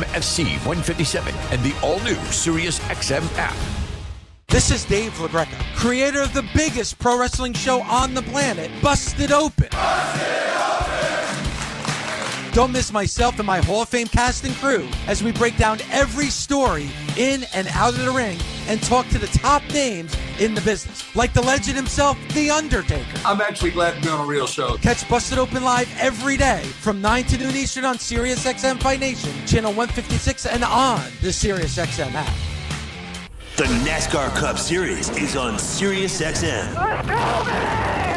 FC 157 and the all-new Sirius XM app. This is Dave LaGreca, creator of the biggest pro wrestling show on the planet, Busted Open. Don't miss myself and my Hall of Fame cast and crew as we break down every story in and out of the ring and talk to the top names in the business, like the legend himself, The Undertaker. I'm actually glad to be on a real show. Catch Busted Open live every day from 9 to noon Eastern on Sirius XM Fight Nation, channel 156, and on the Sirius XM app. The NASCAR Cup Series is on Sirius XM. Let's go, man!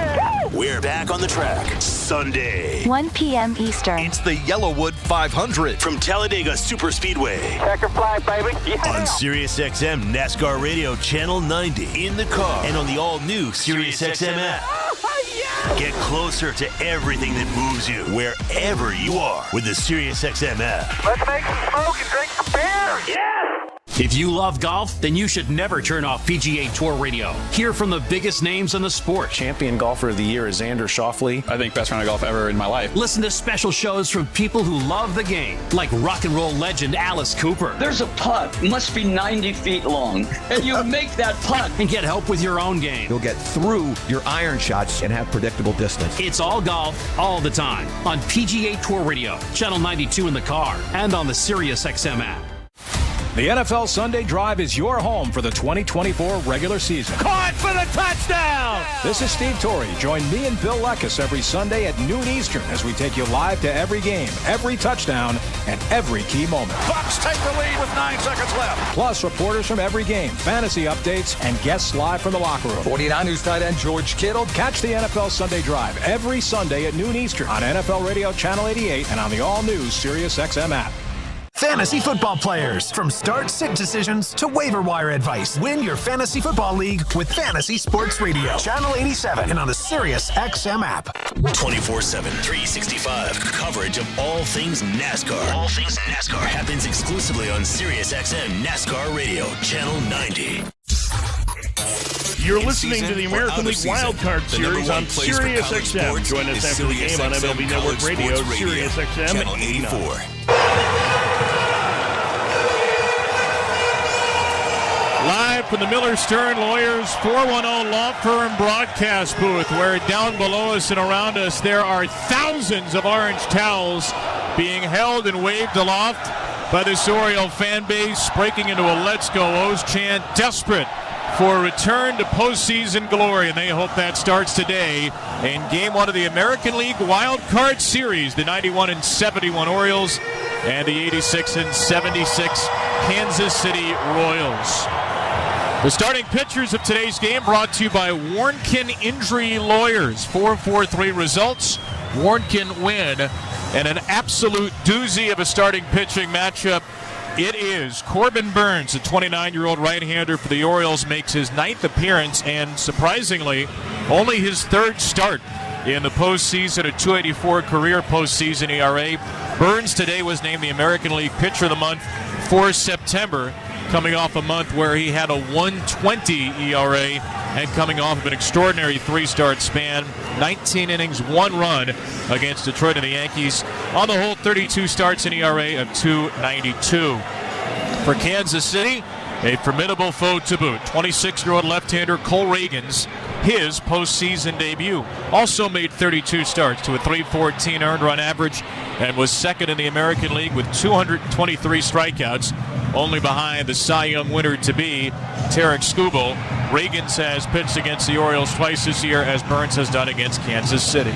We're back on the track Sunday. 1 p.m. Eastern. It's the Yellowwood 500 from Talladega Superspeedway. Checker flag, baby. Yeah. On Sirius XM NASCAR Radio Channel 90. In the car and on the all-new Sirius XM app. Oh, yeah. Get closer to everything that moves you wherever you are with the Sirius XM app. Let's make some smoke and drink some beer. Yeah. If you love golf, then you should never turn off PGA Tour Radio. Hear from the biggest names in the sport. Champion golfer of the year is Xander Schauffele. I think best round of golf ever in my life. Listen to special shows from people who love the game, like rock and roll legend Alice Cooper. There's a putt, must be 90 feet long, and you make that putt. And get help with your own game. You'll get through your iron shots and have predictable distance. It's all golf, all the time, on PGA Tour Radio, Channel 92 in the car, and on the Sirius XM app. The NFL Sunday Drive is your home for the 2024 regular season. Caught for the touchdown! This is Steve Torrey. Join me and Bill Leckus every Sunday at noon Eastern as we take you live to every game, every touchdown, and every key moment. Bucs take the lead with 9 seconds left. Plus, reporters from every game, fantasy updates, and guests live from the locker room. 49ers tight end George Kittle. Catch the NFL Sunday Drive every Sunday at noon Eastern on NFL Radio Channel 88 and on the all-new Sirius XM app. Fantasy football players, from start-sit decisions to waiver wire advice. Win your fantasy football league with Fantasy Sports Radio. Channel 87 and on the Sirius XM app. 24/7, 365 coverage of all things NASCAR. All things NASCAR happens exclusively on Sirius XM NASCAR Radio, Channel 90. You're listening to the American League Wild Card Series on Sirius XM. Join us after the game on MLB Network Radio, Sirius XM Channel 84. Live from the Miller Stern Lawyers 410 Law Firm broadcast booth, where down below us and around us there are thousands of orange towels being held and waved aloft by this Oriole fan base, breaking into a Let's Go O's chant, desperate for a return to postseason glory, and they hope that starts today in Game 1 of the American League Wild Card Series. The 91 and 71 Orioles and the 86 and 76 Kansas City Royals. The starting pitchers of today's game brought to you by Warnkin Injury Lawyers. 4-4-3 results. Warnkin win. And an absolute doozy of a starting pitching matchup. It is Corbin Burns, a 29-year-old right-hander for the Orioles, makes his 9th appearance and, surprisingly, only his 3rd start in the postseason, a .284 career postseason ERA. Burns today was named the American League Pitcher of the Month for September, coming off a month where he had a 1.20 ERA and coming off of an extraordinary 3-start span, 19 innings, 1 run against Detroit and the Yankees. On the whole, 32 starts, an ERA of .292. For Kansas City, a formidable foe to boot. 26-year-old left-hander Cole Reagans, his postseason debut, also made 32 starts to a .314 earned run average and was second in the American League with 223 strikeouts, only behind the Cy Young winner-to-be, Tarek Skubal. Reagans has pitched against the Orioles twice this year, as Burns has done against Kansas City.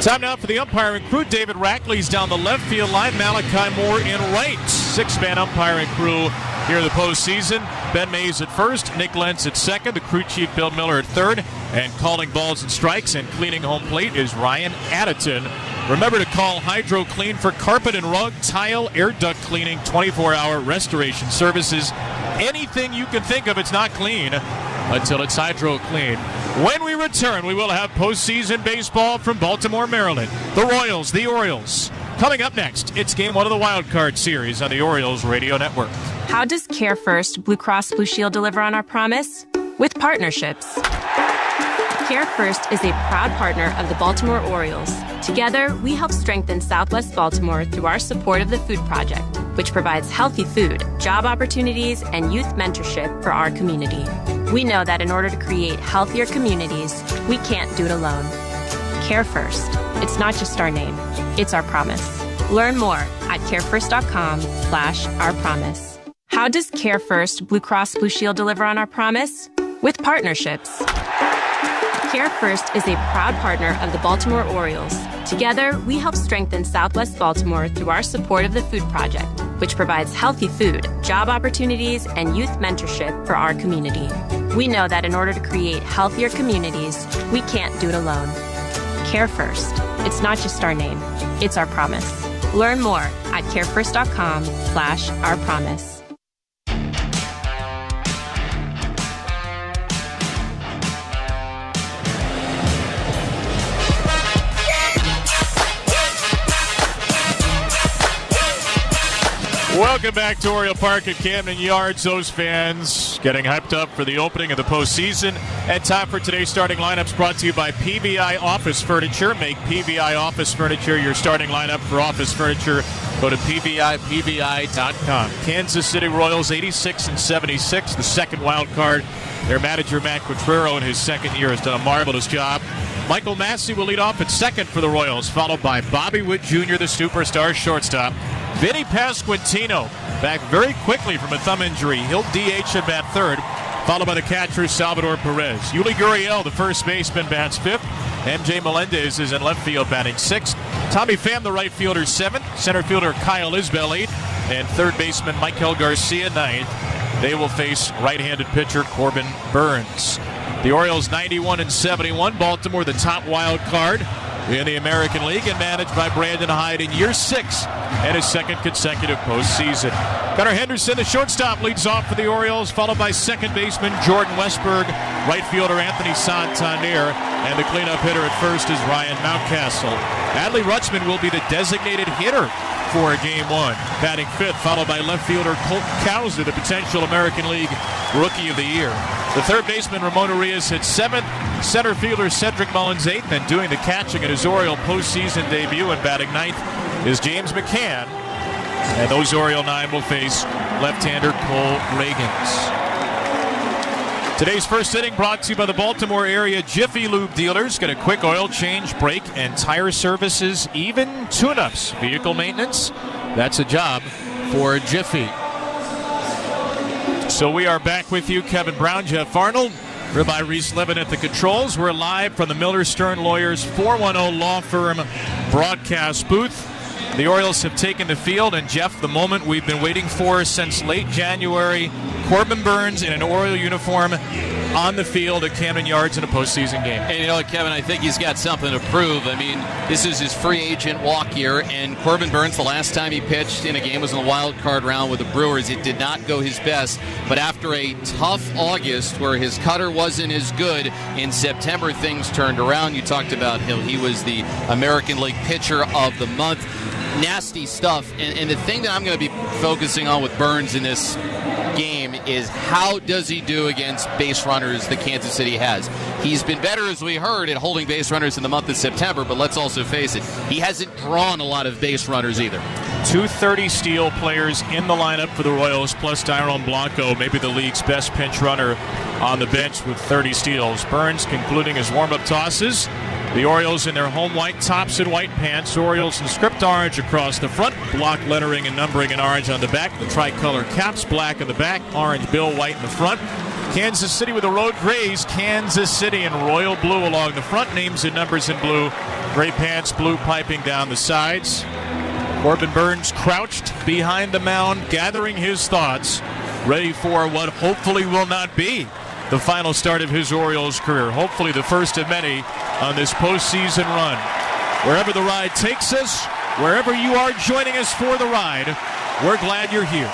Time now for the umpiring crew. David Rackley's down the left field line. Malachi Moore in right. 6-man umpiring crew here in the postseason. Ben Mays at first, Nick Lentz at second, the crew chief Bill Miller at third, and calling balls and strikes and cleaning home plate is Ryan Additon. Remember to call Hydro Clean for carpet and rug, tile, air duct cleaning, 24-hour restoration services. Anything you can think of, it's not clean until it's Hydro Clean. When we return, we will have postseason baseball from Baltimore, Maryland. The Royals, the Orioles. Coming up next, it's Game 1 of the Wild Card Series on the Orioles Radio Network. How does Care First Blue Cross Blue Shield deliver on our promise? With partnerships. Care First is a proud partner of the Baltimore Orioles. Together, we help strengthen Southwest Baltimore through our support of the Food Project, which provides healthy food, job opportunities, and youth mentorship for our community. We know that in order to create healthier communities, we can't do it alone. Care First. It's not just our name, it's our promise. Learn more at carefirst.com/ourpromise. How does Care First Blue Cross Blue Shield deliver on our promise? With partnerships. Care First is a proud partner of the Baltimore Orioles. Together, we help strengthen Southwest Baltimore through our support of the Food Project, which provides healthy food, job opportunities, and youth mentorship for our community. We know that in order to create healthier communities, we can't do it alone. Care First. It's not just our name, it's our promise. Learn more at carefirst.com/ourpromise. Welcome back to Oriole Park at Camden Yards. Those fans getting hyped up for the opening of the postseason. And time for today's starting lineups brought to you by PVI Office Furniture. Make PVI Office Furniture your starting lineup for office furniture. Go to PVI.com. Kansas City Royals 86-76, the second wild card. Their manager, Matt Quattrero, in his second year, has done a marvelous job. Michael Massey will lead off at second for the Royals, followed by Bobby Witt Jr., the superstar shortstop. Vinny Pasquantino back very quickly from a thumb injury. He'll DH at bat third, followed by the catcher Salvador Perez. Yuli Gurriel, the first baseman, bats fifth. MJ Melendez is in left field batting sixth. Tommy Pham, the right fielder, seventh. Center fielder Kyle Isbell, eighth. And third baseman Michael Garcia, ninth. They will face right-handed pitcher Corbin Burns. The Orioles 91-71. Baltimore, the top wild card in the American League, and managed by Brandon Hyde in year 6 and his second consecutive postseason. Gunnar Henderson, the shortstop, leads off for the Orioles, followed by second baseman Jordan Westberg, right fielder Anthony Santander, and the cleanup hitter at first is Ryan Mountcastle. Adley Rutschman will be the designated hitter for Game 1, batting fifth, followed by left fielder Colt Cowser, the potential American League Rookie of the Year. The third baseman Ramon Urias hits seventh, center fielder Cedric Mullins eighth, and doing the catching at his Oriole postseason debut and batting ninth is James McCann. And those Oriole 9 will face left-hander Cole Reagans. Today's first inning brought to you by the Baltimore area Jiffy Lube dealers. Get a quick oil change, brake, and tire services, even tune-ups, vehicle maintenance. That's a job for Jiffy. So we are back with you, Kevin Brown, Jeff Arnold, Rabbi Reese Levin at the controls. We're live from the Miller Stern Lawyers 410 Law Firm broadcast booth. The Orioles have taken the field, and Jeff, the moment we've been waiting for since late January, Corbin Burns in an Oriole uniform on the field at Camden Yards in a postseason game. And you know what, Kevin, I think he's got something to prove. I mean, this is his free agent walk year, and Corbin Burns, the last time he pitched in a game was in the wild card round with the Brewers. It did not go his best, but after a tough August where his cutter wasn't as good, in September things turned around. You talked about him. He was the American League Pitcher of the Month. Nasty stuff, and the thing that I'm going to be focusing on with Burns in this game is how does he do against base runners that Kansas City has. He's been better, as we heard, at holding base runners in the month of September, but let's also face it, he hasn't drawn a lot of base runners either. 230 steal players in the lineup for the Royals, plus Tyrone Blanco, maybe the league's best pinch runner on the bench with 30 steals. Burns concluding his warm-up tosses. The Orioles in their home white tops and white pants. Orioles in script orange across the front. Block lettering and numbering in orange on the back. The tricolor caps, black on the back. Orange bill, white in the front. Kansas City with the road grays. Kansas City in royal blue along the front. Names and numbers in blue. Gray pants, blue piping down the sides. Corbin Burns crouched behind the mound, gathering his thoughts, ready for what hopefully will not be the final start of his Orioles career. Hopefully the first of many on this postseason run. Wherever the ride takes us, wherever you are joining us for the ride, we're glad you're here.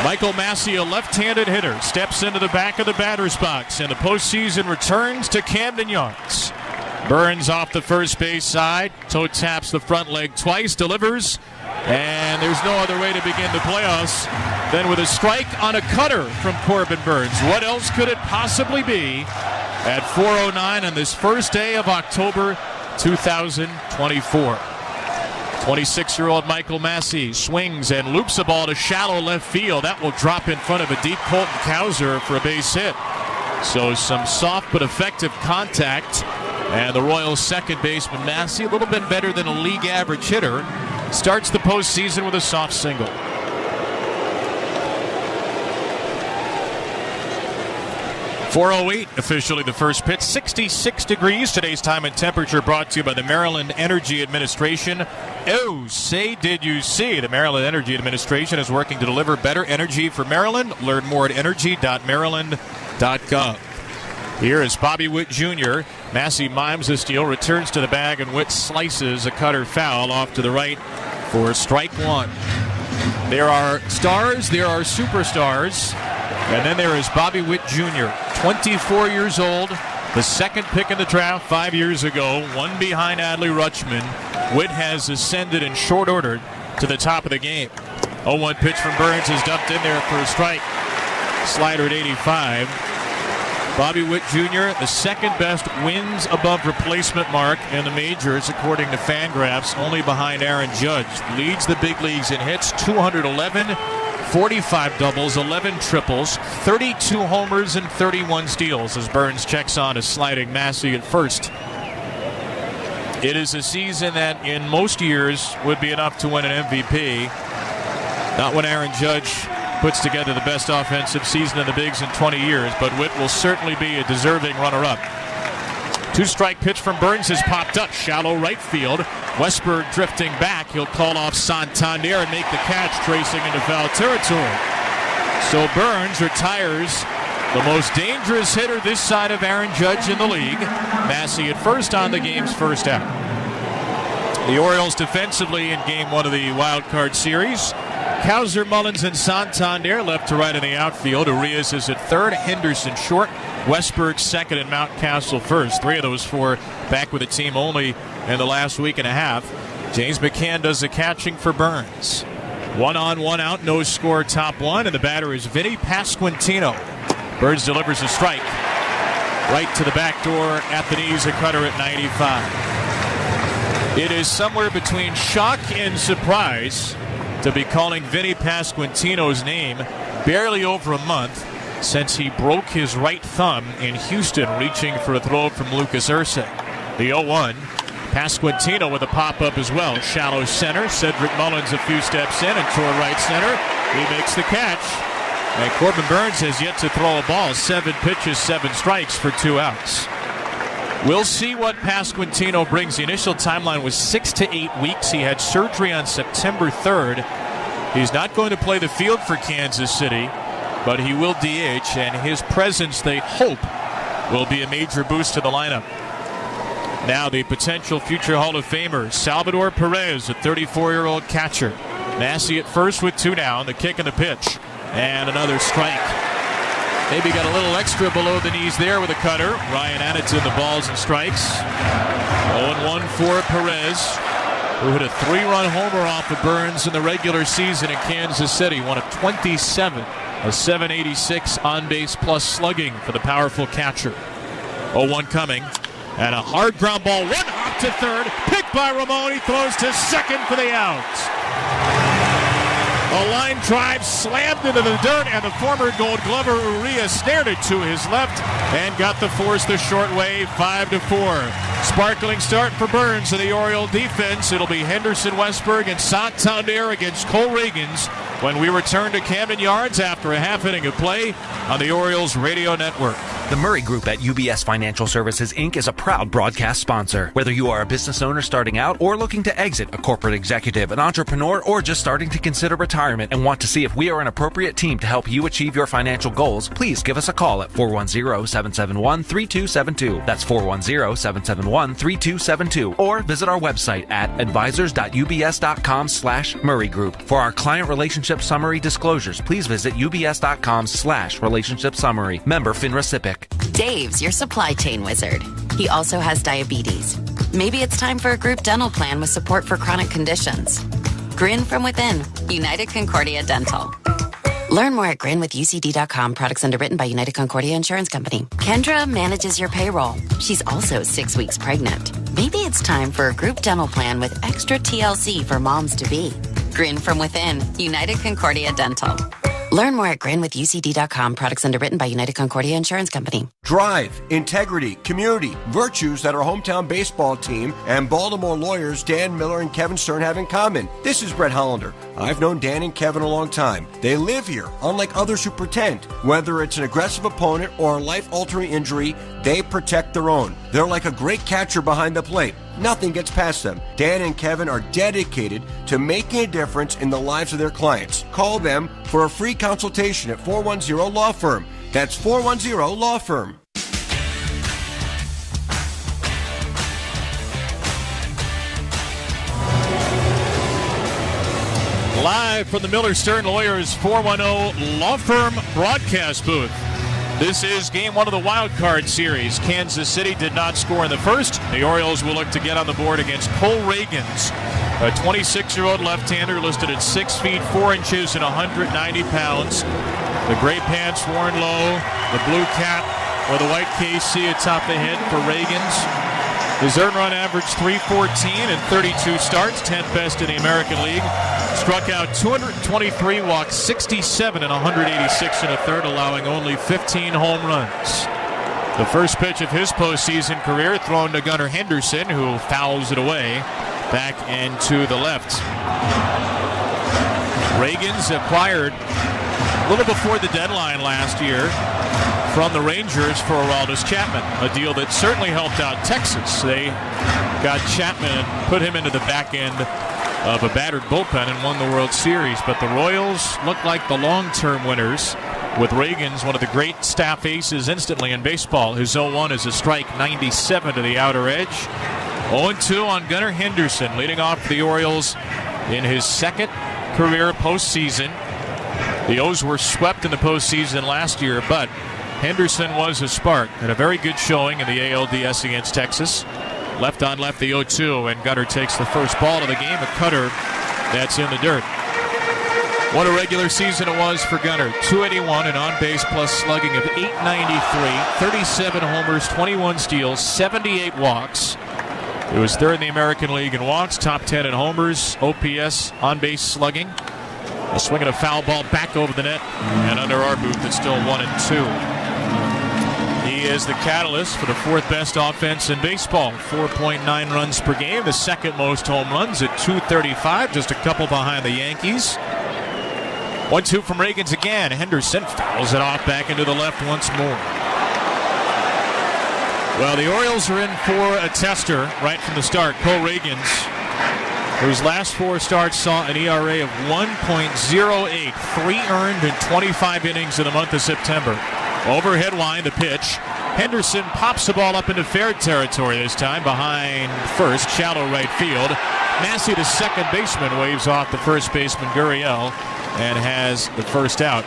Michael Massey, a left-handed hitter, steps into the back of the batter's box, and the postseason returns to Camden Yards. Burns off the first base side, toe taps the front leg twice, delivers, and there's no other way to begin the playoffs than with a strike on a cutter from Corbin Burns. What else could it possibly be at 4:09 on this first day of October 2024. 26-year-old Michael Massey swings and loops a ball to shallow left field. That will drop in front of a deep Colton Cowser for a base hit. So some soft but effective contact. And the Royals' second baseman Massey, a little bit better than a league average hitter, starts the postseason with a soft single. .408 officially the first pitch. 66 degrees. Today's time and temperature brought to you by the Maryland Energy Administration. Oh, say did you see? The Maryland Energy Administration is working to deliver better energy for Maryland. Learn more at energy.maryland.gov. Here is Bobby Witt Jr. Massey mimes the steal, returns to the bag, and Witt slices a cutter foul off to the right for strike one. There are stars, there are superstars, and then there is Bobby Witt Jr., 24 years old, the second pick in the draft 5 years ago, one behind Adley Rutschman. Witt has ascended in short order to the top of the game. 0-1 pitch from Burns is dumped in there for a strike. Slider at 85. Bobby Witt Jr., the second best wins above replacement mark in the majors, according to Fangraphs, only behind Aaron Judge. Leads the big leagues in hits, 211, 45 doubles, 11 triples, 32 homers, and 31 steals as Burns checks on a sliding Massey at first. It is a season that in most years would be enough to win an MVP. Not when Aaron Judge puts together the best offensive season in the bigs in 20 years, but Witt will certainly be a deserving runner-up. Two-strike pitch from Burns has popped up, shallow right field. Westberg drifting back. He'll call off Santander and make the catch, tracing into foul territory. So Burns retires the most dangerous hitter this side of Aaron Judge in the league. Massey at first on the game's first out. The Orioles defensively in game one of the wild card series. Cowser, Mullins, and Santander left to right in the outfield. Urias is at third, Henderson short, Westberg second, and Mountcastle first. Three of those four back with the team only in the last week and a half. James McCann does the catching for Burns. 1 on, 1 out, no score, top one, and the batter is Vinny Pasquantino. Burns delivers a strike. Right to the back door, at the knees, a cutter at 95. It is somewhere between shock and surprise to be calling Vinny Pasquantino's name barely over a month since he broke his right thumb in Houston reaching for a throw from Lucas Ursek. The 0-1. Pasquantino with a pop-up as well. Shallow center. Cedric Mullins a few steps in and toward right center. He makes the catch. And Corbin Burns has yet to throw a ball. 7 pitches, 7 strikes for 2 outs. We'll see what Pasquantino brings. The initial timeline was 6 to 8 weeks. He had surgery on September 3rd. He's not going to play the field for Kansas City, but he will DH, and his presence, they hope, will be a major boost to the lineup. Now the potential future Hall of Famer, Salvador Perez, a 34-year-old catcher. Massey at first with 2 down, the kick and the pitch, and another strike. Maybe got a little extra below the knees there with a cutter. Ryan Addington, the balls and strikes. 0-1 for Perez, who hit a 3-run homer off of Burns in the regular season in Kansas City. One of 27, a 786 on-base plus slugging for the powerful catcher. 0-1 coming, and a hard ground ball. One hop to third, picked by Ramon. He throws to second for the out. A line drive slammed into the dirt, and the former Gold Glover Urias snared it to his left and got the force the short way, 5-4. Sparkling start for Burns and the Oriole defense. It'll be Henderson, Westberg, and Santander against Cole Reagans when we return to Camden Yards after a half inning of play on the Orioles Radio Network. The Murray Group at UBS Financial Services, Inc. is a proud broadcast sponsor. Whether you are a business owner starting out or looking to exit, a corporate executive, an entrepreneur, or just starting to consider retirement and want to see if we are an appropriate team to help you achieve your financial goals, please give us a call at 410-771-3272. That's 410-771-3272. Or visit our website at advisors.ubs.com/Murray Group. For our client relationship summary disclosures, please visit ubs.com/relationship summary. Member FINRA SIPC. Dave's your supply chain wizard. He also has diabetes. Maybe it's time for a group dental plan with support for chronic conditions. Grin from within. United Concordia Dental. Learn more at grinwithucd.com. Products underwritten by United Concordia Insurance Company. Kendra manages your payroll. She's also 6 weeks pregnant. Maybe it's time for a group dental plan with extra TLC for moms-to-be. Grin from within. United Concordia Dental. Learn more at grinwithucd.com. Products underwritten by United Concordia Insurance Company. Drive, integrity, community, virtues that our hometown baseball team and Baltimore lawyers Dan Miller and Kevin Stern have in common. This is Brett Hollander. I've known Dan and Kevin a long time. They live here, unlike others who pretend. Whether it's an aggressive opponent or a life-altering injury, they protect their own. They're like a great catcher behind the plate. Nothing gets past them. Dan and Kevin are dedicated to making a difference in the lives of their clients. Call them for a free consultation at 410 Law Firm. That's 410 Law Firm. Live from the Miller Stern Lawyers 410 Law Firm broadcast booth. This is game one of the wild card series. Kansas City did not score in the first. The Orioles will look to get on the board against Cole Reagans, a 26-year-old left-hander listed at 6 feet 4 inches and 190 pounds. The gray pants worn low, the blue cap with a white KC atop the head for Reagans. His earned run average 314 in 32 starts, 10th best in the American League. Struck out 223, walked 67 and 186 in a third, allowing only 15 home runs. The first pitch of his postseason career thrown to Gunnar Henderson, who fouls it away back into the left. Reagans acquired a little before the deadline last year from the Rangers for Aroldis Chapman, a deal that certainly helped out Texas. They got Chapman and put him into the back end of a battered bullpen and won the World Series. But the Royals look like the long-term winners, with Reagans, one of the great staff aces instantly in baseball. His 0-1 is a strike, 97 to the outer edge. 0-2 on Gunnar Henderson, leading off for the Orioles in his second career postseason. The O's were swept in the postseason last year, but Henderson was a spark, and a very good showing in the ALDS against Texas. Left on left, the 0-2, and Gunnar takes the first ball of the game, a cutter that's in the dirt. What a regular season it was for Gunnar. 281, an on-base plus slugging of 893, 37 homers, 21 steals, 78 walks. It was third in the American League in walks, top 10 in homers, OPS, on-base slugging. A swing and a foul ball back over the net, and under our booth, it's still 1-2. He is the catalyst for the fourth best offense in baseball, 4.9 runs per game, the second most home runs at 235, just a couple behind the Yankees. 1-2 from Reagans again. Henderson fouls it off back into the left once more. Well, the Orioles are in for a tester right from the start. Cole Reagans, whose last 4 starts saw an ERA of 1.08, 3 earned in 25 innings in the month of September. Overhead line, the pitch. Henderson pops the ball up into fair territory this time, behind first, shallow right field. Massey, the second baseman, waves off the first baseman, Gurriel, and has the first out.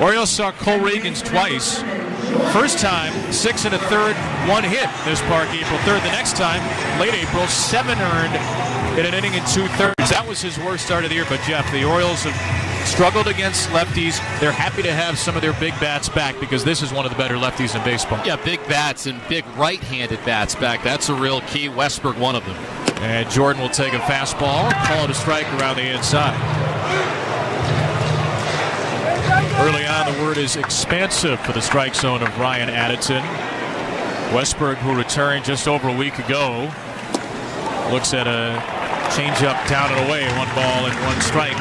Orioles saw Cole Reagans twice. First time, 6 1/3, 1 hit this park, April 3rd. The next time, late April, 7 earned in an inning and 2/3. That was his worst start of the year. But Jeff, the Orioles have struggled against lefties. They're happy to have some of their big bats back because this is one of the better lefties in baseball. Yeah, big bats and big right-handed bats back. That's a real key. Westberg, one of them. And Jordan will take a fastball, call it a strike around the inside. Early on, the word is expansive for the strike zone of Ryan Addison. Westberg, who returned just over a week ago, looks at a changeup down and away, 1 ball and 1 strike.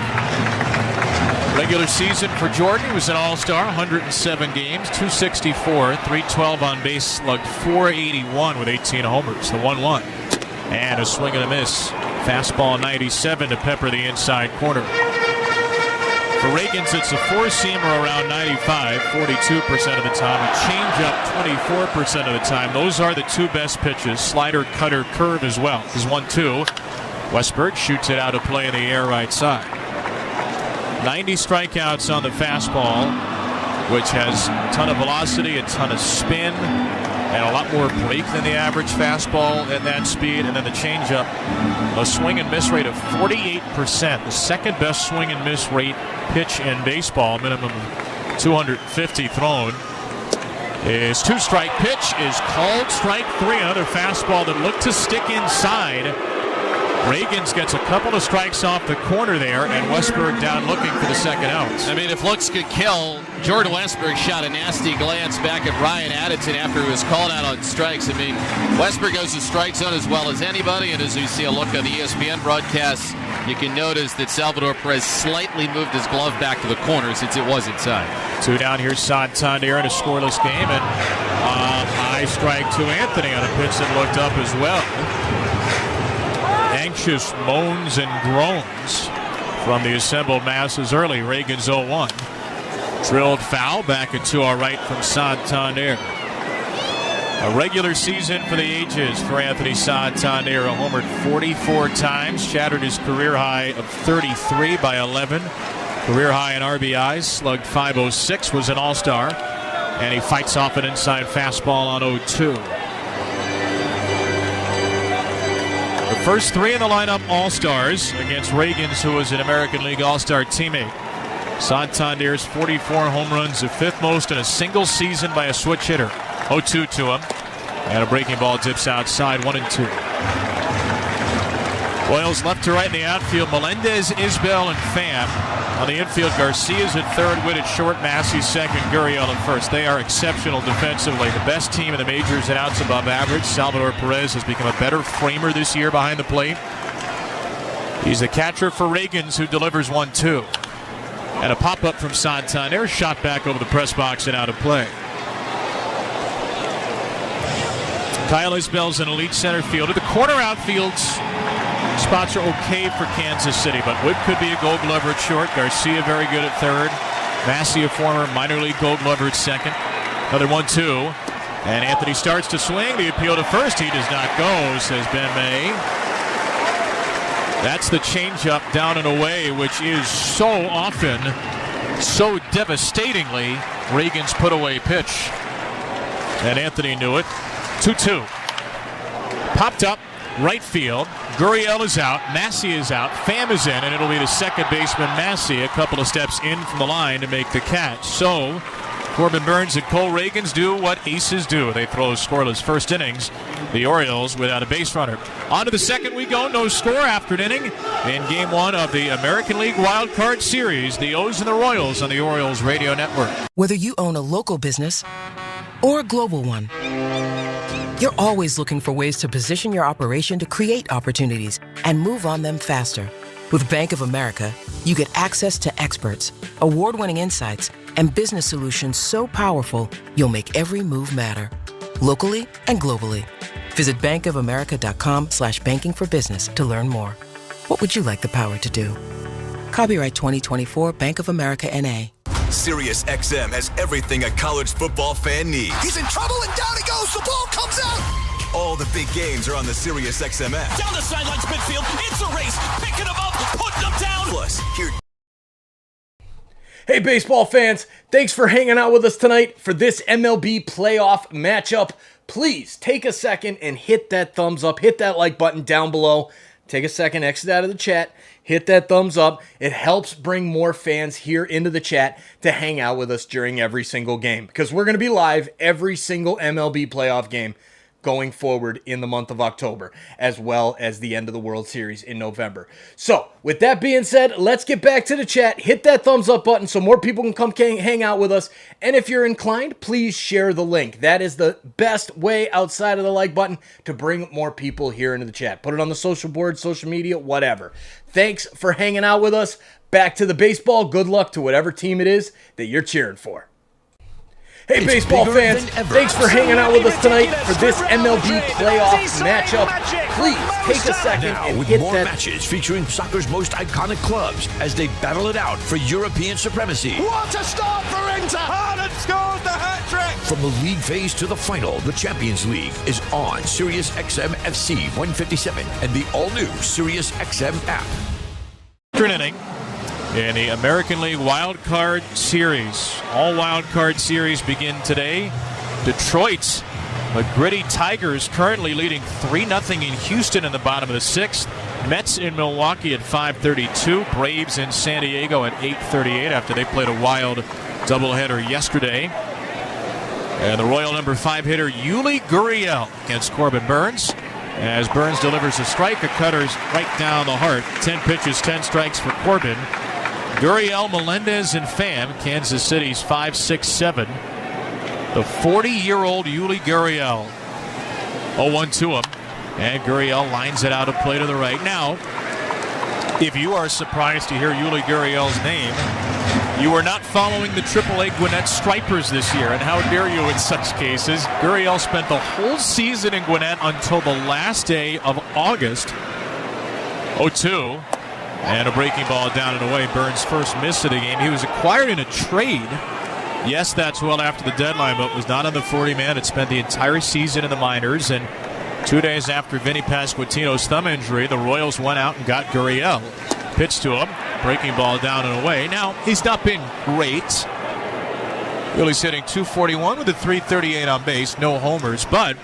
Regular season for Jordan, he was an all-star, 107 games, 264, 312 on base, slugged 481 with 18 homers, the 1-1. And a swing and a miss. Fastball 97 to pepper the inside corner. For Reagans, it's a 4-seamer around 95, 42% of the time. A changeup 24% of the time. Those are the 2 best pitches. Slider, cutter, curve as well. This is 1-2. Westberg shoots it out of play in the air right side. 90 strikeouts on the fastball, which has a ton of velocity, a ton of spin. and a lot more break than the average fastball at that speed. And then the changeup, a swing and miss rate of 48%, the second best swing and miss rate pitch in baseball, minimum 250 thrown. His 2-strike pitch is called strike 3. Another fastball that looked to stick inside. Reagans gets a couple of strikes off the corner there, and Westberg down looking for the second out. I mean, if looks could kill, Jordan Westberg shot a nasty glance back at Ryan Addison after he was called out on strikes. I mean, Westberg goes to strike zone as well as anybody, and as you see a look at the ESPN broadcast, you can notice that Salvador Perez slightly moved his glove back to the corner since it was inside. 2 down here, Santander in a scoreless game, and high strike to Anthony on a pitch that looked up as well. Anxious moans and groans from the assembled masses early. Reagan's 0-1. Drilled foul back into our right from Santander. A regular season for the ages for Anthony Santander. A homered 44 times. Shattered his career high of 33 by 11. Career high in RBIs. Slugged .506. Was an all-star. And he fights off an inside fastball on 0-2. The first 3 in the lineup all-stars against Reagans, who was an American League all-star teammate. Santander's 44 home runs, the 5th most in a single season by a switch hitter. 0-2 to him. And a breaking ball dips outside, 1-2. Royals left to right in the outfield. Melendez, Isbell, and Pham. On the infield, Garcia's at third, Witt at short, Massey's second, Gurriel at first. They are exceptional defensively. The best team in the majors in outs above average. Salvador Perez has become a better framer this year behind the plate. He's the catcher for Reagans, who delivers 1-2. And a pop-up from Santander, shot back over the press box and out of play. Kyle Isbell's an elite center fielder. The corner outfields spots are okay for Kansas City, but Witt could be a Gold Glover at short. Garcia very good at third. Massey, a former minor league Gold Glover at second. Another 1-2. And Anthony starts to swing. The appeal to first. He does not go, says Ben May. That's the changeup down and away, which is so often, so devastatingly, Reagan's put-away pitch. And Anthony knew it. 2-2. Popped up. Right field. Gurriel is out. Massey is out. Pham is in, and it'll be the second baseman, Massey, a couple of steps in from the line to make the catch. So, Corbin Burns and Cole Reagans do what aces do. They throw scoreless first innings. The Orioles without a base runner. On to the second we go. No score after an inning in Game 1 of the American League Wild Card Series. The O's and the Royals on the Orioles Radio Network. Whether you own a local business or a global one, you're always looking for ways to position your operation to create opportunities and move on them faster. With Bank of America, you get access to experts, award-winning insights, and business solutions so powerful, you'll make every move matter. Locally and globally. Visit bankofamerica.com/banking for business to learn more. What would you like the power to do? Copyright 2024 Bank of America N.A. Sirius XM has everything a college football fan needs. He's in trouble and down he goes. The ball comes out. All the big games are on the Sirius XM app. Down the sidelines midfield. It's a race. Picking him up, putting him down. Plus, here. Hey, baseball fans. Thanks for hanging out with us tonight for this MLB playoff matchup. Please take a second and hit that thumbs up. Hit that like button down below. Take a second, exit out of the chat. Hit that thumbs up. It helps bring more fans here into the chat to hang out with us during every single game, because we're going to be live every single MLB playoff game going forward in the month of October, as well as the end of the World Series in November. So, with that being said, let's get back to the chat. Hit that thumbs up button so more people can come hang out with us. And if you're inclined, please share the link. That is the best way outside of the like button to bring more people here into the chat. Put it on the social board, social media, whatever. Thanks for hanging out with us. Back to the baseball. Good luck to whatever team it is that you're cheering for. Hey, it's baseball fans, thanks for hanging out with us tonight for this MLB playoff matchup. Please take a second and with hit more that. matches featuring soccer's most iconic clubs as they battle it out for European supremacy. What a start for Inter! Haaland scores the hat-trick! From the league phase to the final, the Champions League is on Sirius XM FC 157 and the all-new Sirius XM app. After an inning in the American League Wild Card Series. All Wild Card Series begin today. Detroit The gritty Tigers currently leading 3-0 in Houston in the bottom of the 6th. Mets in Milwaukee at 5:32. Braves in San Diego at 8:38 after they played a wild doubleheader yesterday. And the Royal number 5 hitter Yuli Gurriel against Corbin Burns. As Burns delivers a strike, a cutter's right down the heart. 10 pitches, 10 strikes for Corbin. Gurriel, Melendez, and Pham, Kansas City's 5, 6, 7. The 40-year-old Yuli Gurriel. 0-1 to him. And Gurriel lines it out of play to the right. Now, if you are surprised to hear Yuli Gurriel's name, you are not following the AAA Gwinnett Stripers this year, and how dare you in such cases. Gurriel spent the whole season in Gwinnett until the last day of August. 0-2. And a breaking ball down and away. Burns' first miss of the game. He was acquired in a trade. Yes, that's well after the deadline, but was not on the 40-man. It spent the entire season in the minors, and 2 days after Vinny Pasquantino's thumb injury, the Royals went out and got Gurriel. Pitched to him, breaking ball down and away. Now, he's not been great. Really hitting .241 with a .338 on base, no homers, but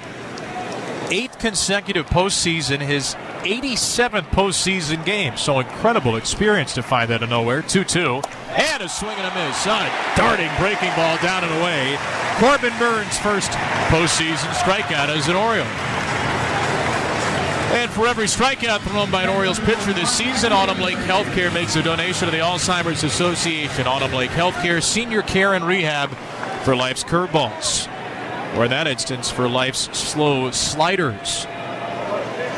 8th consecutive postseason, his 87th postseason game. So incredible experience to find that in nowhere. 2-2. And a swing and a miss on a darting breaking ball down and away. Corbin Burns' first postseason strikeout as an Oriole. And for every strikeout thrown by an Orioles pitcher this season, Autumn Lake Healthcare makes a donation to the Alzheimer's Association. Autumn Lake Healthcare, senior care and rehab for life's curveballs. Or in that instance, for life's slow sliders.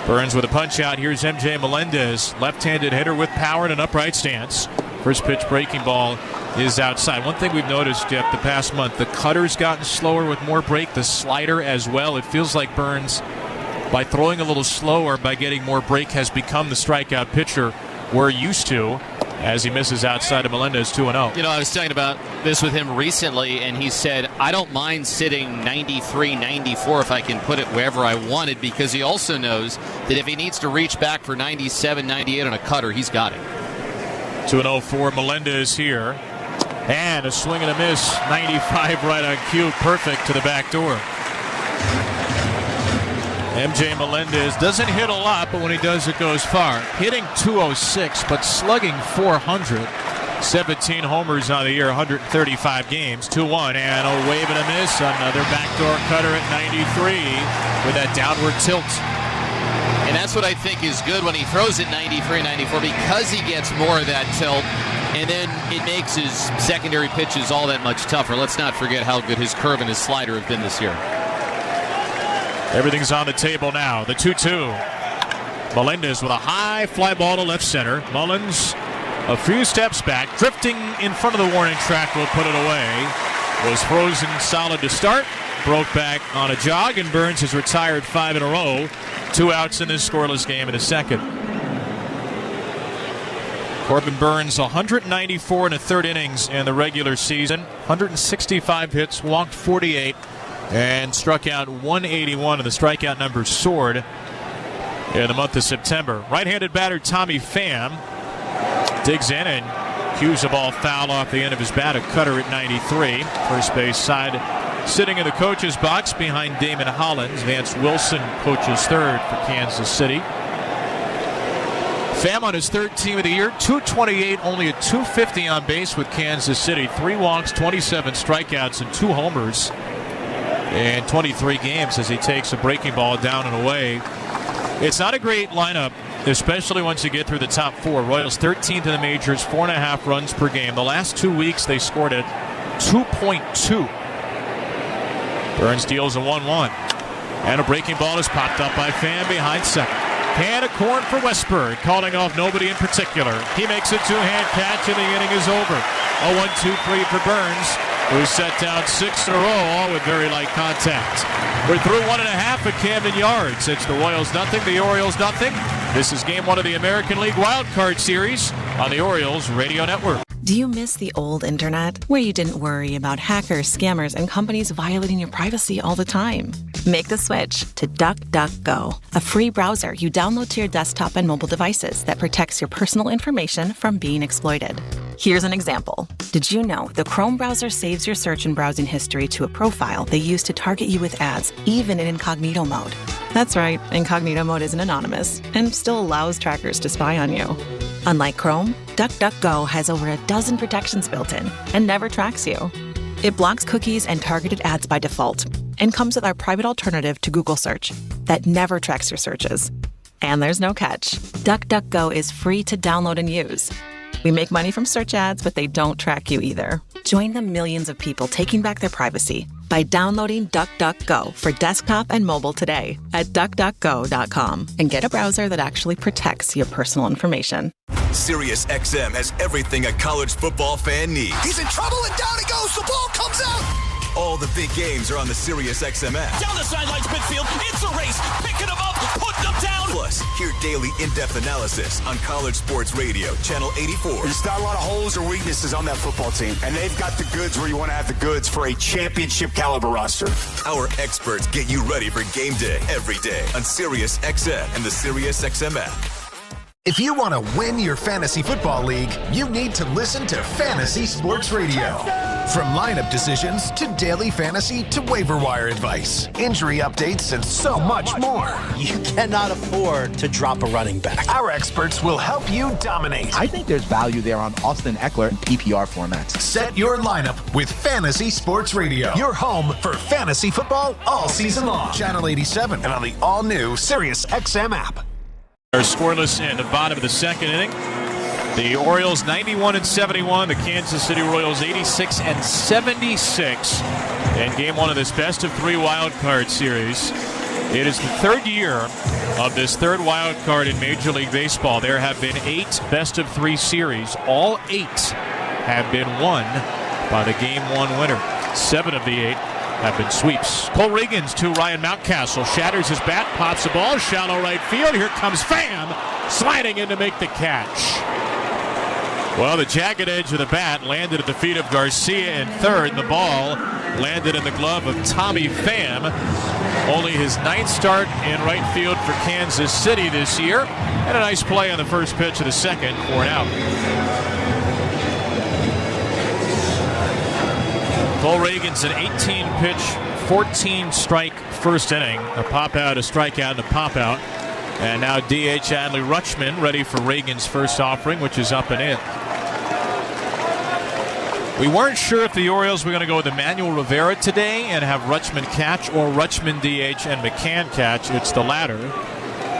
Burns with a punch out. Here's MJ Melendez, left-handed hitter with power and an upright stance. First pitch breaking ball is outside. One thing we've noticed, Jeff, the past month, the cutter's gotten slower with more break, the slider as well. It feels like Burns, by throwing a little slower, by getting more break, has become the strikeout pitcher we're used to as he misses outside of Melendez 2-0. You know, I was talking about this with him recently, and he said, I don't mind sitting 93, 94 if I can put it wherever I wanted, because he also knows that if he needs to reach back for 97, 98 on a cutter, he's got it. 2-0 for Melendez here. And a swing and a miss. 95 right on cue. Perfect to the back door. MJ Melendez doesn't hit a lot, but when he does, it goes far. Hitting .206, but slugging .400. 17 homers on the year, 135 games. 2-1, and a wave and a miss. Another backdoor cutter at 93 with that downward tilt. And that's what I think is good when he throws it 93, 94, because he gets more of that tilt, and then it makes his secondary pitches all that much tougher. Let's not forget how good his curve and his slider have been this year. Everything's on the table now. The 2-2. Melendez with a high fly ball to left center. Mullins a few steps back, drifting in front of the warning track, will put it away. Was frozen solid to start. Broke back on a jog, and Burns has retired 5 in a row. 2 outs in this scoreless game in the second. Corbin Burns, 194 in the third innings in the regular season. 165 hits, walked 48, and struck out 181, and the strikeout number soared in the month of September. Right-handed batter Tommy Pham digs in and cues a ball foul off the end of his bat, a cutter at 93. First base side sitting in the coach's box behind Damon Hollins. Vance Wilson coaches third for Kansas City. Pham on his third team of the year, .228, only a .250 on base with Kansas City. 3 walks, 27 strikeouts, and 2 homers in 23 games as he takes a breaking ball down and away. It's not a great lineup, especially once you get through the top 4. Royals 13th in the majors, 4.5 runs per game. The last 2 weeks they scored at 2.2. Burns deals a 1-1. And a breaking ball is popped up by Pham behind second. Can of corn for Westburg, calling off nobody in particular. He makes a 2-hand catch, and the inning is over. A 1-2-3 for Burns, who set down 6 in a row, all with very light contact. We're through 1.5 at Camden Yards. It's the Royals nothing, the Orioles nothing. This is Game 1 of the American League Wild Card Series on the Orioles Radio Network. Do you miss the old internet, where you didn't worry about hackers, scammers, and companies violating your privacy all the time? Make the switch to DuckDuckGo, a free browser you download to your desktop and mobile devices that protects your personal information from being exploited. Here's an example. Did you know the Chrome browser saves your search and browsing history to a profile they use to target you with ads, even in incognito mode? That's right, incognito mode isn't anonymous and still allows trackers to spy on you. Unlike Chrome, DuckDuckGo has over a dozen protections built in and never tracks you. It blocks cookies and targeted ads by default and comes with our private alternative to Google Search that never tracks your searches. And there's no catch. DuckDuckGo is free to download and use. We make money from search ads, but they don't track you either. Join the millions of people taking back their privacy by downloading DuckDuckGo for desktop and mobile today at duckduckgo.com and get a browser that actually protects your personal information. SiriusXM has everything a college football fan needs. He's in trouble and down he goes. The ball comes out. All the big games are on the SiriusXM app. Down the sidelines, midfield. It's a race. Picking him up, putting him down. Plus, hear daily in-depth analysis on College Sports Radio, Channel 84. There's not a lot of holes or weaknesses on that football team, and they've got the goods where you want to have the goods for a championship caliber roster. Our experts get you ready for game day every day on SiriusXM and the SiriusXM app. If you want to win your fantasy football league, you need to listen to Fantasy Sports Radio. From lineup decisions to daily fantasy to waiver wire advice, injury updates, and so much more. You cannot afford to drop a running back. Our experts will help you dominate. I think there's value there on Austin Eckler in PPR formats. Set your lineup with Fantasy Sports Radio. Your home for fantasy football all season long. Channel 87 and on the all-new SiriusXM app. Are scoreless in the bottom of the second inning. The Orioles 91-71, the Kansas City Royals 86-76 in game one of this best of three wild card series. It is the third year of this third wild card in Major League Baseball. There have been 8 best of three series. All 8 have been won by the game one winner. 7 of the 8 have been sweeps. Cole Riggins to Ryan Mountcastle. Shatters his bat, pops the ball, shallow right field. Here comes Pham, sliding in to make the catch. Well, the jagged edge of the bat landed at the feet of Garcia in third. The ball landed in the glove of Tommy Pham. Only his 9th start in right field for Kansas City this year. And a nice play on the first pitch of the second for an out. Cole Riggins, an 18-pitch, 14-strike first inning. A pop-out, a strikeout, and a pop-out. And now DH Adley Rutschman ready for Riggins' first offering, which is up and in. We weren't sure if the Orioles were going to go with Emmanuel Rivera today and have Rutschman catch or Rutschman DH and McCann catch. It's the latter.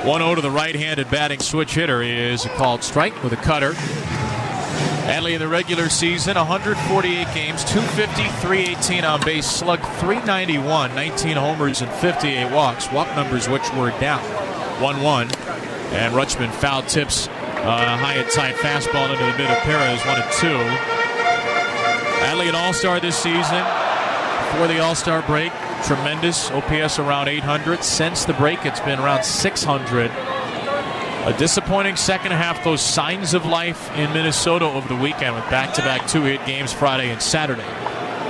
1-0 to the right-handed batting switch hitter is a called strike with a cutter. Adley in the regular season, 148 games, 250, 318 on base, slugged .391, 19 homers and 58 walks, walk numbers which were down 1-1. And Rutschman foul tips high and tight fastball into the mid of Perez, 1-2. Adley an all-star this season. Before the all-star break, tremendous OPS around 800. Since the break, it's been around 600. A disappointing second half, those signs of life in Minnesota over the weekend with back-to-back 2-hit games Friday and Saturday.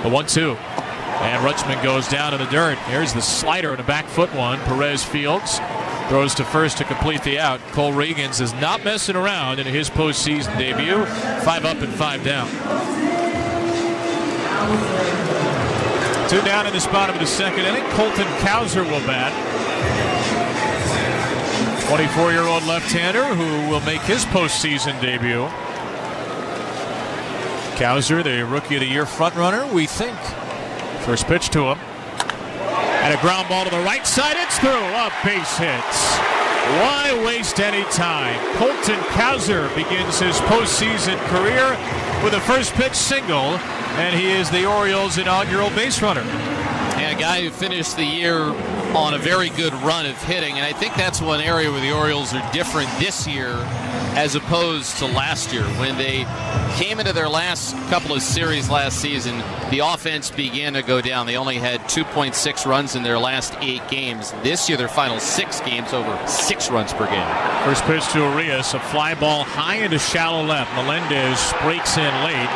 The 1-2. And Rutschman goes down in the dirt. Here's the slider and a back foot one. Perez fields. Throws to first to complete the out. Cole Riggins is not messing around in his postseason debut. 5 up and 5 down. 2 down in the bottom of the second inning. Colton Cowser will bat. 24-year-old left-hander who will make his postseason debut. Cowser, the Rookie of the Year frontrunner, we think. First pitch to him. And a ground ball to the right side. It's through. Up base hits. Why waste any time? Colton Cowser begins his postseason career with a first pitch single, and he is the Orioles' inaugural base runner. Yeah, a guy who finished the year on a very good run of hitting, and I think that's one area where the Orioles are different this year as opposed to last year. When they came into their last couple of series last season, the offense began to go down. They only had 2.6 runs in their last 8 games. This year, their final 6 games, over 6 runs per game. First pitch to Arias, a fly ball high into shallow left. Melendez breaks in late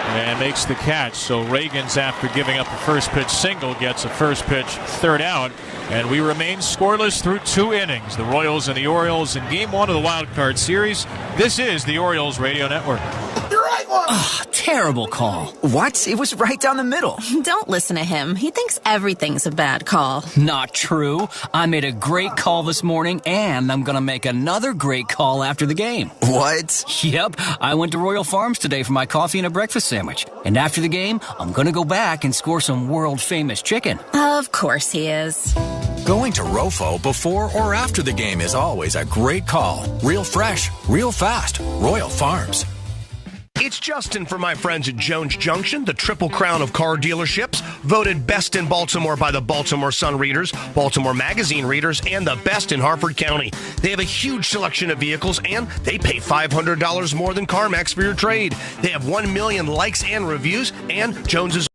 and makes the catch. So Reagan's, after giving up a first pitch single, gets a first pitch third out. And we remain scoreless through 2 innings. The Royals and the Orioles in Game 1 of the Wild Card Series. This is the Orioles Radio Network. Terrible call. What? It was right down the middle. Don't listen to him. He thinks everything's a bad call. Not true. I made a great call this morning, and I'm going to make another great call after the game. What? Yep. I went to Royal Farms today for my coffee and a breakfast sandwich. And after the game, I'm going to go back and score some world-famous chicken. Of course he is. Going to Rofo before or after the game is always a great call. Real fresh, real fast. Royal Farms. It's Justin for my friends at Jones Junction, the Triple Crown of car dealerships, voted best in Baltimore by the Baltimore Sun readers, Baltimore Magazine readers, and the best in Harford County. They have a huge selection of vehicles, and they pay $500 more than CarMax for your trade. They have 1 million likes and reviews, and Jones is...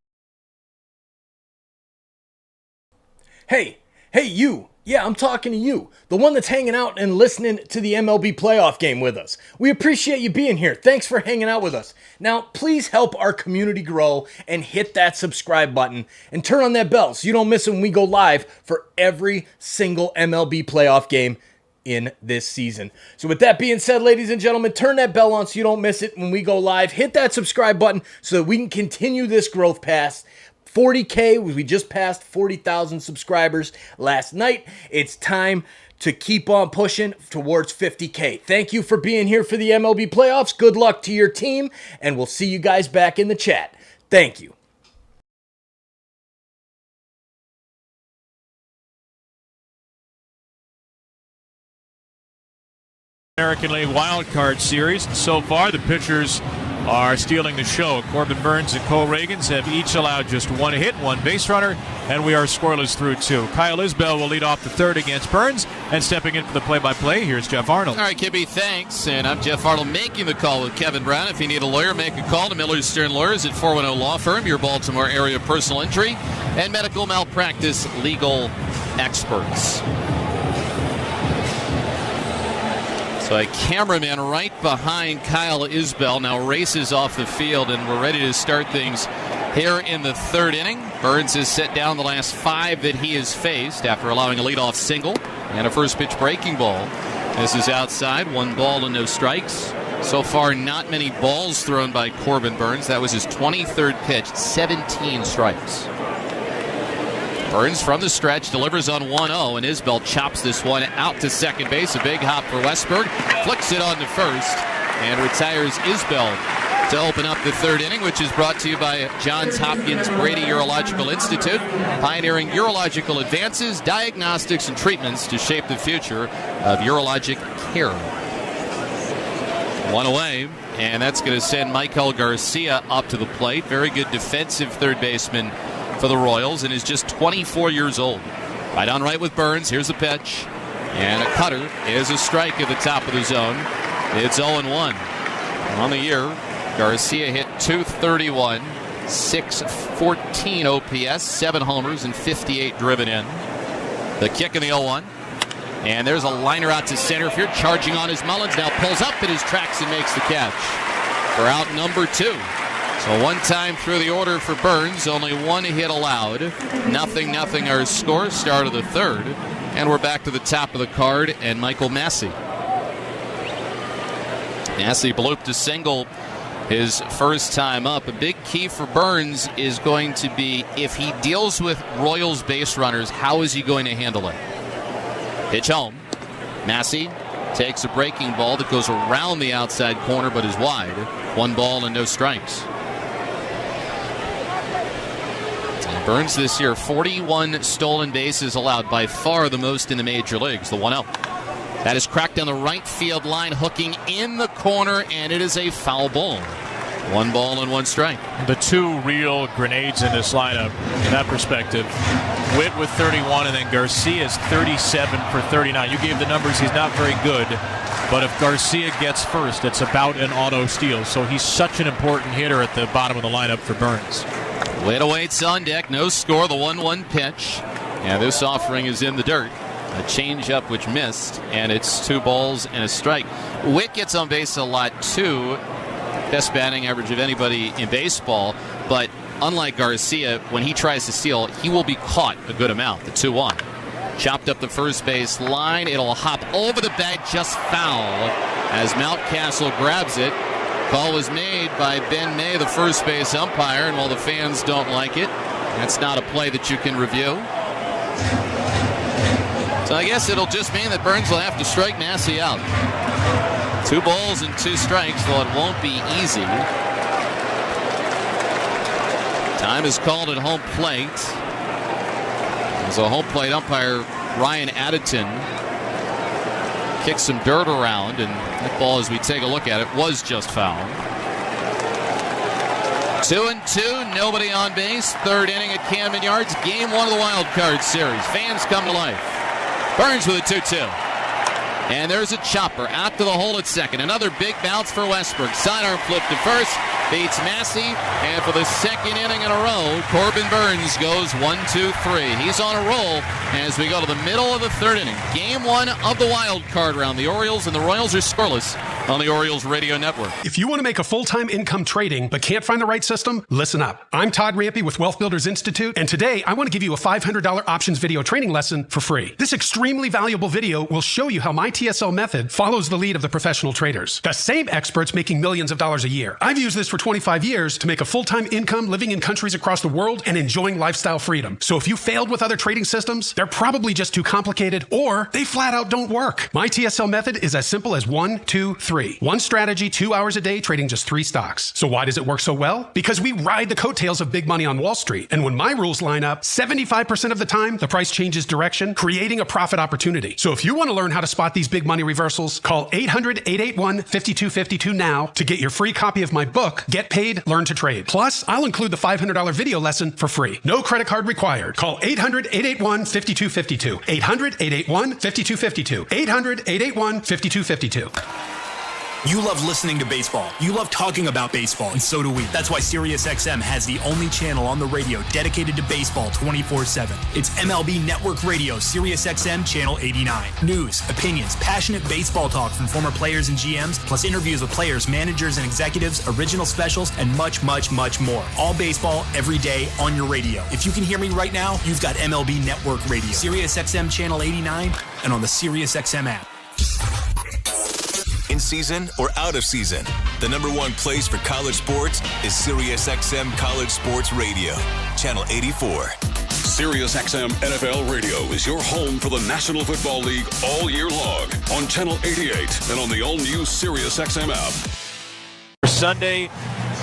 Hey, you. Yeah, I'm talking to you, the one that's hanging out and listening to the MLB playoff game with us. We appreciate you being here. Thanks for hanging out with us. Now, please help our community grow and hit that subscribe button and turn on that bell so you don't miss it when we go live for every single MLB playoff game in this season. So with that being said, ladies and gentlemen, turn that bell on so you don't miss it when we go live. Hit that subscribe button so that we can continue this growth path. 40K, we just passed 40,000 subscribers last night. It's time to keep on pushing towards 50K. Thank you for being here for the MLB playoffs. Good luck to your team, and we'll see you guys back in the chat. Thank you. American League Wild Card Series. So far, the pitchers are stealing the show. Corbin Burns and Cole Reagans have each allowed just 1 hit, 1 base runner, and we are scoreless through 2. Kyle Isbell will lead off the third against Burns, and stepping in for the play-by-play, here's Jeff Arnold. All right, Kibby, thanks. And I'm Jeff Arnold making the call with Kevin Brown. If you need a lawyer, make a call to Miller Stern Lawyers at 410 Law Firm, your Baltimore area personal injury and medical malpractice legal experts. So a cameraman right behind Kyle Isbell now races off the field, and we're ready to start things here in the third inning. Burns has set down the last 5 that he has faced after allowing a leadoff single and a first pitch breaking ball. This is outside, 1 ball and no strikes. So far, not many balls thrown by Corbin Burns. That was his 23rd pitch, 17 strikes. Burns from the stretch delivers on 1-0, and Isbell chops this one out to second base. A big hop for Westberg, flicks it on to first, and retires Isbell to open up the third inning, which is brought to you by Johns Hopkins Brady Urological Institute, pioneering urological advances, diagnostics, and treatments to shape the future of urologic care. 1 away, and that's going to send Michael Garcia up to the plate. Very good defensive third baseman for the Royals, and is just 24 years old. Right on right with Burns. Here's the pitch, and a cutter is a strike at the top of the zone. It's 0-1 on the year. Garcia hit .231, .614 OPS, 7 homers and 58 driven in. The kick in the 0-1, and there's a liner out to center field. Charging on his Mullins, now pulls up in his tracks and makes the catch for out number 2. So 1 time through the order for Burns, only 1 hit allowed. 0-0 our score, start of the third. And we're back to the top of the card, and Michael Massey. Massey blooped a single his first time up. A big key for Burns is going to be, if he deals with Royals base runners, how is he going to handle it? Pitch home. Massey takes a breaking ball that goes around the outside corner but is wide. 1 ball and no strikes. Burns this year, 41 stolen bases allowed, by far the most in the major leagues. The 1-0. That is cracked down the right field line, hooking in the corner, and it is a foul ball. 1 ball and 1 strike. The two real grenades in this lineup, from that perspective. Witt with 31, and then Garcia's 37 for 39. You gave the numbers. He's not very good. But if Garcia gets first, it's about an auto steal. So he's such an important hitter at the bottom of the lineup for Burns. Witt awaits on deck. No score. The 1-1 pitch. And this offering is in the dirt. A changeup which missed, and it's 2 balls and a strike. Witt gets on base a lot too. Best batting average of anybody in baseball. But unlike Garcia, when he tries to steal, he will be caught a good amount. The 2-1. Chopped up the first base line. It'll hop over the bag, just foul, as Mountcastle grabs it. Call was made by Ben May, the first base umpire, and while the fans don't like it, that's not a play that you can review. So I guess it'll just mean that Burns will have to strike Massey out. 2 balls and 2 strikes, though it won't be easy. Time is called at home plate. As a home plate umpire, Ryan Addington kicks some dirt around, and that ball, as we take a look at it, was just fouled. 2-2, nobody on base. 3rd inning at Camden Yards. Game 1 of the wild card series. Fans come to life. Burns with a 2-2. And there's a chopper out to the hole at second. Another big bounce for Westbrook. Sidearm flip to first. Beats Massey. And for the 2nd inning in a row, Corbin Burns goes 1-2-3. He's on a roll as we go to the middle of the 3rd inning. Game 1 of the wild card round. The Orioles and the Royals are scoreless on the Orioles Radio Network. If you want to make a full-time income trading but can't find the right system, listen up. I'm Todd Rampey with Wealth Builders Institute, and today I want to give you a $500 options video training lesson for free. This extremely valuable video will show you how my TSL method follows the lead of the professional traders, the same experts making millions of dollars a year. I've used this for 25 years to make a full-time income living in countries across the world and enjoying lifestyle freedom. So if you failed with other trading systems, they're probably just too complicated, or they flat out don't work. My TSL method is as simple as 1, 2, 3. One strategy, 2 hours a day, trading just 3 stocks. So why does it work so well? Because we ride the coattails of big money on Wall Street. And when my rules line up, 75% of the time, the price changes direction, creating a profit opportunity. So if you want to learn how to spot these big money reversals, call 800-881-5252 now to get your free copy of my book, Get Paid, Learn to Trade. Plus, I'll include the $500 video lesson for free. No credit card required. Call 800-881-5252. 800-881-5252. 800-881-5252. You love listening to baseball. You love talking about baseball, and so do we. That's why SiriusXM has the only channel on the radio dedicated to baseball 24/7. It's MLB Network Radio, SiriusXM Channel 89. News, opinions, passionate baseball talk from former players and GMs, plus interviews with players, managers, and executives, original specials, and much, much, much more. All baseball, every day, on your radio. If you can hear me right now, you've got MLB Network Radio, SiriusXM Channel 89, and on the SiriusXM app. In season or out of season, the #1 place for college sports is SiriusXM College Sports Radio, Channel 84. SiriusXM NFL Radio is your home for the National Football League all year long on Channel 88 and on the all-new SiriusXM app. Sunday,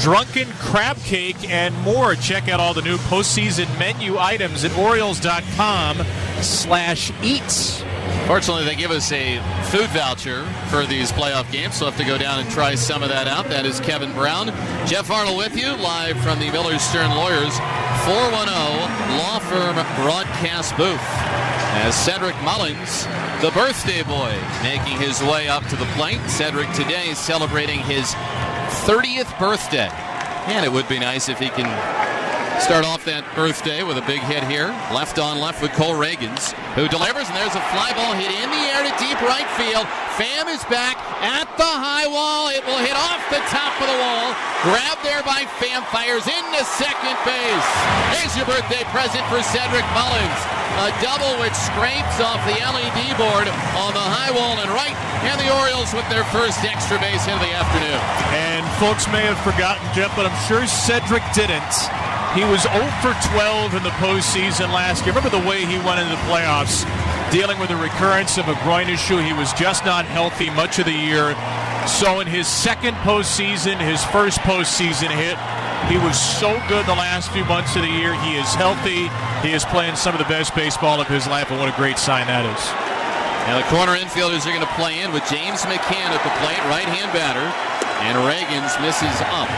drunken crab cake and more. Check out all the new postseason menu items at Orioles.com/eats. Fortunately, they give us a food voucher for these playoff games, so we'll have to go down and try some of that out. That is Kevin Brown. Jeff Arnold with you, live from the Miller Stern Lawyers 410 Law Firm broadcast booth. As Cedric Mullins, the birthday boy, making his way up to the plate. Cedric today celebrating his 30th birthday. And it would be nice if he can start off that birthday with a big hit here. Left on left with Cole Reagans, who delivers, and there's a fly ball hit in the air to deep right field. Pham is back at the high wall. It will hit off the top of the wall. Grabbed there by Pham, fires into second base. Here's your birthday present for Cedric Mullins. A double which scrapes off the LED board on the high wall and right, and the Orioles with their first extra base hit of the afternoon. And folks may have forgotten, Jeff, but I'm sure Cedric didn't. He was 0 for 12 in the postseason last year. Remember the way he went into the playoffs, dealing with a recurrence of a groin issue. He was just not healthy much of the year. So in his second postseason, his first postseason hit, he was so good the last few months of the year. He is healthy. He is playing some of the best baseball of his life, and what a great sign that is. Now the corner infielders are going to play in with James McCann at the plate, right-hand batter. and Reagans misses up.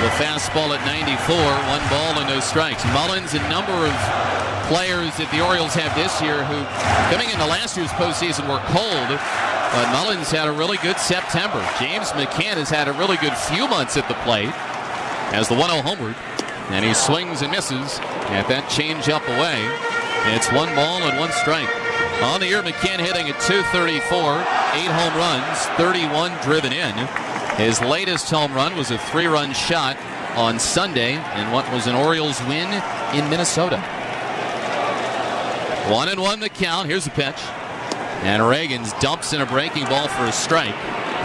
The fastball at 94, 1 ball and no strikes. Mullins, a number of players that the Orioles have this year who, coming into last year's postseason, were cold. But Mullins had a really good September. James McCann has had a really good few months at the plate. Has the 1-0 homeward, and he swings and misses at that change-up away. It's 1 ball and 1 strike. On the year, McCann hitting at .234, 8 home runs, 31 driven in. His latest home run was a 3-run shot on Sunday in what was an Orioles win in Minnesota. 1-1 the count. Here's the pitch. And Reagans dumps in a breaking ball for a strike.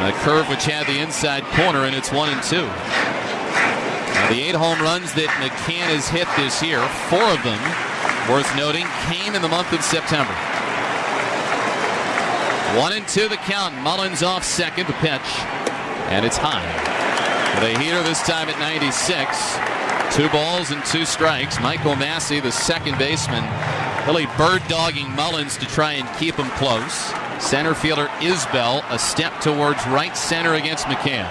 A curve which had the inside corner, and it's 1-2. Now, the 8 home runs that McCann has hit this year, 4 of them, worth noting, came in the month of September. 1-2 the count. Mullins off second, the pitch. And it's high. With a heater this time at 96. 2 balls and 2 strikes. Michael Massey, the second baseman, really bird-dogging Mullins to try and keep him close. Center fielder Isbell a step towards right center against McCann.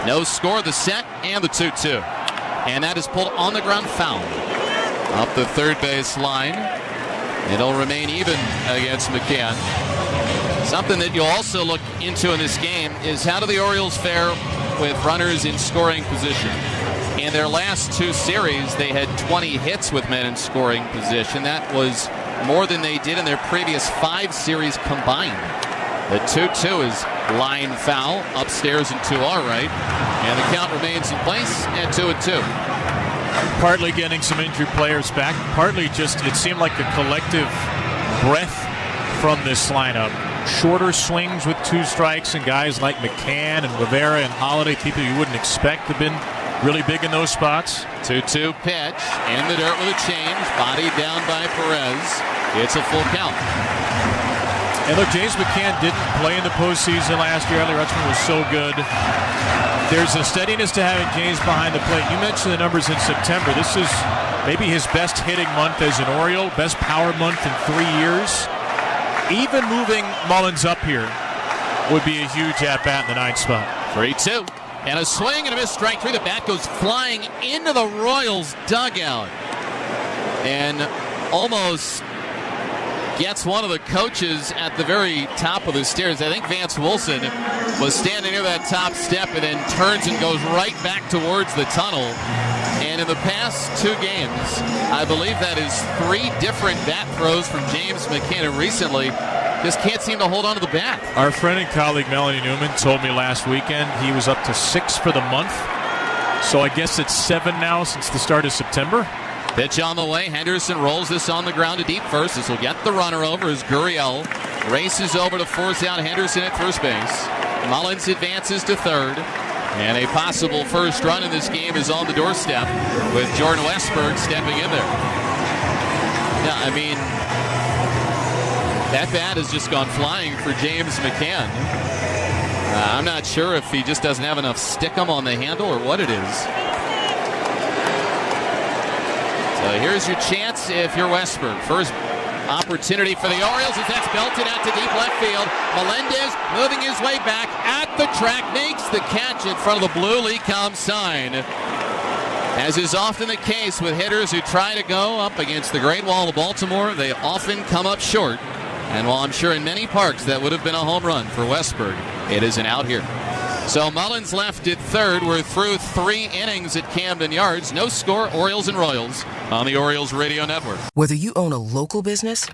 No score, the set, and the 2-2. And that is pulled on the ground foul. Up the third base line. It'll remain even against McCann. Something that you'll also look into in this game is how do the Orioles fare with runners in scoring position. In their last 2 series, they had 20 hits with men in scoring position. That was more than they did in their previous 5 series combined. The 2-2 is line foul, upstairs and 2 are right, and the count remains in place at 2-2. Partly getting some injured players back, partly just it seemed like a collective breath from this lineup. Shorter swings with 2 strikes, and guys like McCann and Rivera and Holiday, people you wouldn't expect have been really big in those spots. 2-2 pitch, in the dirt with a change, bodied down by Perez. It's a full count. And look, James McCann didn't play in the postseason last year. Ellie Rutschman was so good. There's a steadiness to having James behind the plate. You mentioned the numbers in September. This is maybe his best hitting month as an Oriole, best power month in 3 years. Even moving Mullins up here would be a huge at-bat in the 9th spot. 3-2. And a swing and a miss, strike 3. The bat goes flying into the Royals dugout. And almost gets one of the coaches at the very top of the stairs. I think Vance Wilson was standing near that top step and then turns and goes right back towards the tunnel. And in the past 2 games, I believe that is 3 different bat throws from James McCann. And recently, just can't seem to hold on to the bat. Our friend and colleague Melanie Newman told me last weekend he was up to 6 for the month. So I guess it's 7 now since the start of September. Pitch on the way. Henderson rolls this on the ground to deep first. This will get the runner over as Gurriel races over to force out Henderson at first base. Mullins advances to third. And a possible first run in this game is on the doorstep with Jordan Westberg stepping in there. Yeah, I mean, that bat has just gone flying for James McCann. I'm not sure if he just doesn't have enough stickum on the handle or what it is. So here's your chance if you're Westberg. First opportunity for the Orioles as that's belted out to deep left field. Melendez moving his way back at the track, makes the catch in front of the blue Lee Com sign. As is often the case with hitters who try to go up against the Great Wall of Baltimore, they often come up short. And while I'm sure in many parks that would have been a home run for Westberg, it is an out here. So Mullins left at third. We're through 3 innings at Camden Yards. No score, Orioles and Royals on the Orioles Radio Network. Whether you own a local business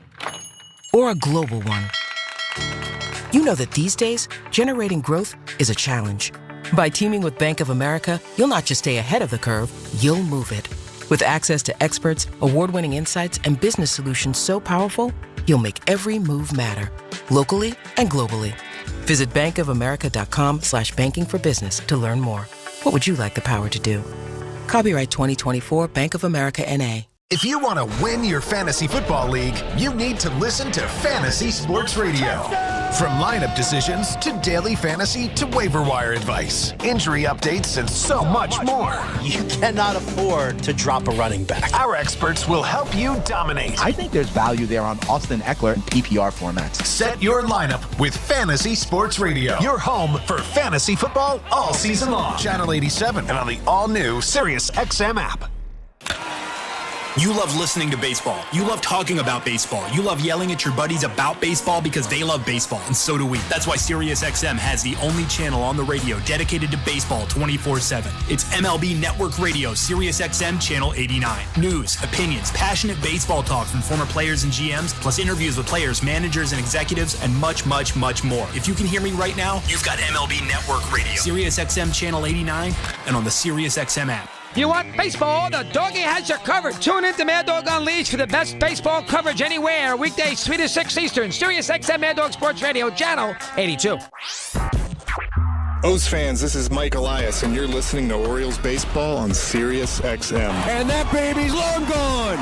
or a global one, you know that these days, generating growth is a challenge. By teaming with Bank of America, you'll not just stay ahead of the curve, you'll move it. With access to experts, award-winning insights, and business solutions so powerful, you'll make every move matter, locally and globally. Visit bankofamerica.com/banking for business to learn more. What would you like the power to do? Copyright 2024 Bank of America N.A. If you want to win your fantasy football league, you need to listen to Fantasy Sports Radio. From lineup decisions to daily fantasy to waiver wire advice, injury updates, and so much more. You cannot afford to drop a running back. Our experts will help you dominate. I think there's value there on Austin Eckler in PPR formats. Set your lineup with Fantasy Sports Radio. Your home for fantasy football all season long. Channel 87 and on the all-new Sirius XM app. You love listening to baseball. You love talking about baseball. You love yelling at your buddies about baseball because they love baseball, and so do we. That's why SiriusXM has the only channel on the radio dedicated to baseball 24/7. It's MLB Network Radio, SiriusXM Channel 89. News, opinions, passionate baseball talk from former players and GMs, plus interviews with players, managers, and executives, and much, much, much more. If you can hear me right now, you've got MLB Network Radio, SiriusXM Channel 89, and on the SiriusXM app. You want baseball? The doggy has you covered. Tune in to Mad Dog Unleashed for the best baseball coverage anywhere. Weekdays 3 to 6 Eastern. Sirius XM Mad Dog Sports Radio, Channel 82. O's fans, this is Mike Elias, and you're listening to Orioles baseball on Sirius XM. And that baby's long gone.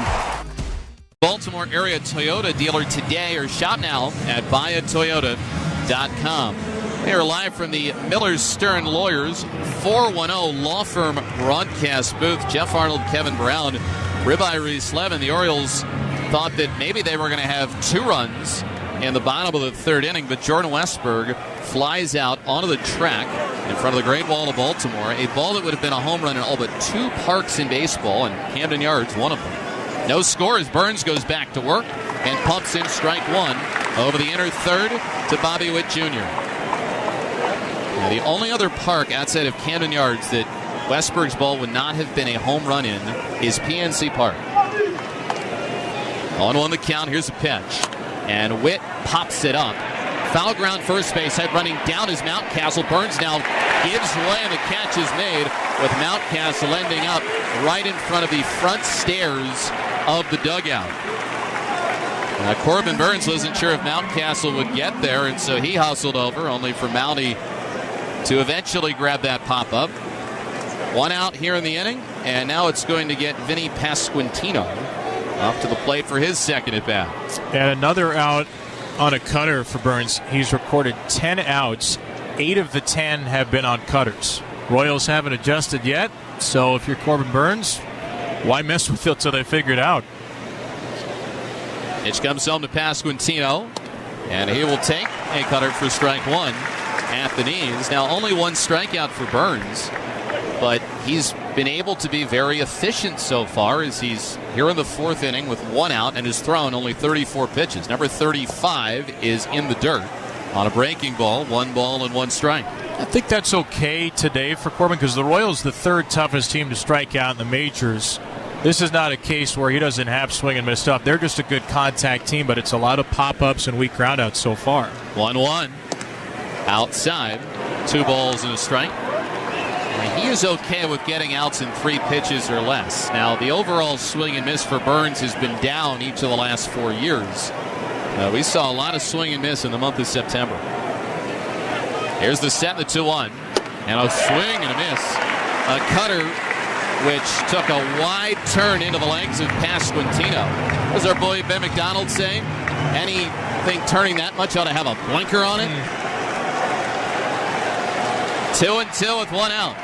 Baltimore area Toyota dealer today, or shop now at buyatoyota.com. They are live from the Miller Stern Lawyers 410 Law Firm broadcast booth. Jeff Arnold, Kevin Brown, Ribeye Reese Levin. The Orioles thought that maybe they were going to have 2 runs in the bottom of the 3rd inning, but Jordan Westberg flies out onto the track in front of the Great Wall of Baltimore. A ball that would have been a home run in all but 2 parks in baseball, and Camden Yards, one of them. No score as Burns goes back to work and pumps in strike 1 over the inner 3rd to Bobby Witt Jr. Now, the only other park outside of Camden Yards that Westberg's ball would not have been a home run in is PNC Park. 0-1 the count. Here's a pitch. And Witt pops it up. Foul ground first base. Head running down is Mountcastle. Burns now gives way and the catch is made with Mountcastle ending up right in front of the front stairs of the dugout. Corbin Burns wasn't sure if Mountcastle would get there, and so he hustled over, only for Mountie to eventually grab that pop-up. 1 out here in the inning, and now it's going to get Vinny Pasquantino up to the plate for his second at-bat. And another out on a cutter for Burns. He's recorded 10 outs. 8 of the 10 have been on cutters. Royals haven't adjusted yet, so if you're Corbin Burns, why mess with it till they figure it out? Pitch comes home to Pasquantino, and he will take a cutter for strike 1 at the knees. Now, only 1 strikeout for Burns, but he's been able to be very efficient so far as he's here in the 4th inning with 1 out and has thrown only 34 pitches. Number 35 is in the dirt on a breaking ball, 1 ball and 1 strike. I think that's okay today for Corbin because the Royals the 3rd toughest team to strike out in the majors. This is not a case where he doesn't have swing and miss stuff. They're just a good contact team, but it's a lot of pop-ups and weak groundouts so far. 1-1. Outside. 2 balls and a strike. And he is okay with getting outs in 3 pitches or less. Now, the overall swing and miss for Burns has been down each of the last 4 years. We saw a lot of swing and miss in the month of September. Here's the set, the 2-1. And a swing and a miss. A cutter which took a wide turn into the legs of Pasquantino. As our boy Ben McDonald saying, anything turning that much ought to have a blinker on it. 2-2 with 1 out.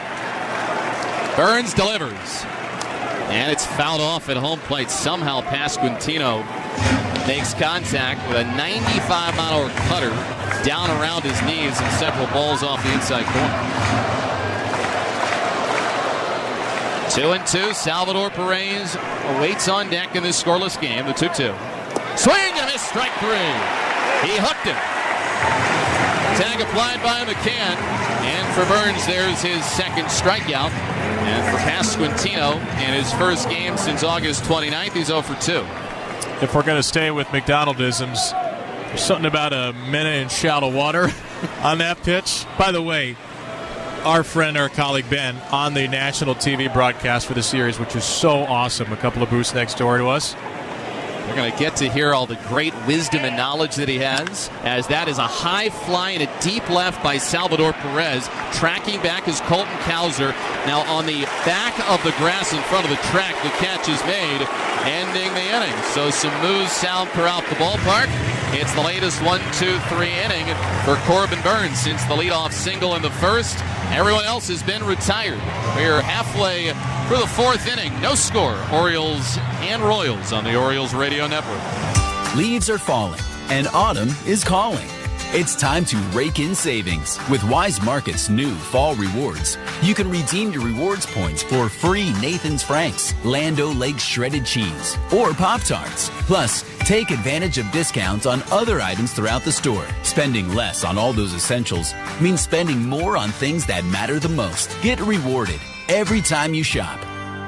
Burns delivers. And it's fouled off at home plate. Somehow Pasquantino makes contact with a 95-mile-an-hour cutter down around his knees and several balls off the inside corner. 2-2. Salvador Perez awaits on deck in this scoreless game. The 2-2. Swing and a miss, strike 3. He hooked him. Tag applied by McCann. And for Burns, there's his 2nd strikeout. And for Pasquantino, in his first game since August 29th, he's 0 for 2. If we're going to stay with McDonaldisms, there's something about a minute in shallow water on that pitch. By the way, our friend, our colleague Ben, on the national TV broadcast for the series, which is so awesome, a couple of booths next door to us. We're going to get to hear all the great wisdom and knowledge that he has, as that is a high fly and a deep left by Salvador Perez. Tracking back is Colton Cowser. Now on the back of the grass in front of the track, the catch is made, ending the inning. So some moves sound throughout the ballpark. It's the latest 1-2-3 inning for Corbin Burns since the leadoff single in the first. Everyone else has been retired. We're halfway through the fourth inning. No score. Orioles and Royals on the Orioles Radio Network. Leaves are falling and autumn is calling. It's time to rake in savings with Wise Market's new fall rewards. You can redeem your rewards points for free Nathan's Franks, Land O'Lakes shredded cheese, or Pop-Tarts. Plus, take advantage of discounts on other items throughout the store. Spending less on all those essentials means spending more on things that matter the most. Get rewarded every time you shop.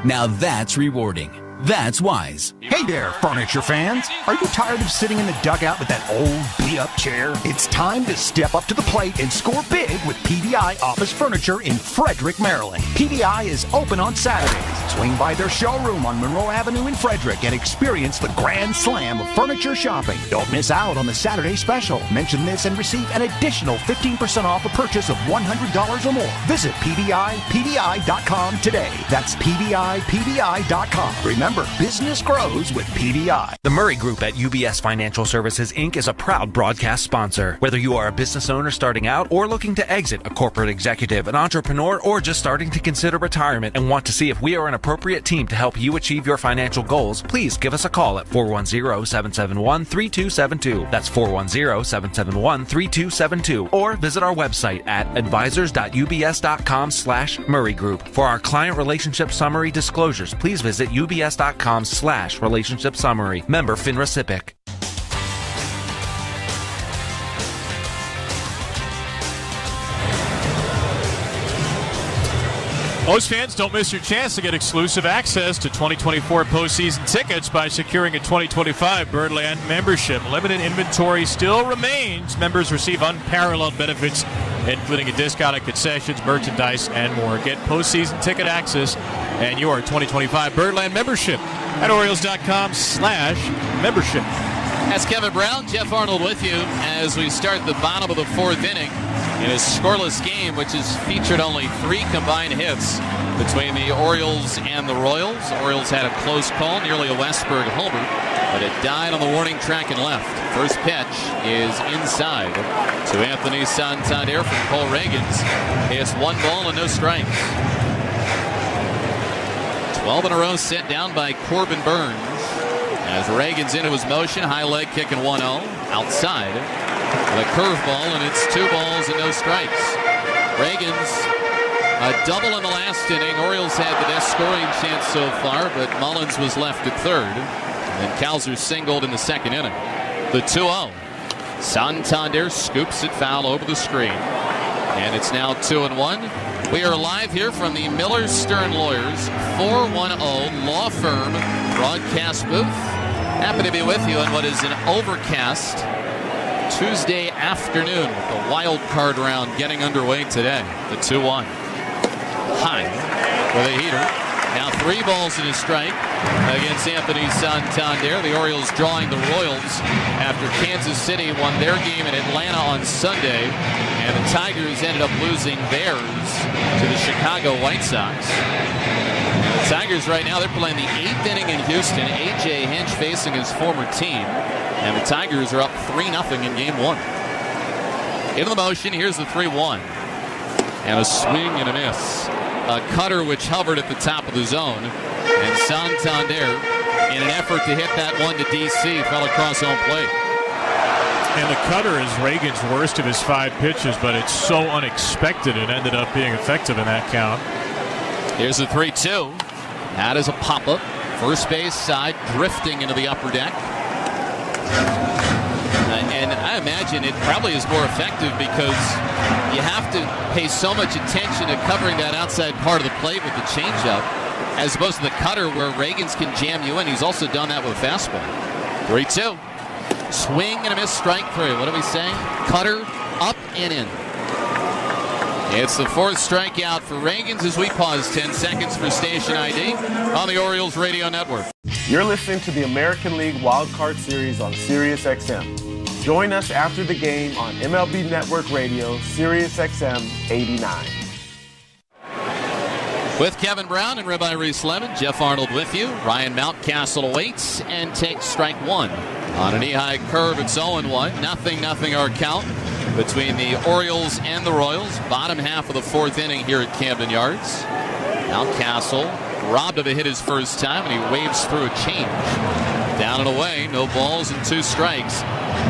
Now that's rewarding. That's Wise. Hey there, furniture fans. Are you tired of sitting in the dugout with that old beat-up chair? It's time to step up to the plate and score big with PDI Office Furniture in Frederick, Maryland. PDI is open on Saturdays. Swing by their showroom on Monroe Avenue in Frederick and experience the grand slam of furniture shopping. Don't miss out on the Saturday special. Mention this and receive an additional 15% off a purchase of $100 or more. Visit PDI.com today. That's PDI.com. Remember, business grows with PDI. The Murray Group at UBS Financial Services, Inc. is a proud broadcast sponsor. Whether you are a business owner starting out or looking to exit, a corporate executive, an entrepreneur, or just starting to consider retirement and want to see if we are an appropriate team to help you achieve your financial goals, please give us a call at 410-771-3272. That's 410-771-3272. Or visit our website at advisors.ubs.com/Murray Group. For our client relationship summary disclosures, please visit ubs.com/relationship summary. Member FINRA SIPC. Most fans, don't miss your chance to get exclusive access to 2024 postseason tickets by securing a 2025 Birdland membership. Limited inventory still remains. Members receive unparalleled benefits, including a discount on concessions, merchandise, and more. Get postseason ticket access and your 2025 Birdland membership at Orioles.com/membership. That's Kevin Brown, Jeff Arnold with you as we start the bottom of the fourth inning in a scoreless game, which has featured only 3 combined hits between the Orioles and the Royals. The Orioles had a close call, nearly a Westburg homer, but it died on the warning track and left. First pitch is inside to Anthony Santander from Cole Reagans. It's 1 ball and no strikes. 12 in a row set down by Corbin Burns. As Reagan's into his motion, high leg kicking 1-0 outside. The curveball, and it's 2 balls and no strikes. Reagan's a double in the last inning. Orioles had the best scoring chance so far, but Mullins was left at third. And Cowser singled in the second inning. The 2-0. Santander scoops it foul over the screen. And it's now 2-1. We are live here from the Miller Stern Lawyers 410 Law Firm broadcast booth. Happy to be with you on what is an overcast Tuesday afternoon with the wild card round getting underway today. The 2-1. High with a heater. Now 3 balls and a strike against Anthony Santander. The Orioles drawing the Royals after Kansas City won their game in Atlanta on Sunday. And the Tigers ended up losing theirs to the Chicago White Sox. And the Tigers right now, they're playing the 8th inning in Houston. A.J. Hinch facing his former team. And the Tigers are up 3-0 in game 1. Into the motion, here's the 3-1. And a swing and a miss. A cutter which hovered at the top of the zone. And Santander, in an effort to hit that one to D.C., fell across home plate. And the cutter is Reagan's worst of his 5 pitches, but it's so unexpected it ended up being effective in that count. Here's the 3-2. That is a pop-up. First base side, drifting into the upper deck. And I imagine it probably is more effective because you have to pay so much attention to covering that outside part of the plate with the changeup, as opposed to the cutter where Reagans can jam you in. He's also done that with a fastball. 3-2. Swing and a miss, strike 3. What are we saying? Cutter up and in. It's the fourth strikeout for Reagans as we pause 10 seconds for station ID on the Orioles Radio Network. You're listening to the American League Wild Card Series on Sirius XM. Join us after the game on MLB Network Radio, Sirius XM 89. With Kevin Brown and Rabbi Reese Lemon, Jeff Arnold with you. Ryan Mountcastle awaits and takes strike one. On a knee-high curve, it's 0-1. 0-0 our count between the Orioles and the Royals. Bottom half of the fourth inning here at Camden Yards. Mountcastle robbed of a hit his first time, and he waves through a change. Down and away, no balls and 2 strikes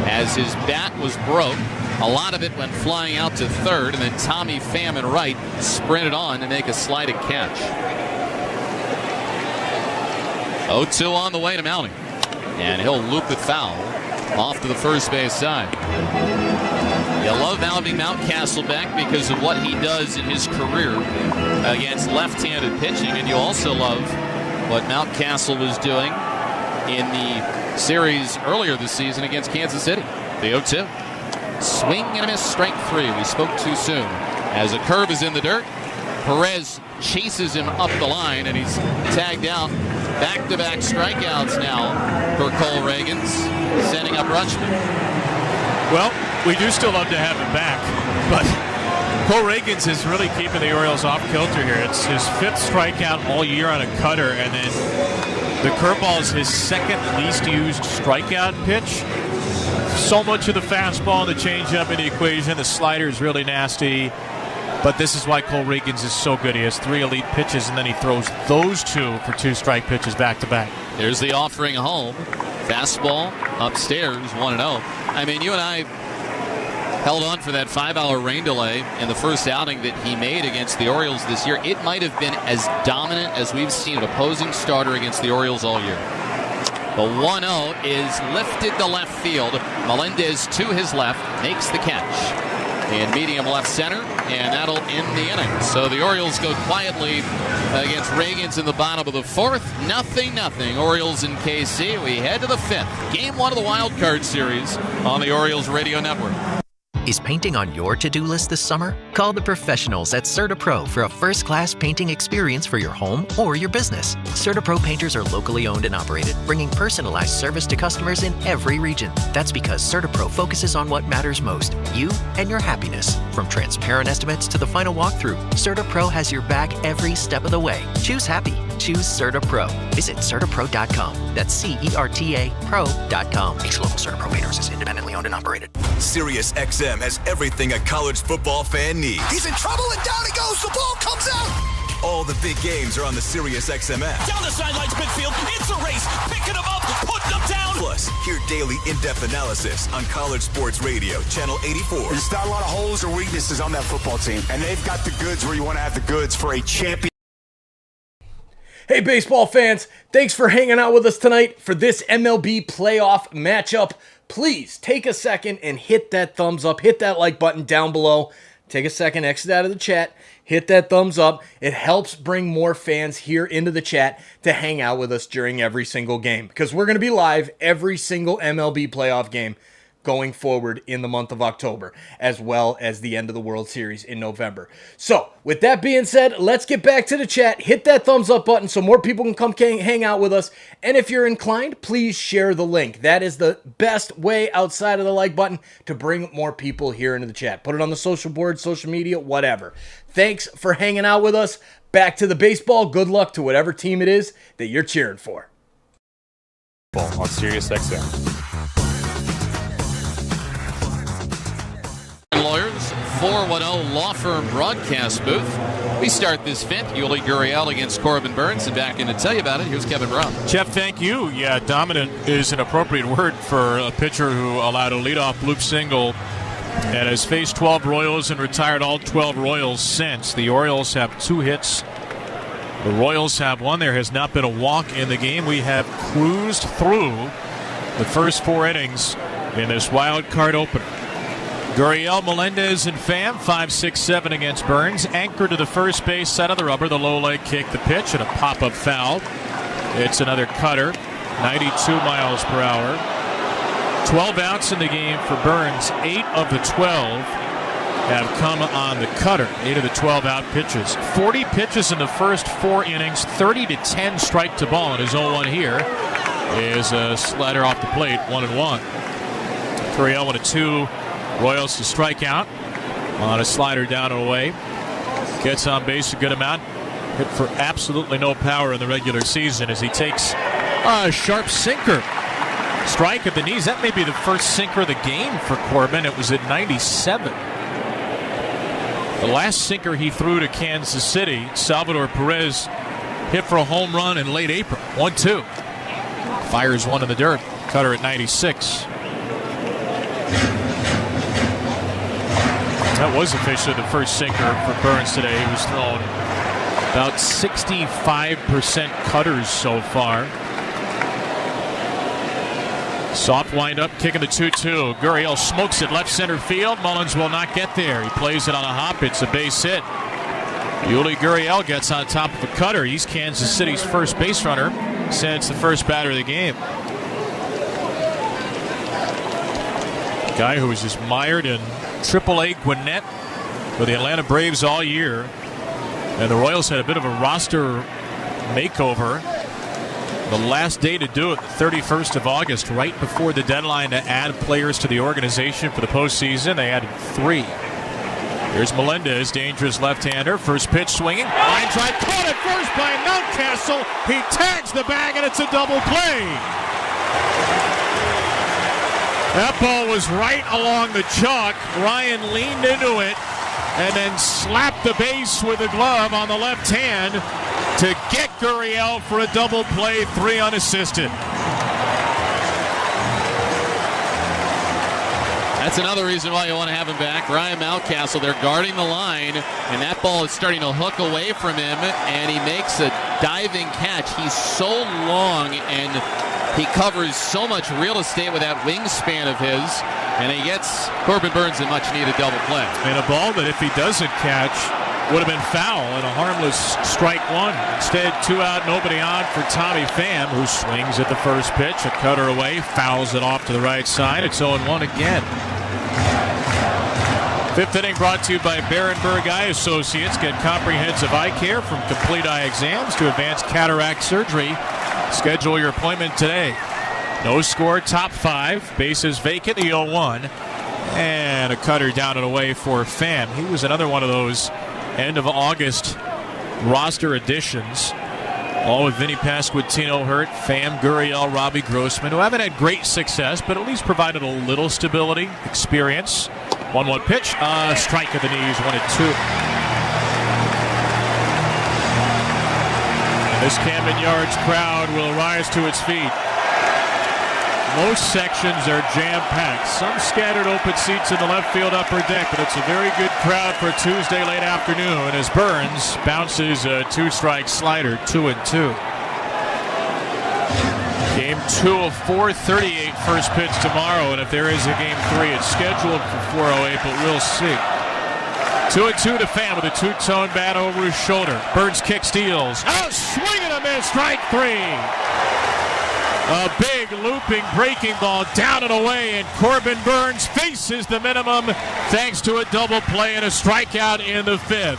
as his bat was broke. A lot of it went flying out to third, and then Tommy Pham in right sprinted on to make a sliding catch. 0-2 on the way to Mounting, and he'll loop it foul off to the first base side. You love having Mountcastle back because of what he does in his career against left-handed pitching, and you also love what Mountcastle was doing in the series earlier this season against Kansas City. The 0-2. Swing and a miss, strike 3. We spoke too soon. As a curve is in the dirt, Perez chases him up the line, and he's tagged out. Back-to-back strikeouts now for Cole Reagans, sending up Rutschman. Well, we do still love to have him back, but Cole Reagans is really keeping the Orioles off kilter here. It's his 5th strikeout all year on a cutter, and then the curveball is his 2nd least used strikeout pitch. So much of the fastball and the changeup in the equation. The slider is really nasty. But this is why Cole Reagans is so good. He has 3 elite pitches, and then he throws those 2 for 2 strike pitches back-to-back. There's the offering home. Fastball upstairs, 1-0. I mean, you and I held on for that 5-hour rain delay in the first outing that he made against the Orioles this year. It might have been as dominant as we've seen an opposing starter against the Orioles all year. The 1-0 is lifted to left field. Melendez to his left makes the catch in medium left center, and that'll end the inning. So the Orioles go quietly against Reagans in the bottom of the 4th. 0-0. Orioles in KC. We head to the 5th. Game 1 of the Wild Card Series on the Orioles Radio Network. Is painting on your to-do list this summer? Call the professionals at CertaPro for a first-class painting experience for your home or your business. CertaPro painters are locally owned and operated, bringing personalized service to customers in every region. That's because CertaPro focuses on what matters most, you and your happiness. From transparent estimates to the final walkthrough, CertaPro has your back every step of the way. Choose happy. Choose CertaPro. Visit CertaPro.com. That's CERTA Pro.com. Each local CertaPro painters is independently owned and operated. Sirius XM has everything a college football fan needs. He's in trouble, and down he goes. The ball comes out. All the big games are on the Sirius XM app. Down the sidelines, midfield. It's a race. Picking him up, putting him down. Plus, hear daily in-depth analysis on College Sports Radio, Channel 84. There's not a lot of holes or weaknesses on that football team, and they've got the goods where you want to have the goods for a champion. Hey, baseball fans, thanks for hanging out with us tonight for this MLB playoff matchup. Please take a second and hit that thumbs up, hit that like button down below. Take a second, exit out of the chat, hit that thumbs up. It helps bring more fans here into the chat to hang out with us during every single game, because we're going to be live every single MLB playoff game going forward in the month of October, as well as the end of the World Series in November. So, with that being said, let's get back to the chat. Hit that thumbs up button so more people can come hang out with us. And if you're inclined, please share the link. That is the best way outside of the like button to bring more people here into the chat. Put it on the social board, social media, whatever. Thanks for hanging out with us. Back to the baseball. Good luck to whatever team it is that you're cheering for. On Sirius XM. Lawyers, 410 Law Firm broadcast booth. We start this 5th. Yuli Gurriel against Corbin Burns. And back in to tell you about it, here's Kevin Brown. Jeff, thank you. Yeah, dominant is an appropriate word for a pitcher who allowed a leadoff loop single and has faced 12 Royals and retired all 12 Royals since. The Orioles have 2 hits. The Royals have 1. There has not been a walk in the game. We have cruised through the first 4 innings in this wild card opener. Gurriel, Melendez, and Pham, 5-6-7 against Burns. Anchored to the first base side of the rubber. The low leg kick, the pitch, and a pop-up foul. It's another cutter, 92 miles per hour. 12 outs in the game for Burns, 8 of the 12 have come on the cutter. 8 of the 12 out pitches. 40 pitches in the first 4 innings, 30-10 strike to ball. And his 0-1 here is a slider off the plate, 1-1. Gurriel 1-2. Royals to strike out on a slider down and away. Gets on base a good amount. Hit for absolutely no power in the regular season as he takes a sharp sinker. Strike at the knees. That may be the first sinker of the game for Corbin. It was at 97. The last sinker he threw to Kansas City, Salvador Perez hit for a home run in late April. 1-2. Fires one in the dirt. Cutter at 96. That was officially the first sinker for Burns today. He was thrown about 65% cutters so far. Soft windup, kicking the 2-2. Gurriel smokes it left center field. Mullins will not get there. He plays it on a hop. It's a base hit. Yuli Gurriel gets on top of a cutter. He's Kansas City's first base runner since the first batter of the game. Guy who was just mired in AAA Gwinnett for the Atlanta Braves all year. And the Royals had a bit of a roster makeover. The last day to do it, the 31st of August, right before the deadline to add players to the organization for the postseason. They added 3. Here's Melendez, dangerous left-hander. First pitch swinging. Line drive caught at first by Mountcastle. He tags the bag, and it's a double play. That ball was right along the chalk. Ryan leaned into it and then slapped the base with a glove on the left hand to get Gurriel for a double play, 3 unassisted. That's another reason why you want to have him back. Ryan Mountcastle, they're guarding the line, and that ball is starting to hook away from him, and he makes a diving catch. He's so long, and he covers so much real estate with that wingspan of his, and he gets Corbin Burns a much-needed double play. And a ball that, if he doesn't catch, would have been foul and a harmless strike 1. Instead, 2 out, nobody on for Tommy Pham, who swings at the first pitch. A cutter away, fouls it off to the right side. It's 0-1 again. 5th inning brought to you by Berenberg Eye Associates. Get comprehensive eye care from complete eye exams to advanced cataract surgery. Schedule your appointment today. No score, top 5. Bases vacant, the 0-1. And a cutter down and away for Pham. He was another one of those end of August roster additions. All with Vinny Pasquantino hurt, Pham, Gurriel, Robbie Grossman, who haven't had great success, but at least provided a little stability, experience. 1-1 pitch, strike at the knees, 1-2. And this Camden Yards crowd will rise to its feet. Most sections are jam-packed. Some scattered open seats in the left field upper deck, but it's a very good crowd for Tuesday late afternoon as Burns bounces a 2-strike slider, 2-2. Game 2 of 4:38 first pitch tomorrow, and if there is a game 3, it's scheduled for 4:08, but we'll see. 2-2 to Pham with a 2-tone bat over his shoulder. Burns kick steals. Oh, swing and a miss, strike 3. A big looping breaking ball down and away, and Corbin Burns faces the minimum thanks to a double play and a strikeout in the 5th.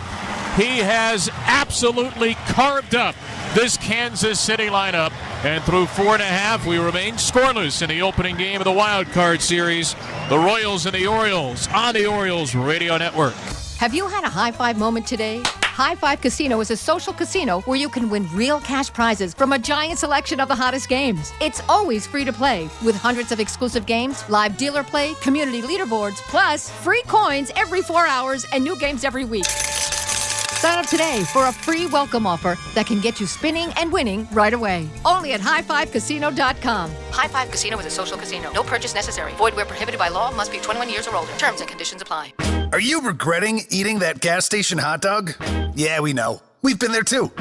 He has absolutely carved up this Kansas City lineup, and through 4.5, we remain scoreless in the opening game of the Wild Card Series. The Royals and the Orioles on the Orioles Radio Network. Have you had a high-five moment today? High Five Casino is a social casino where you can win real cash prizes from a giant selection of the hottest games. It's always free to play with hundreds of exclusive games, live dealer play, community leaderboards, plus free coins every 4 hours and new games every week. Sign up today for a free welcome offer that can get you spinning and winning right away. Only at highfivecasino.com. High Five Casino is a social casino. No purchase necessary. Void where prohibited by law. Must be 21 years or older. Terms and conditions apply. Are you regretting eating that gas station hot dog? Yeah, we know. We've been there too.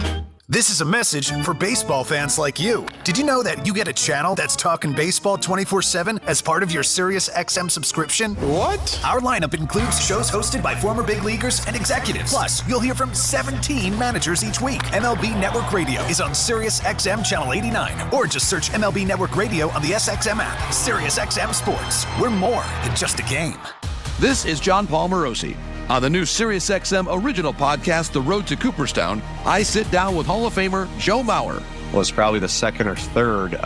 This is a message for baseball fans like you. Did you know that you get a channel that's talking baseball 24/7 as part of your SiriusXM subscription? What? Our lineup includes shows hosted by former big leaguers and executives. Plus, you'll hear from 17 managers each week. MLB Network Radio is on SiriusXM Channel 89, or just search MLB Network Radio on the SXM app. SiriusXM Sports. We're more than just a game. This is John Paul Morosi. On the new SiriusXM original podcast, The Road to Cooperstown, I sit down with Hall of Famer Joe Mauer. Was probably the second or third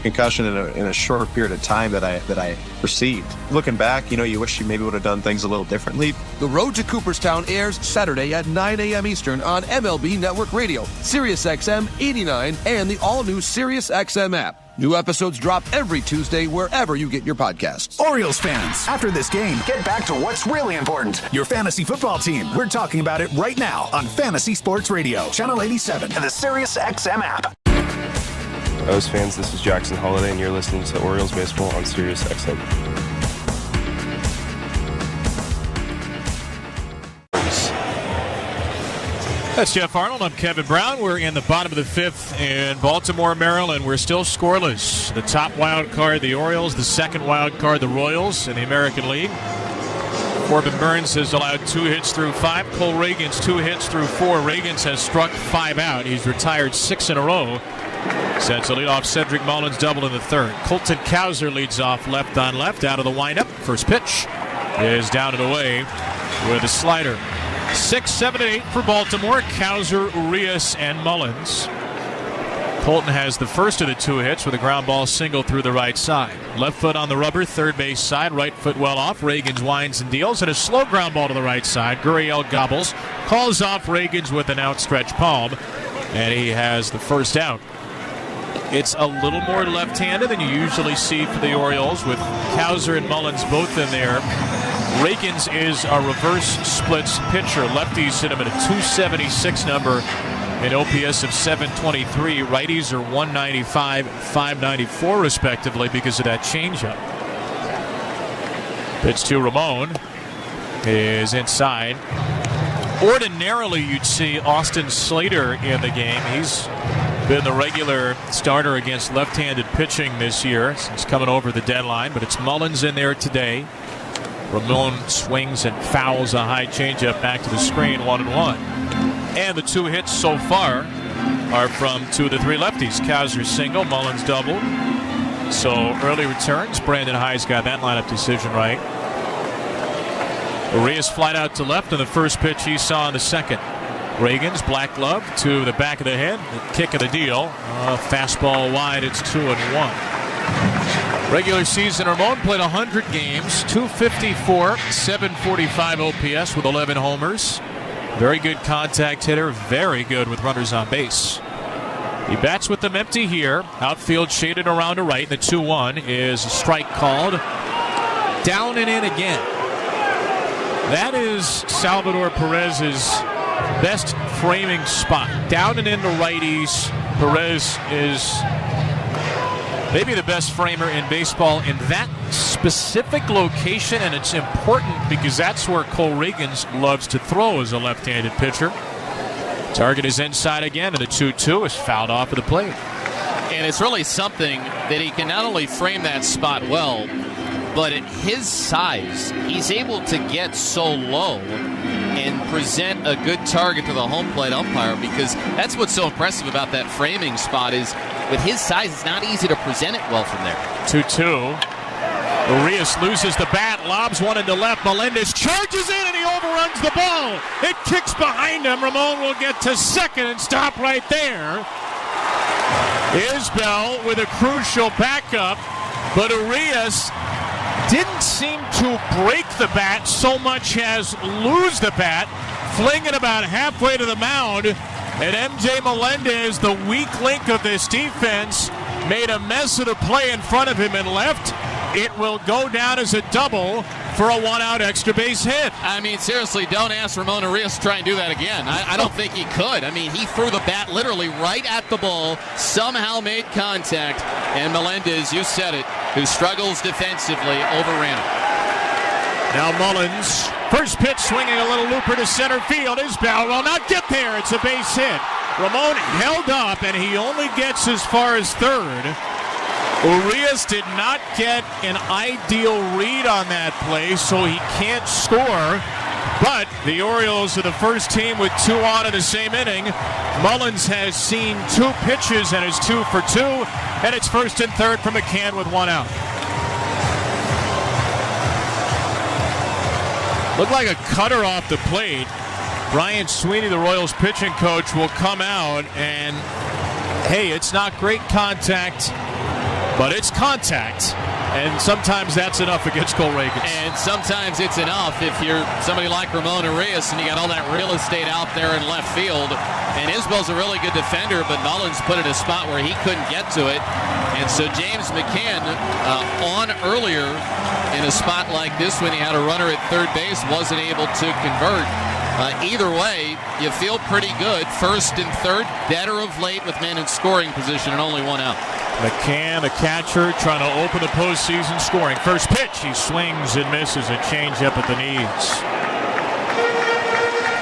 concussion in a short period of time that I received. Looking back, you wish you maybe would have done things a little differently. The Road to Cooperstown airs Saturday at 9 a.m. Eastern on MLB Network Radio, SiriusXM 89, and the all-new SiriusXM app. New episodes drop every Tuesday wherever you get your podcasts. Orioles fans, after this game, get back to what's really important. Your fantasy football team. We're talking about it right now on Fantasy Sports Radio, Channel 87, and the SiriusXM app. O's fans, this is Jackson Holiday, and you're listening to Orioles Baseball on SiriusXM. That's Jeff Arnold. I'm Kevin Brown. We're in the bottom of the fifth in Baltimore, Maryland. We're still scoreless. The top wild card, the Orioles. The second wild card, the Royals in the American League. Corbin Burns has allowed 2 hits through 5. Cole Reagans 2 hits through 4. Reagans has struck 5 out. He's retired 6 in a row. Sets a leadoff Cedric Mullins double in the third. Colton Cowser leads off left on left out of the windup. First pitch is down and away with a slider. 6, 7, and 8 for Baltimore. Cowser, Urias, and Mullins. Colton has the first of the 2 hits with a ground ball single through the right side. Left foot on the rubber, third base side, right foot well off. Reagans winds and deals, and a slow ground ball to the right side. Gurriel gobbles, calls off Reagans with an outstretched palm, and he has the first out. It's a little more left-handed than you usually see for the Orioles, with Cowser and Mullins both in there. Reagans is a reverse splits pitcher. Lefties hit him at a 276 number, an OPS of 723. Righties are 195, 594 respectively because of that changeup. Pitch to Ramon is inside. Ordinarily, you'd see Austin Slater in the game. He's been the regular starter against left-handed pitching this year since coming over the deadline, but it's Mullins in there today. Ramon swings and fouls a high changeup back to the screen, 1-1. And the 2 hits so far are from 2 of the 3 lefties. Cowser single, Mullins double. So early returns. Brandon Hyde's got that lineup decision right. Urias flied out to left on the first pitch he saw in the second. Reagans, black glove to the back of the head. The kick of the deal. Fastball wide. It's 2-1. Regular season, Ramon played 100 games, 254, 745 OPS with 11 homers. Very good contact hitter, very good with runners on base. He bats with them empty here. Outfield shaded around to right. The 2-1 is a strike called. Down and in again. That is Salvador Perez's best framing spot. Down and into righties. Perez is maybe the best framer in baseball in that specific location, and it's important because that's where Cole Reagans loves to throw as a left-handed pitcher. Target is inside again, and the 2-2 is fouled off of the plate. And it's really something that he can not only frame that spot well, but at his size, he's able to get so low and present a good target to the home plate umpire, because that's what's so impressive about that framing spot is with his size, it's not easy to present it well from there. 2-2. Urias loses the bat, lobs one into left. Melendez charges in and he overruns the ball. It kicks behind him. Ramon will get to second and stop right there. Isbell with a crucial backup, but Urias didn't seem to break the bat so much as lose the bat, fling it about halfway to the mound. And MJ Melendez, the weak link of this defense, made a mess of the play in front of him and left. It will go down as a double for a 1-out extra base hit. I mean, seriously, don't ask Ramon Urias to try and do that again. I don't think he could. I mean, he threw the bat literally right at the ball, somehow made contact, and Melendez, you said it, who struggles defensively, overran him. Now Mullins, first pitch swinging a little looper to center field. Isbell will not get there. It's a base hit. Ramon held up, and he only gets as far as third. Urias did not get an ideal read on that play, so he can't score. But the Orioles are the first team with 2 on in the same inning. Mullins has seen 2 pitches and is 2 for 2. And it's first and third for McCann with 1 out. Looked like a cutter off the plate. Brian Sweeney, the Royals pitching coach, will come out and, hey, it's not great contact, but it's contact. And sometimes that's enough against Cole Reagan. And sometimes it's enough if you're somebody like Ramon Arias and you got all that real estate out there in left field. And Isbell's a really good defender, but Mullins put it in a spot where he couldn't get to it. And so James McCann on earlier in a spot like this when he had a runner at third base, wasn't able to convert. Either way, you feel pretty good. First and third, better of late with men in scoring position and only one out. McCann, the catcher, trying to open the postseason scoring. First pitch, he swings and misses a changeup at the knees.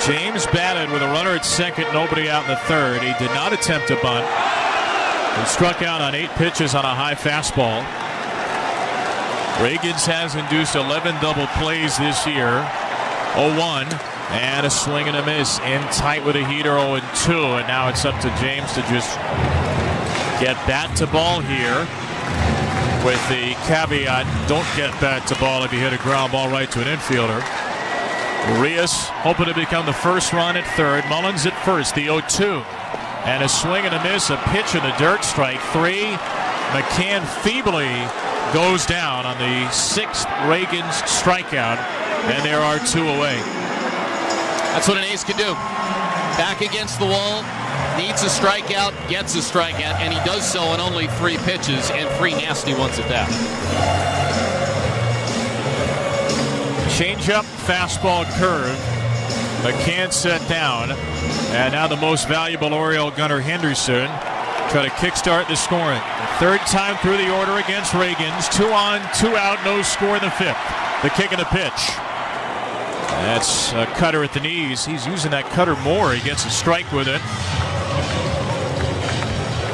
James batted with a runner at second, nobody out in the third. He did not attempt a bunt. He struck out on 8 pitches on a high fastball. Reagans has induced 11 double plays this year. 0-1. And a swing and a miss. In tight with a heater, 0-2. And now it's up to James to just get bat to ball here. With the caveat, don't get bat to ball if you hit a ground ball right to an infielder. Arias hoping to become the first run at third. Mullins at first, the 0-2. And a swing and a miss, a pitch in the dirt, strike 3. McCann feebly goes down on the 6th Reagan's strikeout. And there are 2 away. That's what an ace can do. Back against the wall, needs a strikeout, gets a strikeout, and he does so on only 3 pitches, and 3 nasty ones at that. Changeup, fastball, curve. McCann set down. And now the most valuable Oriole, Gunnar Henderson, try to kickstart the scoring. Third time through the order against Reagans. 2 on, 2 out, no score in the 5th. The kick and the pitch. That's a cutter at the knees. He's using that cutter more. He gets a strike with it.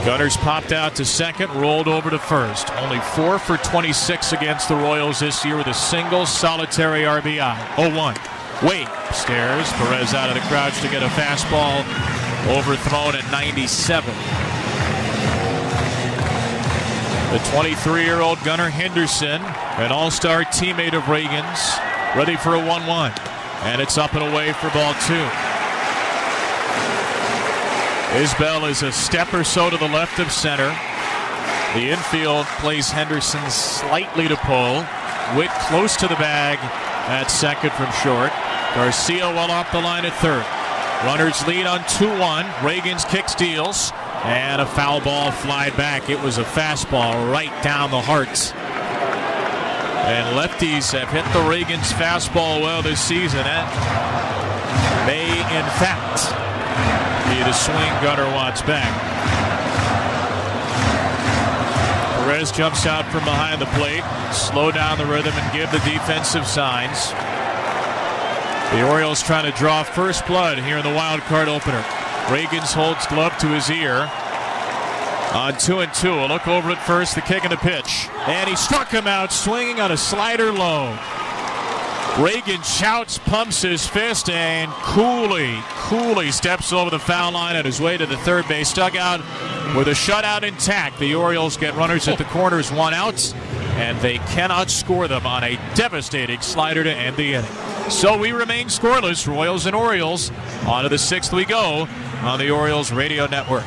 Gunner's popped out to second, rolled over to first. Only 4 for 26 against the Royals this year with a single solitary RBI. 0-1. Wait, stares. Perez out of the crouch to get a fastball overthrown at 97. The 23-year-old Gunnar Henderson, an all-star teammate of Reagan's, ready for a 1-1. And it's up and away for ball 2. Isbell is a step or so to the left of center. The infield plays Henderson slightly to pull. Witt close to the bag at second from short. Garcia well off the line at third. Runners lead on 2-1. Reagan's kick steals. And a foul ball fly back. It was a fastball right down the heart. And lefties have hit the Reagan's fastball well this season. That may, in fact, be the swing Gunnar wants back. Perez jumps out from behind the plate, slow down the rhythm and give the defensive signs. The Orioles trying to draw first blood here in the wild card opener. Reagans holds glove to his ear. On 2-2, a look over at first, the kick and the pitch. And he struck him out swinging on a slider low. Reagan shouts, pumps his fist, and coolly steps over the foul line on his way to the third base dugout with a shutout intact. The Orioles get runners at the corners, 1 out, and they cannot score them on a devastating slider to end the inning. So we remain scoreless, Royals and Orioles. On to the 6th we go on the Orioles Radio Network.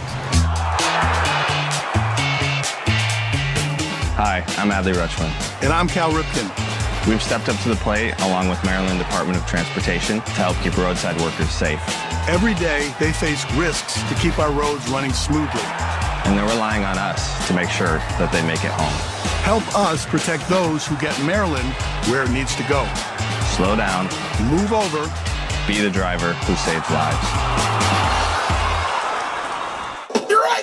Hi, I'm Adley Rutschman. And I'm Cal Ripken. We've stepped up to the plate along with Maryland Department of Transportation to help keep roadside workers safe. Every day, they face risks to keep our roads running smoothly. And they're relying on us to make sure that they make it home. Help us protect those who get Maryland where it needs to go. Slow down. Move over. Be the driver who saves lives.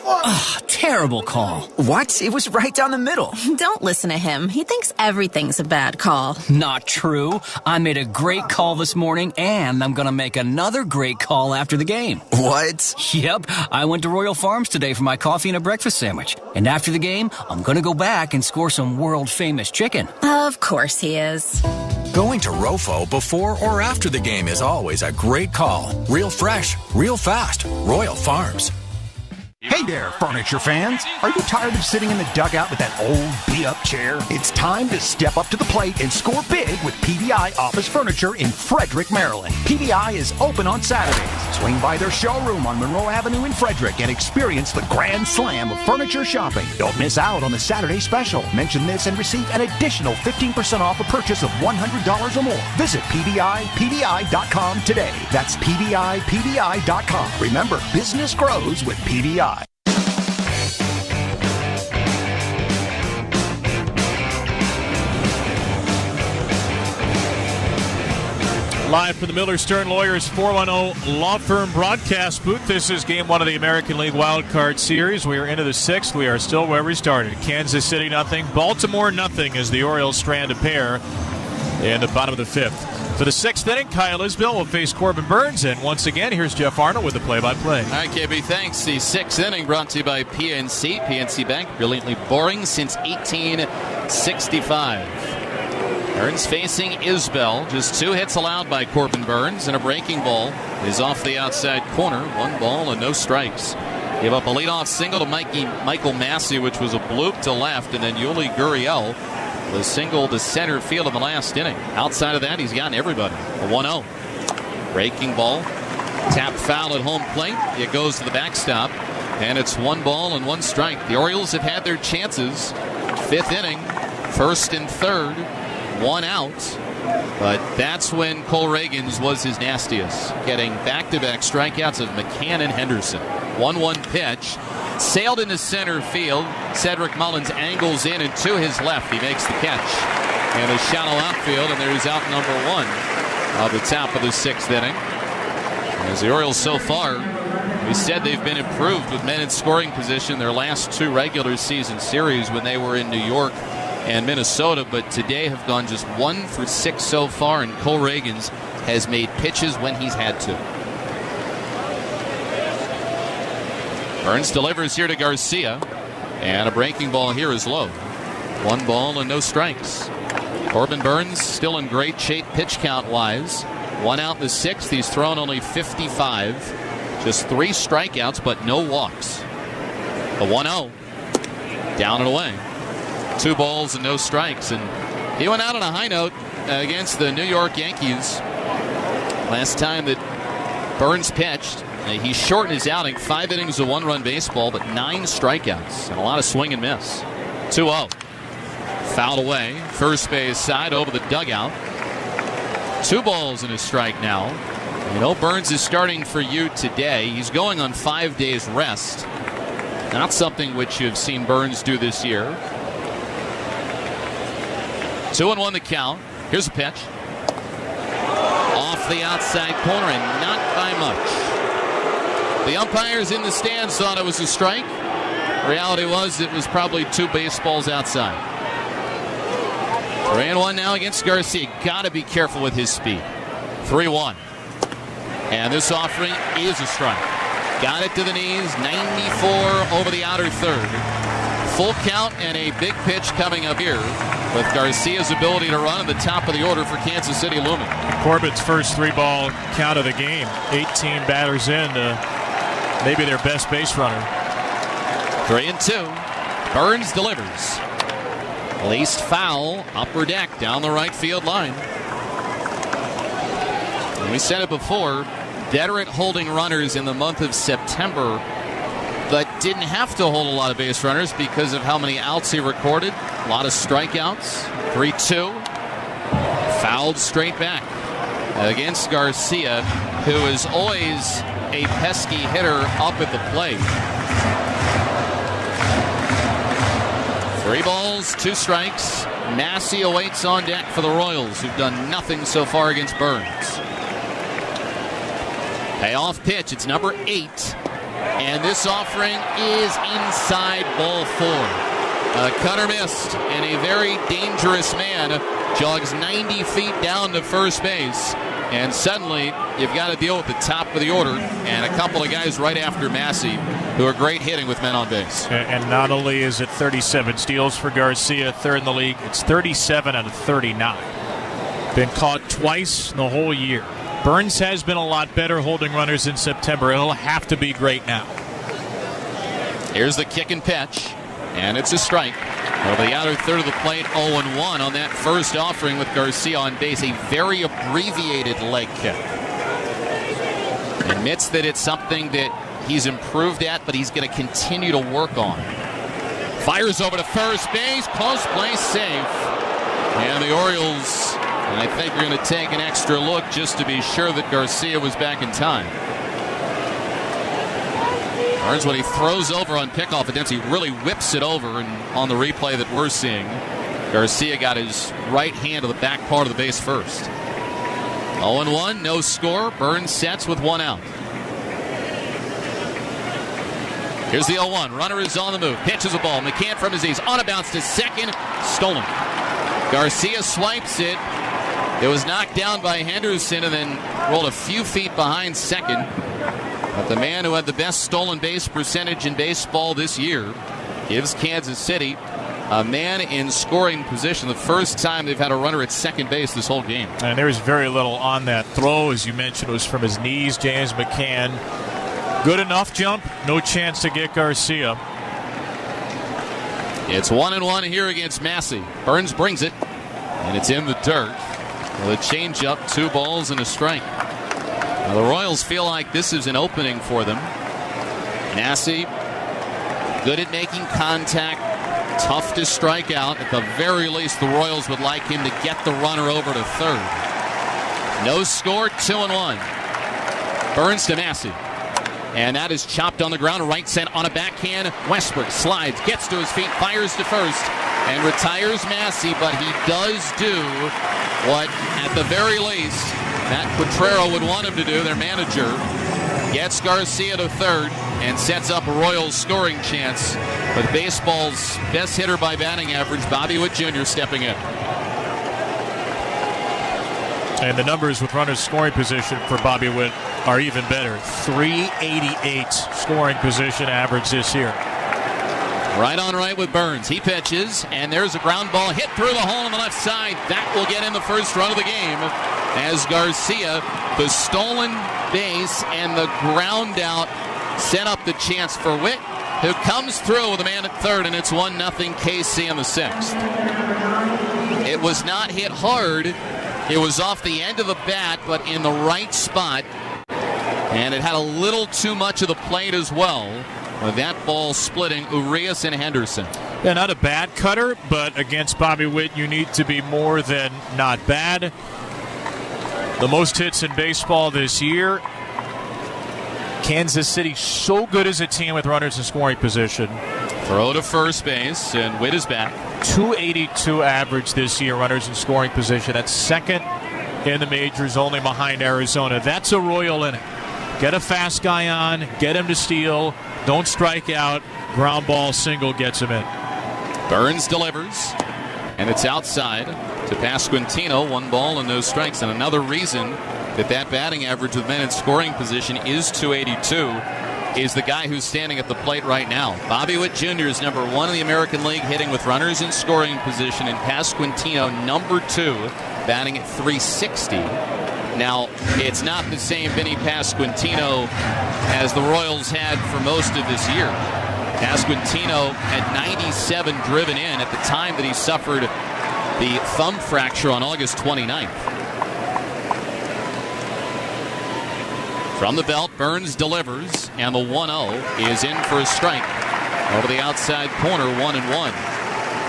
Ugh, terrible call. What? It was right down the middle. Don't listen to him. He thinks everything's a bad call. Not true. I made a great call this morning, and I'm gonna make another great call after the game. What? Yep. I went to Royal Farms today for my coffee and a breakfast sandwich. And after the game, I'm gonna go back and score some world-famous chicken. Of course he is. Going to Rofo before or after the game is always a great call. Real fresh, real fast. Royal Farms. Hey there, furniture fans. Are you tired of sitting in the dugout with that old beat-up chair? It's time to step up to the plate and score big with PDI Office Furniture in Frederick, Maryland. PDI is open on Saturdays. Swing by their showroom on Monroe Avenue in Frederick and experience the grand slam of furniture shopping. Don't miss out on the Saturday special. Mention this and receive an additional 15% off a purchase of $100 or more. Visit PDI.com today. That's PDI.com. Remember, business grows with PDI. Live from the Miller Stern Lawyers 410 Law Firm broadcast booth. This is game one of the American League Wild Card Series. We are into the sixth. We are still where we started. Kansas City nothing, Baltimore nothing as the Orioles strand a pair in the bottom of the fifth. For the sixth inning, Kyle Isbell will face Corbin Burns. And once again, here's Jeff Arnold with the play-by-play. All right, KB, thanks. The sixth inning brought to you by PNC. PNC Bank, brilliantly boring since 1865. Burns facing Isbell. Just 2 hits allowed by Corbin Burns, and a breaking ball is off the outside corner. 1 ball and no strikes. Give up a leadoff single to Michael Massey, which was a bloop to left, and then Yuli Gurriel, the single to center field in the last inning. Outside of that, he's gotten everybody. A 1-0. Breaking ball. Tap foul at home plate. It goes to the backstop, and it's 1 ball and 1 strike. The Orioles have had their chances. 5th inning, 1st and 3rd. 1 out, but that's when Cole Reagans was his nastiest, getting back-to-back strikeouts of McCann and Henderson. 1-1 pitch, sailed into center field. Cedric Mullins angles in, and to his left, he makes the catch. And a shallow outfield, and there's out number 1 of the top of the 6th inning. As the Orioles so far, we said they've been improved with men in scoring position their last 2 regular season series when they were in New York and Minnesota, but today have gone just 1 for 6 so far, and Cole Reagans has made pitches when he's had to. Burns delivers here to Garcia, and a breaking ball here is low. 1 ball and no strikes. Corbin Burns still in great shape pitch count wise. 1 out in the 6th. He's thrown only 55. Just 3 strikeouts, but no walks. A 1-0. Down and away. 2 balls and no strikes, and he went out on a high note against the New York Yankees last time that Burns pitched. He shortened his outing, 5 innings of 1-run baseball, but 9 strikeouts and a lot of swing and miss. 2-0. Fouled away, first base side over the dugout. 2 balls and a strike now. You know, Burns is starting for you today. He's going on 5 days rest. Not something which you've seen Burns do this year. 2-1 the count. Here's a pitch. Off the outside corner and not by much. The umpires in the stands thought it was a strike. The reality was it was probably 2 baseballs outside. 3-1 now against Garcia. Got to be careful with his speed. 3-1. And this offering is a strike. Got it to the knees. 94 over the outer third. Full count and a big pitch coming up here with Garcia's ability to run at the top of the order for Kansas City looming. Corbin's first 3-ball count of the game. 18 batters in to maybe their best base runner. 3-2. Burns delivers. Laced foul, upper deck down the right field line. And we said it before, better at holding runners in the month of September, but didn't have to hold a lot of base runners because of how many outs he recorded. A lot of strikeouts. 3-2. Fouled straight back against Garcia, who is always a pesky hitter up at the plate. 3 balls, 2 strikes. Massey awaits on deck for the Royals, who've done nothing so far against Burns. Payoff pitch. It's number 8. And this offering is inside ball 4. A cutter missed, and a very dangerous man jogs 90 feet down to first base. And suddenly, you've got to deal with the top of the order and a couple of guys right after Massey who are great hitting with men on base. And not only is it 37 steals for Garcia, 3rd in the league, it's 37 out of 39. Been caught twice in the whole year. Burns has been a lot better holding runners in September. He'll have to be great now. Here's the kick and pitch, and it's a strike. Over the outer third of the plate, 0-1 on that first offering with Garcia on base. A very abbreviated leg kick. Admits that it's something that he's improved at, but he's going to continue to work on. Fires over to first base, close play, safe. And the Orioles, I think, are going to take an extra look just to be sure that Garcia was back in time. Burns, when he throws over on pickoff attempts, he really whips it over, and on the replay that we're seeing, Garcia got his right hand to the back part of the base first. 0-1, no score. Burns sets with 1 out. Here's the 0-1. Runner is on the move. Pitches a ball. McCann from his knees. On a bounce to second. Stolen. Garcia swipes it. It was knocked down by Henderson and then rolled a few feet behind second. But the man who had the best stolen base percentage in baseball this year gives Kansas City a man in scoring position. The first time they've had a runner at second base this whole game. And there was very little on that throw. As you mentioned, it was from his knees. James McCann. Good enough jump. No chance to get Garcia. It's 1-1 here against Massey. Burns brings it, and it's in the dirt. With a changeup, 2 balls and a strike. Now the Royals feel like this is an opening for them. Massey, good at making contact, tough to strike out. At the very least, the Royals would like him to get the runner over to third. No score, 2-1. Burns to Massey. And that is chopped on the ground, right sent on a backhand. Westbrook slides, gets to his feet, fires to first, and retires Massey, but he does do what, at the very least, Matt Quatrero would want him to do, their manager. Gets Garcia to third and sets up a Royals scoring chance. But baseball's best hitter by batting average, Bobby Witt Jr., stepping in. And the numbers with runners scoring position for Bobby Witt are even better. 388 scoring position average this year. Right on right with Burns. He pitches, and there's a ground ball hit through the hole on the left side. That will get in the first run of the game as Garcia, the stolen base and the ground out, set up the chance for Witt, who comes through with a man at third, and it's 1-0 KC in the 6th. It was not hit hard. It was off the end of the bat, but in the right spot. And it had a little too much of the plate as well. With that ball splitting Urias and Henderson. Yeah, not a bad cutter, but against Bobby Witt, you need to be more than not bad. The most hits in baseball this year. Kansas City so good as a team with runners in scoring position. Throw to first base, and Witt is back. 282 average this year, runners in scoring position. That's second in the majors, only behind Arizona. That's a Royal inning. Get a fast guy on, get him to steal, don't strike out, ground ball single gets him in. Burns delivers, and it's outside to Pasquantino. 1 ball and no strikes. And another reason that batting average with men in scoring position is 282 is the guy who's standing at the plate right now. Bobby Witt Jr. is number 1 in the American League hitting with runners in scoring position, and Pasquantino number 2 batting at 360. Now, it's not the same Vinny Pasquantino as the Royals had for most of this year. Pasquantino had 97 driven in at the time that he suffered the thumb fracture on August 29th. From the belt, Burns delivers, and the 1-0 is in for a strike. Over the outside corner, 1-1.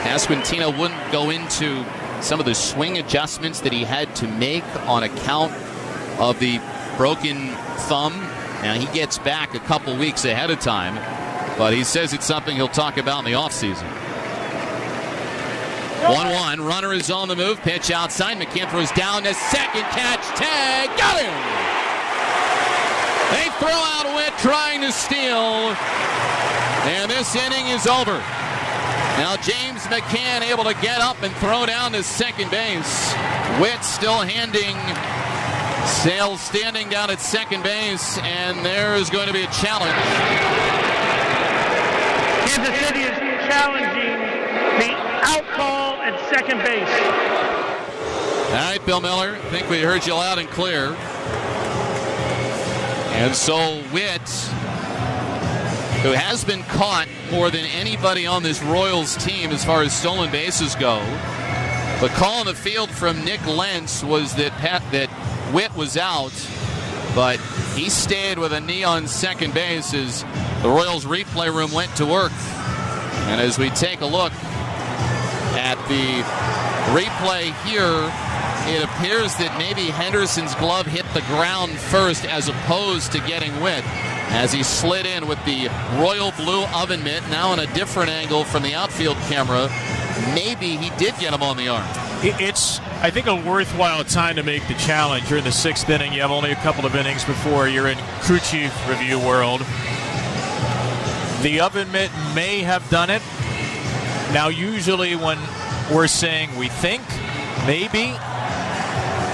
Pasquantino wouldn't go into some of the swing adjustments that he had to make on account of the broken thumb. Now, he gets back a couple weeks ahead of time, but he says it's something he'll talk about in the offseason. 1-1, runner is on the move, pitch outside, McCann throws down to second, catch, tag, got him! They throw out Witt trying to steal, and this inning is over. Now James McCann able to get up and throw down to second base. Witt still Sales standing down at second base, and there is going to be a challenge. Kansas City is challenging the out call at second base. All right, Bill Miller, I think we heard you loud and clear. And so Witt who has been caught more than anybody on this Royals team as far as stolen bases go. The call on the field from Nick Lentz was that Witt was out, but he stayed with a knee on second base as the Royals replay room went to work. And as we take a look at the replay here, it appears that maybe Henderson's glove hit the ground first as opposed to getting Witt, as he slid in with the royal blue oven mitt, now in a different angle from the outfield camera. Maybe he did get him on the arm. It's, I think, a worthwhile time to make the challenge. You're in the 6th inning. You have only a couple of innings before you're in crew chief review world. The oven mitt may have done it. Now, usually when we're saying we think, maybe,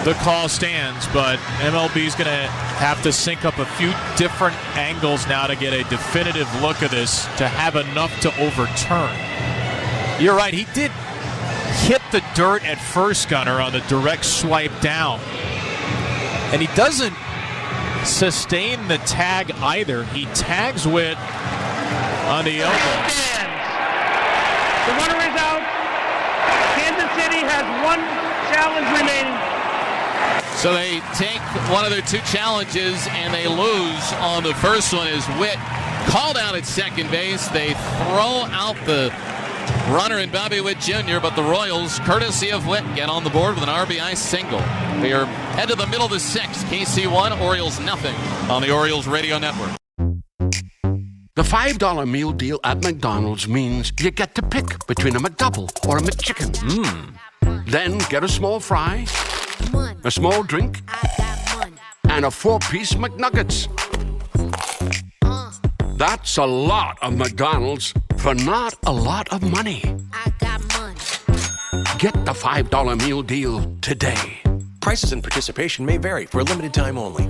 the call stands, but MLB's going to have to sync up a few different angles now to get a definitive look at this to have enough to overturn. You're right, he did hit the dirt at first, Gunner, on the direct swipe down. And he doesn't sustain the tag either. He tags Witt on the elbow. The runner is out. Kansas City has one challenge remaining. So they take one of their 2 challenges and they lose on the first one as Witt called out at second base. They throw out the runner in Bobby Witt Jr., but the Royals, courtesy of Witt, get on the board with an RBI single. We are head to the middle of the 6th. KC 1, Orioles nothing on the Orioles Radio Network. The $5 meal deal at McDonald's means you get to pick between a McDouble or a McChicken. Then get a small fry, a small drink, and a 4-piece McNuggets. That's a lot of McDonald's for not a lot of money. I got money. Get the $5 meal deal today. Prices and participation may vary for a limited time only.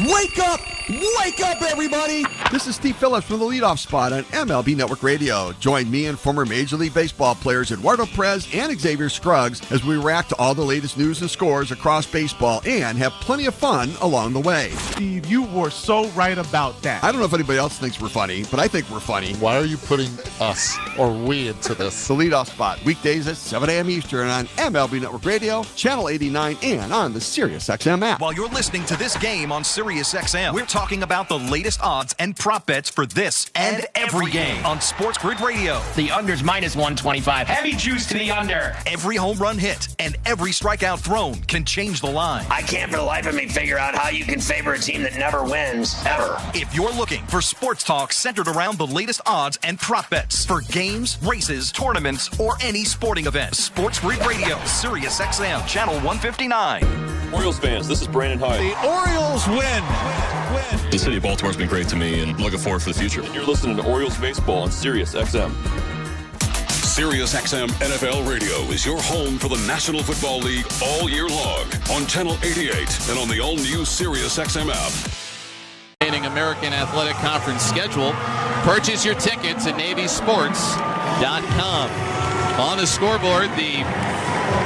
Wake up! Wake up, everybody! This is Steve Phillips from the leadoff spot on MLB Network Radio. Join me and former Major League Baseball players Eduardo Perez and Xavier Scruggs as we react to all the latest news and scores across baseball and have plenty of fun along the way. Steve, you were so right about that. I don't know if anybody else thinks we're funny, but I think we're funny. Why are you putting us or we into this? The leadoff spot, weekdays at 7 a.m. Eastern on MLB Network Radio, Channel 89, and on the SiriusXM app. While you're listening to this game on SiriusXM, we're talking about the latest odds and prop bets for this and every game on Sports Grid Radio. The under's minus 125. Heavy juice to the under. Every home run hit and every strikeout thrown can change the line. I can't for the life of me figure out how you can favor a team that never wins, ever. If you're looking for sports talk centered around the latest odds and prop bets for games, races, tournaments, or any sporting event, Sports Grid Radio, SiriusXM, Channel 159. Orioles fans, this is Brandon Hyde. The Orioles win. The city of Baltimore's been great to me, and I'm looking forward for the future. And you're listening to Orioles baseball on SiriusXM. SiriusXM NFL Radio is your home for the National Football League all year long on Channel 88 and on the all-new SiriusXM app. American Athletic Conference schedule. Purchase your tickets at NavySports.com. On the scoreboard, the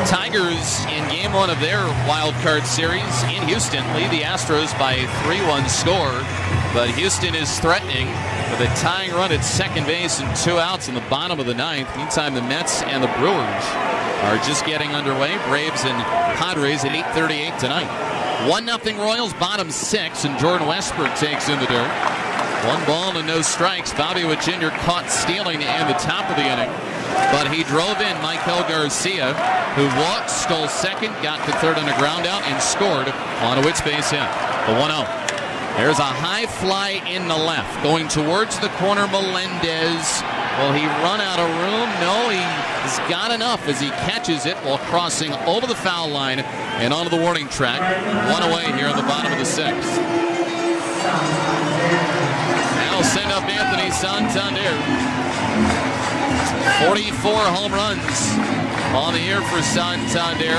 Tigers in game 1 of their wild card series in Houston lead the Astros by a 3-1 score, but Houston is threatening with a tying run at second base and 2 outs in the bottom of the 9th. Meantime, the Mets and the Brewers are just getting underway. Braves and Padres at 8:38 tonight. 1-0 Royals, bottom 6, and Jordan Westbrook takes in the dirt. 1 ball and no strikes. Bobby Witt Jr. caught stealing to end the top of the inning, but he drove in Michael Garcia, who walked, stole second, got to third on a ground out, and scored on a Witt's base hit. The 1-0. There's a high fly in the left. Going towards the corner, Melendez. Will he run out of room? No, he's got enough as he catches it while crossing over the foul line and onto the warning track. 1 away here in the bottom of the 6th. Now send up Anthony Santander. 44 home runs on the year for Santander.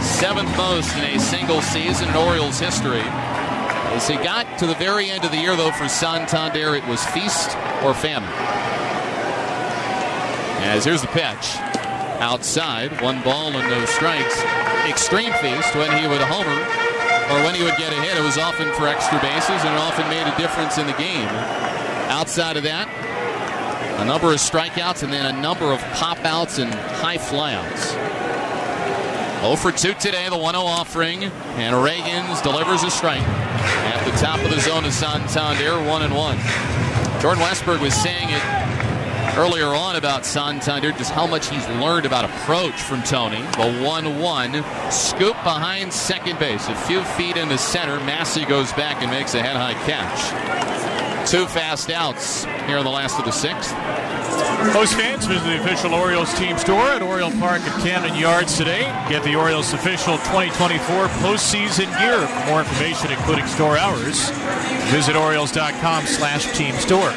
7th most in a single season in Orioles history. As he got to the very end of the year, though, for Santander, it was feast or famine. As here's the pitch. Outside, 1 ball and no strikes. Extreme feast when he would homer or when he would get a hit, it was often for extra bases, and it often made a difference in the game. Outside of that, a number of strikeouts and then a number of pop-outs and high flyouts. 0 for 2 today, the 1-0 offering, and Reagans delivers a strike. At the top of the zone to Santander, 1-1. Jordan Westberg was saying it earlier on about Santander, just how much he's learned about approach from Tony. The 1-1 scoop behind second base. A few feet in the center. Massey goes back and makes a head-high catch. 2 fast outs here in the last of the 6th. Most fans visit the official Orioles team store at Oriole Park at Camden Yards today. Get the Orioles official 2024 postseason gear. For more information, including store hours, visit Orioles.com/team store.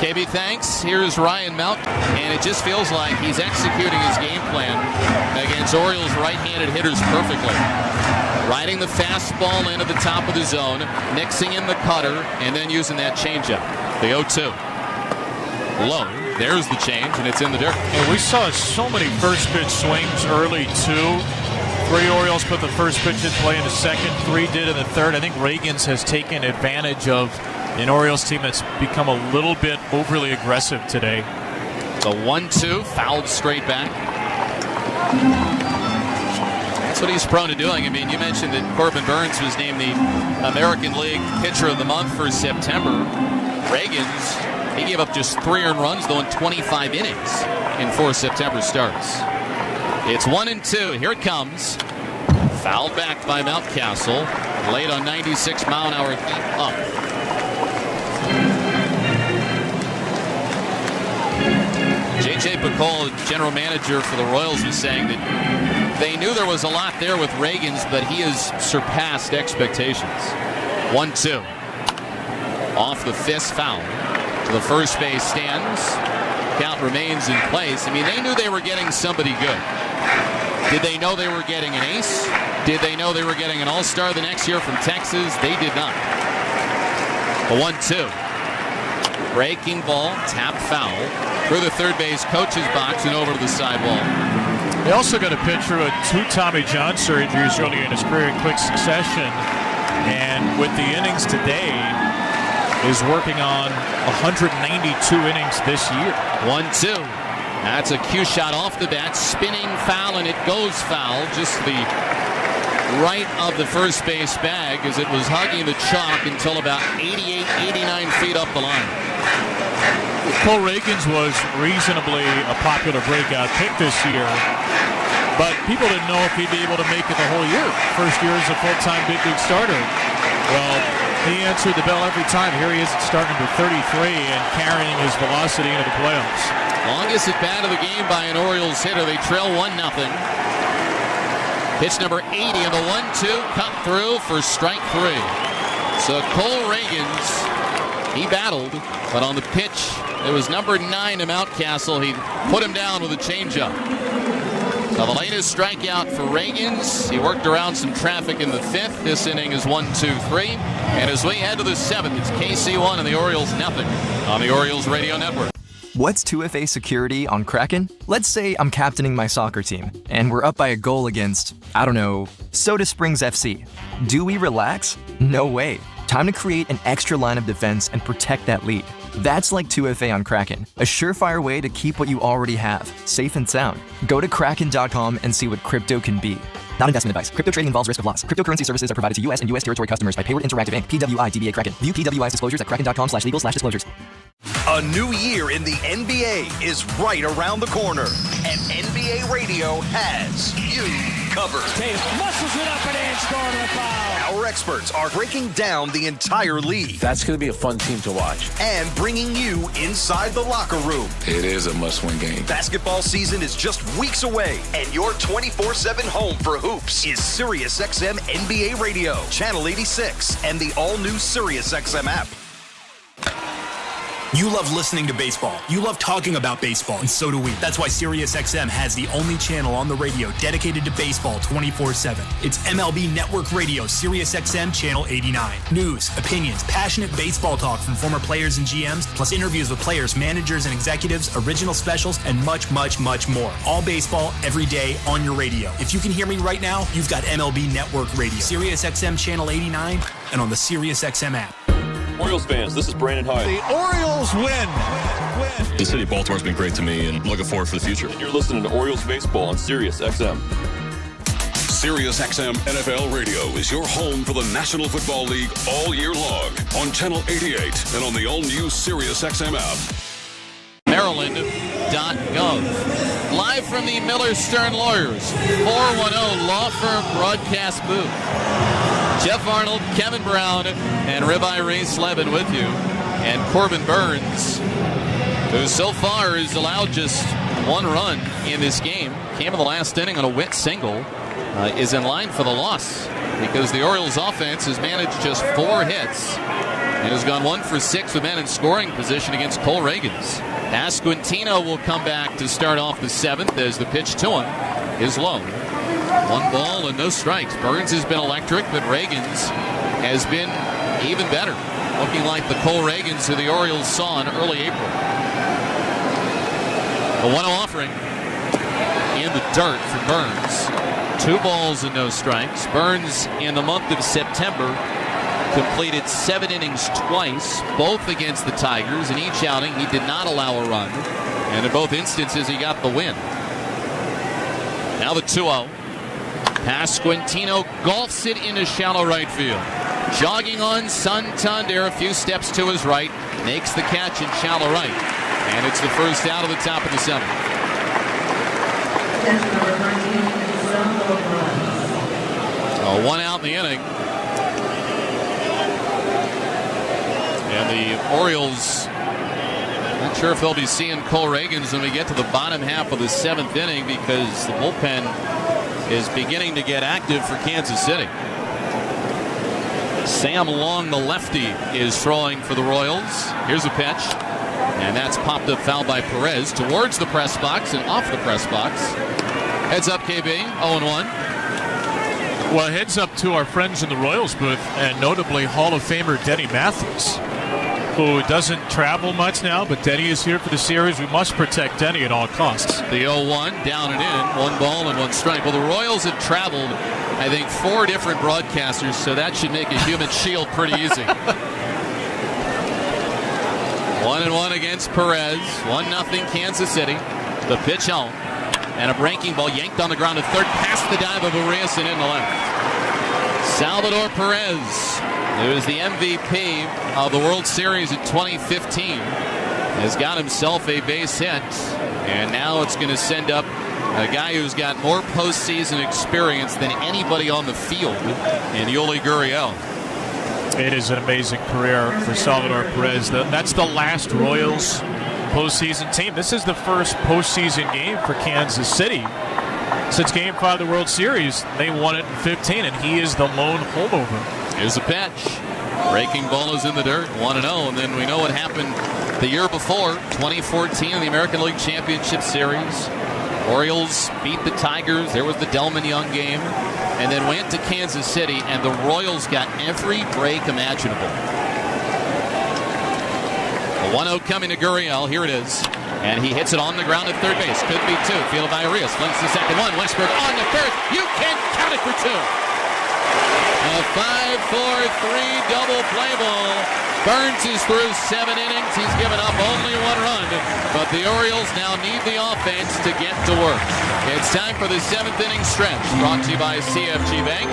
KB, thanks. Here's Ryan Mount, and it just feels like he's executing his game plan against Orioles right-handed hitters perfectly. Riding the fastball into the top of the zone, mixing in the cutter, and then using that changeup. The 0-2. Low. There's the change, and it's in the dirt. And we saw so many first pitch swings early, too. 3 Orioles put the first pitch in play in the second, 3 did in the third. I think Reagans has taken advantage of an Orioles team that's become a little bit overly aggressive today. The 1-2, fouled straight back. That's what he's prone to doing. I mean, you mentioned that Corbin Burns was named the American League Pitcher of the Month for September. Reagans, he gave up just 3 earned runs, though, in 25 innings in 4 September starts. It's 1-2. Here it comes. Fouled back by Mountcastle. Late on 96 mile an hour up. J.J. Bacall, general manager for the Royals, was saying that they knew there was a lot there with Reagans, but he has surpassed expectations. 1-2. Off the fist, foul. The first base stands. Count remains in place. I mean, they knew they were getting somebody good. Did they know they were getting an ace? Did they know they were getting an all-star the next year from Texas? They did not. A 1-2. Breaking ball, tap foul. Through the third base coach's box and over to the sidewall. They also got a pitcher with 2 Tommy John surgeries early in his career in quick succession. And with the innings today, is working on 192 innings this year. 1-2. That's a cue shot off the bat. Spinning foul, and it goes foul. Just the right of the first base bag as it was hugging the chalk until about 88, 89 feet up the line. Cole Reagans was reasonably a popular breakout pick this year, but people didn't know if he'd be able to make it the whole year. First year as a full-time big league starter. Well, he answered the bell every time. Here he is at start number 33 and carrying his velocity into the playoffs. Longest at bat of the game by an Orioles hitter. They trail 1-0. Pitch number 80 and the 1-2 cut through for strike 3. So Cole Reagans, he battled, but on the pitch, it was number 9 to Mountcastle. He put him down with a changeup. Now the latest strikeout for Reagans. He worked around some traffic in the 5th. This inning is 1-2-3. And as we head to the 7th, it's KC 1 and the Orioles nothing on the Orioles Radio Network. What's 2FA security on Kraken? Let's say I'm captaining my soccer team, and we're up by a goal against, I don't know, Soda Springs FC. Do we relax? No way. Time to create an extra line of defense and protect that lead. That's like 2FA on Kraken, a surefire way to keep what you already have, safe and sound. Go to Kraken.com and see what crypto can be. Not investment advice. Crypto trading involves risk of loss. Cryptocurrency services are provided to U.S. and U.S. territory customers by Payward Interactive Inc., PWI DBA Kraken. View PWI's disclosures at kraken.com/legal/disclosures. A new year in the NBA is right around the corner, and NBA Radio has you covered. Tatum muscles it up and in, scoring a foul. Our experts are breaking down the entire league. That's going to be a fun team to watch. And bringing you inside the locker room. It is a must-win game. Basketball season is just weeks away, and your 24/7 home for hoops is SiriusXM NBA Radio, Channel 86, and the all-new SiriusXM app. You love listening to baseball. You love talking about baseball, and so do we. That's why SiriusXM has the only channel on the radio dedicated to baseball 24/7. It's MLB Network Radio, SiriusXM Channel 89. News, opinions, passionate baseball talk from former players and GMs, plus interviews with players, managers, and executives, original specials, and much, much, much more. All baseball, every day, on your radio. If you can hear me right now, you've got MLB Network Radio, SiriusXM Channel 89, and on the SiriusXM app. Orioles fans, this is Brandon Hyde. The Orioles win. The city of Baltimore's been great to me, and I'm looking forward for the future. And you're listening to Orioles baseball on Sirius XM. Sirius XM NFL Radio is your home for the National Football League all year long on Channel 88 and on the all-new Sirius XM app. Maryland.gov. Live from the Miller Stern Lawyers 410 Law Firm broadcast booth. Jeff Arnold, Kevin Brown, and Ribeye Ray Slevin with you. And Corbin Burns, who so far has allowed just one run in this game, came in the last inning on a Witt single, is in line for the loss because the Orioles offense has managed just 4 hits and has gone 1 for 6 with men in scoring position against Cole Reagans. Pasquantino will come back to start off the 7th as the pitch to him is low. 1 ball and no strikes. Burns has been electric, but Reagans has been even better. Looking like the Cole Reagans who the Orioles saw in early April. A 1-0 offering in the dirt for Burns. 2 balls and no strikes. Burns in the month of September completed 7 innings twice, both against the Tigers. In each outing, he did not allow a run. And in both instances, he got the win. Now the 2-0. Pasquantino golfs it into shallow right field. Jogging on Santander, a few steps to his right, makes the catch in shallow right. And it's the first out of the top of the 7th. So 1 out in the inning. And the Orioles, not sure if they'll be seeing Cole Reagans when we get to the bottom half of the 7th inning because the bullpen is beginning to get active for Kansas City. Sam Long, the lefty, is throwing for the Royals. Here's a pitch, and that's popped up foul by Perez towards the press box and off the press box. Heads up, KB, 0-1. Well, heads up to our friends in the Royals booth, and notably Hall of Famer Denny Mathis, who doesn't travel much now, but Denny is here for the series. We must protect Denny at all costs. The 0-1, down and in, 1 ball and 1 strike. Well, the Royals have traveled, I think, 4 different broadcasters, so that should make a human shield pretty easy. 1-1 against Perez, 1-0 Kansas City. The pitch home, and a breaking ball yanked on the ground to third, past the dive of Urias and in the left. Salvador Perez, who is the MVP of the World Series in 2015, has got himself a base hit, and now it's going to send up a guy who's got more postseason experience than anybody on the field in Yuli Gurriel. It is an amazing career for Salvador Perez. That's the last Royals postseason team. This is the first postseason game for Kansas City since Game 5 of the World Series. They won it in 15, and he is the lone holdover. Here's a pitch. Breaking ball is in the dirt, 1-0, and then we know what happened the year before, 2014 in the American League Championship Series. Orioles beat the Tigers. There was the Delman Young game, and then went to Kansas City, and the Royals got every break imaginable. The 1-0 coming to Gurriel. Here it is. And he hits it on the ground at third base. Could be 2. Fielded by Urias. Flings the second one. Westberg on the first. You can count it for 2. A 5-4-3 double play ball. Burns is through 7 innings. He's given up only 1 run. But the Orioles now need the offense to get to work. It's time for the 7th inning stretch. Brought to you by CFG Bank.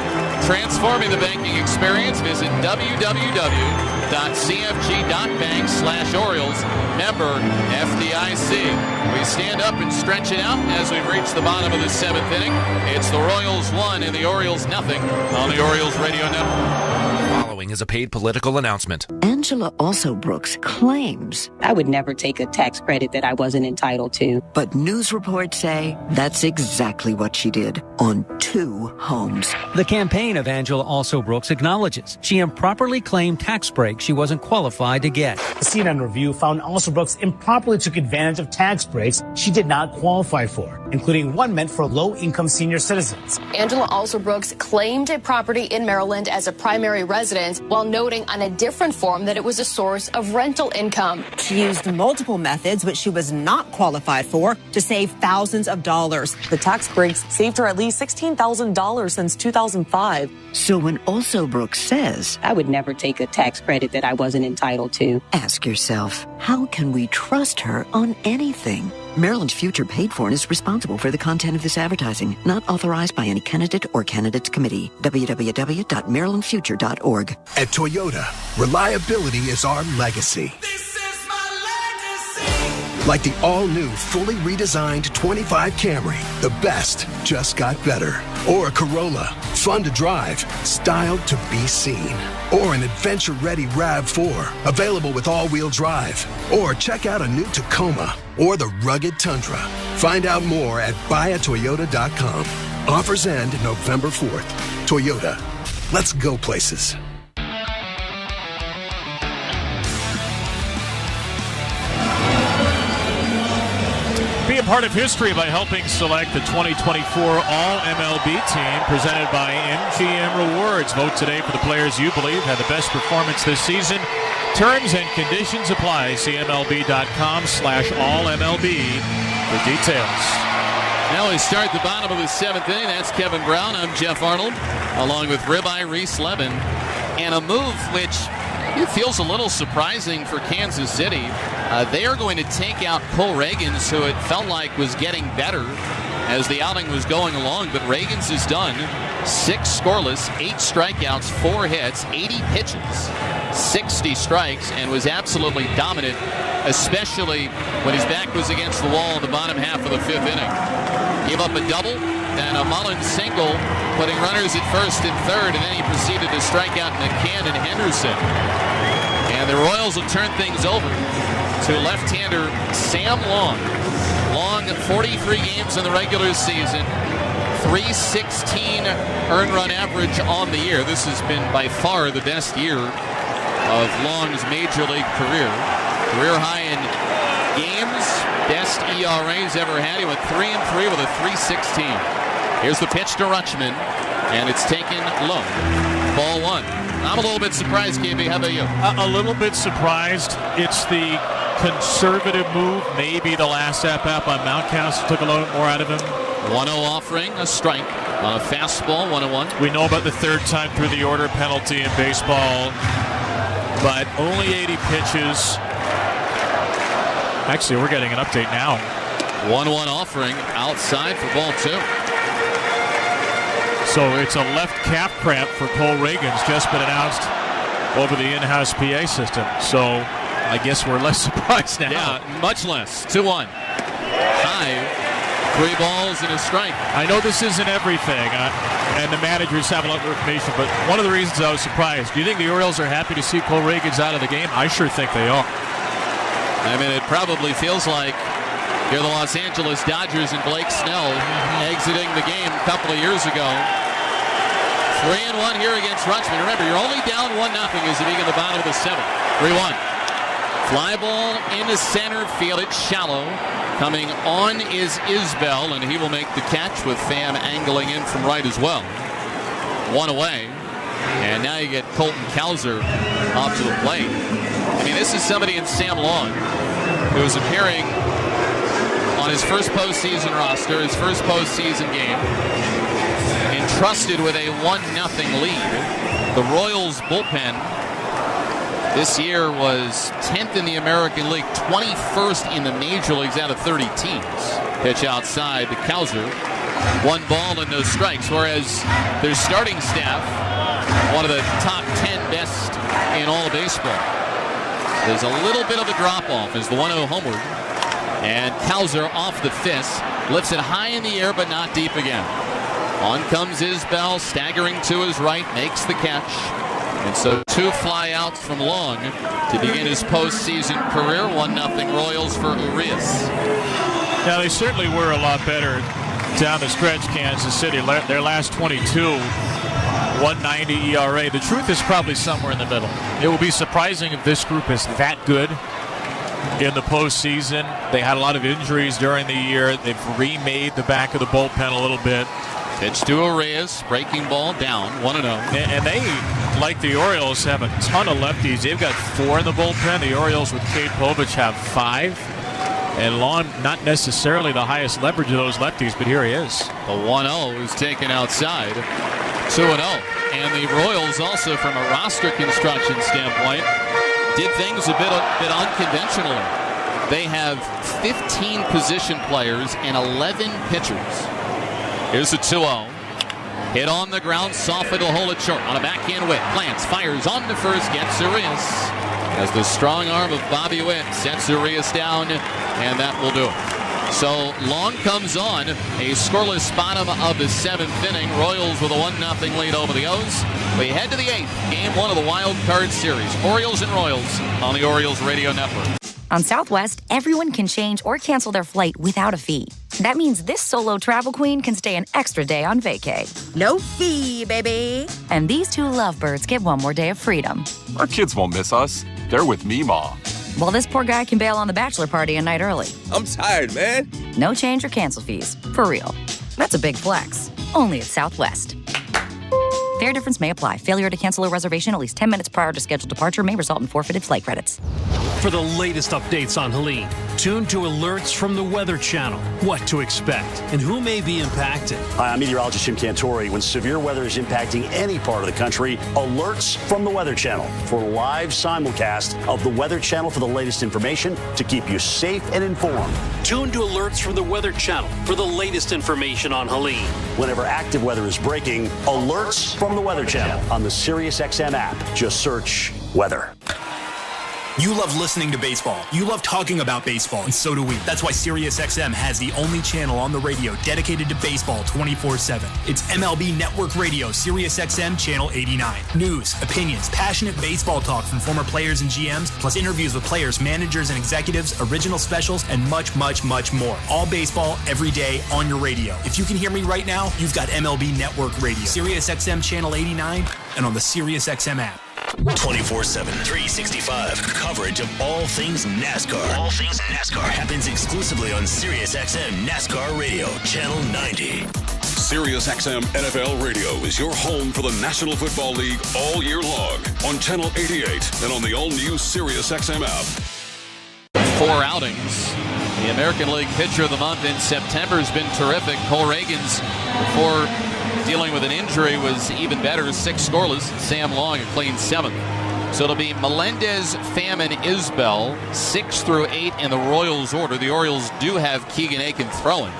Transforming the banking experience. Visit www.cfg.bank/Orioles. Member FDIC. We stand up and stretch it out as we've reached the bottom of the 7th inning. It's the Royals 1 and the Orioles nothing on the Orioles Radio Network. following is a paid political announcement. Angela also Brooks claims I would never take a tax credit that I wasn't entitled to. But news reports say that's exactly what she did on 2 homes. The campaign of Angela Also Brooks acknowledges she improperly claimed tax breaks she wasn't qualified to get. The CNN review found Also Brooks improperly took advantage of tax breaks she did not qualify for, including one meant for low-income senior citizens. Angela Also Brooks claimed a property in Maryland as a primary residence while noting on a different form that it was a source of rental income. She used multiple methods, which she was not qualified for, to save thousands of dollars. The tax breaks saved her at least $16,000 since 2005. So when Also Brooks says, I would never take a tax credit that I wasn't entitled to, ask yourself, how can we trust her on anything? Maryland's Future paid for and is responsible for the content of this advertising, not authorized by any candidate or candidates committee. www.marylandfuture.org. At Toyota, reliability is our legacy. Like the all-new, fully redesigned 25 Camry, the best just got better. Or a Corolla, fun to drive, styled to be seen. Or an adventure-ready RAV4, available with all-wheel drive. Or check out a new Tacoma or the rugged Tundra. Find out more at buyatoyota.com. Offers end November 4th. Toyota, let's go places. Be a part of history by helping select the 2024 All-MLB team presented by MGM Rewards. Vote today for the players you believe had the best performance this season. Terms and conditions apply. See MLB.com/All-MLB for details. Now we start the bottom of the 7th inning. That's Kevin Brown. I'm Jeff Arnold, along with Ribeye Reese Levin. And a move which it feels a little surprising for Kansas City. They are going to take out Cole Reagans, who it felt like was getting better as the outing was going along. But Reagans is done. 6 scoreless, 8 strikeouts, 4 hits, 80 pitches, 60 strikes, and was absolutely dominant, especially when his back was against the wall in the bottom half of the 5th inning. Gave up a double and a Mullins single, putting runners at first and third, and then he proceeded to strike out McCann and Henderson. And the Royals will turn things over to left-hander Sam Long. Long, 43 games in the regular season, 316 earned run average on the year. This has been by far the best year of Long's major league career. Career high in games, best ERA he's ever had. He went 3-3 with a 3.16. Here's the pitch to Rutschman, and it's taken low. Ball 1. I'm a little bit surprised, KB. How about you? A little bit surprised. It's the conservative move. Maybe the last at-bat on Mountcastle took a little more out of him. 1-0 offering, a strike on a fastball, 1-1. We know about the third time through the order penalty in baseball, but only 80 pitches. Actually, we're getting an update now. 1-1 offering outside for ball 2. So it's a left calf cramp for Cole Reagans, just been announced over the in-house PA system. So I guess we're less surprised now. Yeah, much less. 2-1. High. 3 balls and a strike. I know this isn't everything, and the managers have a lot of information, but one of the reasons I was surprised, do you think the Orioles are happy to see Cole Reagans out of the game? I sure think they are. I mean, it probably feels like you're the Los Angeles Dodgers and Blake Snell exiting the game a couple of years ago. 3-1 here against Rutschman. Remember, you're only down 1-0 as you begin the bottom of the 7th. 3-1. Fly ball into center field. It's shallow. Coming on is Isbell, and he will make the catch with Pham angling in from right as well. 1 away. And now you get Colton Cowser off to the plate. I mean, this is somebody in Sam Long who is appearing on his first postseason roster, his first postseason game, entrusted with a 1-0 lead. The Royals bullpen this year was 10th in the American League, 21st in the major leagues out of 30 teams. Pitch outside to Cowser. 1 ball and no strikes, whereas their starting staff, one of the top 10 best in all of baseball. There's a little bit of a drop-off as the 1-0 homeward. And Cowser off the fist, lifts it high in the air but not deep again. On comes Isbell, staggering to his right, makes the catch. And so 2 flyouts from Long to begin his postseason career. 1-0 Royals for Urias. Now, they certainly were a lot better down the stretch, Kansas City. Their last 22, 1.90 ERA. The truth is probably somewhere in the middle. It will be surprising if this group is that good in the postseason. They had a lot of injuries during the year. They've remade the back of the bullpen a little bit. Pitch to Urias, breaking ball down, 1-0. And they, like the Orioles, have a ton of lefties. They've got 4 in the bullpen. The Orioles with Cade Povich have 5. And Long, not necessarily the highest leverage of those lefties, but here he is. The 1-0 is taken outside. 2-0. And the Royals also, from a roster construction standpoint, did things a bit unconventionally. They have 15 position players and 11 pitchers. Here's a 2-0. Hit on the ground, soft, it'll hold it short. On a backhand Witt, plants, fires on to first, gets Urias. As the strong arm of Bobby Witt sets Urias down, and that will do it. So Long comes on, a scoreless bottom of the 7th inning. Royals with a 1-0 lead over the O's. We head to the 8th, game 1 of the Wild Card Series. Orioles and Royals on the Orioles Radio Network. On Southwest, everyone can change or cancel their flight without a fee. That means this solo travel queen can stay an extra day on vacay. No fee, baby. And these 2 lovebirds get 1 more day of freedom. Our kids won't miss us. They're with me, Ma. Well, this poor guy can bail on the bachelor party a night early. I'm tired, man. No change or cancel fees. For real. That's a big flex. Only at Southwest. Fare difference may apply. Failure to cancel a reservation at least 10 minutes prior to scheduled departure may result in forfeited flight credits. For the latest updates on Helene, tune to alerts from the Weather Channel. What to expect and who may be impacted. Hi, I'm meteorologist Jim Cantori. When severe weather is impacting any part of the country, alerts from the Weather Channel for live simulcast of the Weather Channel for the latest information to keep you safe and informed. Tune to alerts from the Weather Channel for the latest information on Helene. Whenever active weather is breaking, alerts from the Weather Channel on the SiriusXM app. Just search weather. You love listening to baseball. You love talking about baseball, and so do we. That's why SiriusXM has the only channel on the radio dedicated to baseball 24/7. It's MLB Network Radio, SiriusXM Channel 89. News, opinions, passionate baseball talk from former players and GMs, plus interviews with players, managers, and executives, original specials, and much, much, much more. All baseball, every day, on your radio. If you can hear me right now, you've got MLB Network Radio, SiriusXM Channel 89, and on the SiriusXM app. 24/7, 365 coverage of all things NASCAR. All things NASCAR happens exclusively on SiriusXM NASCAR Radio, Channel 90. SiriusXM NFL Radio is your home for the National Football League all year long on Channel 88 and on the all-new SiriusXM app. 4 outings. The American League Pitcher of the Month in September has been terrific. Cole Reagans, before dealing with an injury, was even better. 6 scoreless. Sam Long, a clean 7th. So it'll be Melendez, Pham, and Isbell, 6 through 8 in the Royals order. The Orioles do have Keegan Aiken throwing.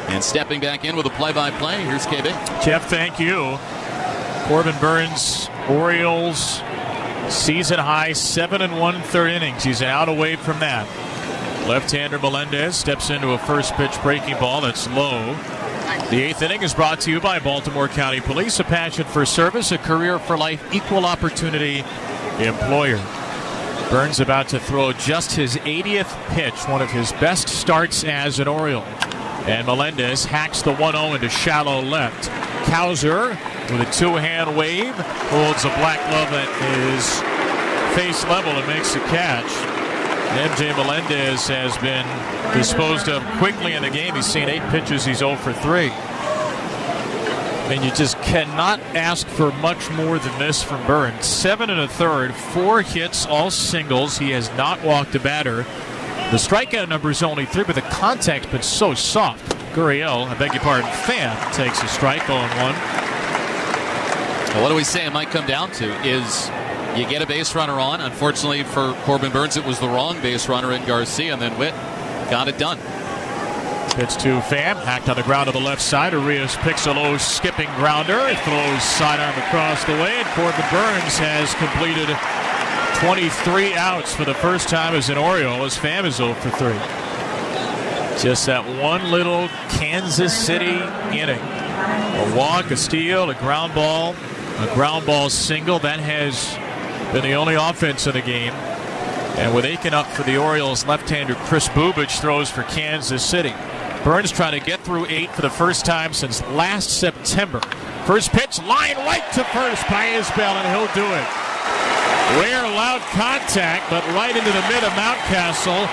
And stepping back in with a play-by-play, here's KB. Jeff, thank you. Corbin Burns, Orioles, season high, 7 1/3 innings. He's an out away from that. Left-hander Melendez steps into a first pitch breaking ball that's low. The 8th inning is brought to you by Baltimore County Police, a passion for service, a career for life, equal opportunity employer. Burns about to throw just his 80th pitch, one of his best starts as an Oriole. And Melendez hacks the 1-0 into shallow left. Cowser with a 2-hand wave holds a black glove at his face level and makes the catch. MJ Melendez has been disposed of quickly in the game. He's seen 8 pitches. He's 0 for 3. And you just cannot ask for much more than this from Burns. 7 1/3, 4 hits, all singles. He has not walked a batter. The strikeout number is only 3, but the contact's been so soft. Gurriel, Pham takes a strike, 0-1. Well, what do we say it might come down to is you get a base runner on. Unfortunately for Corbin Burns, it was the wrong base runner in Garcia, and then Witt got it done. Pitch to Pham, hacked on the ground to the left side. Urias picks a low skipping grounder, throws sidearm across the way, and Corbin Burns has completed 23 outs for the first time as an Oriole, as Pham is 0 for 3. Just that one little Kansas City inning. A walk, a steal, a ground ball. a ground ball single. That has been the only offense of the game. And with Aiken up for the Orioles, left-hander Chris Bubich throws for Kansas City. Burns trying to get through 8 for the first time since last September. First pitch, line right to first by Isbell, and he'll do it. Rare loud contact, but right into the mid of Mountcastle,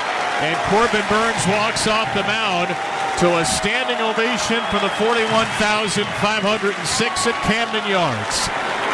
and Corbin Burns walks off the mound to a standing ovation for the 41,506 at Camden Yards.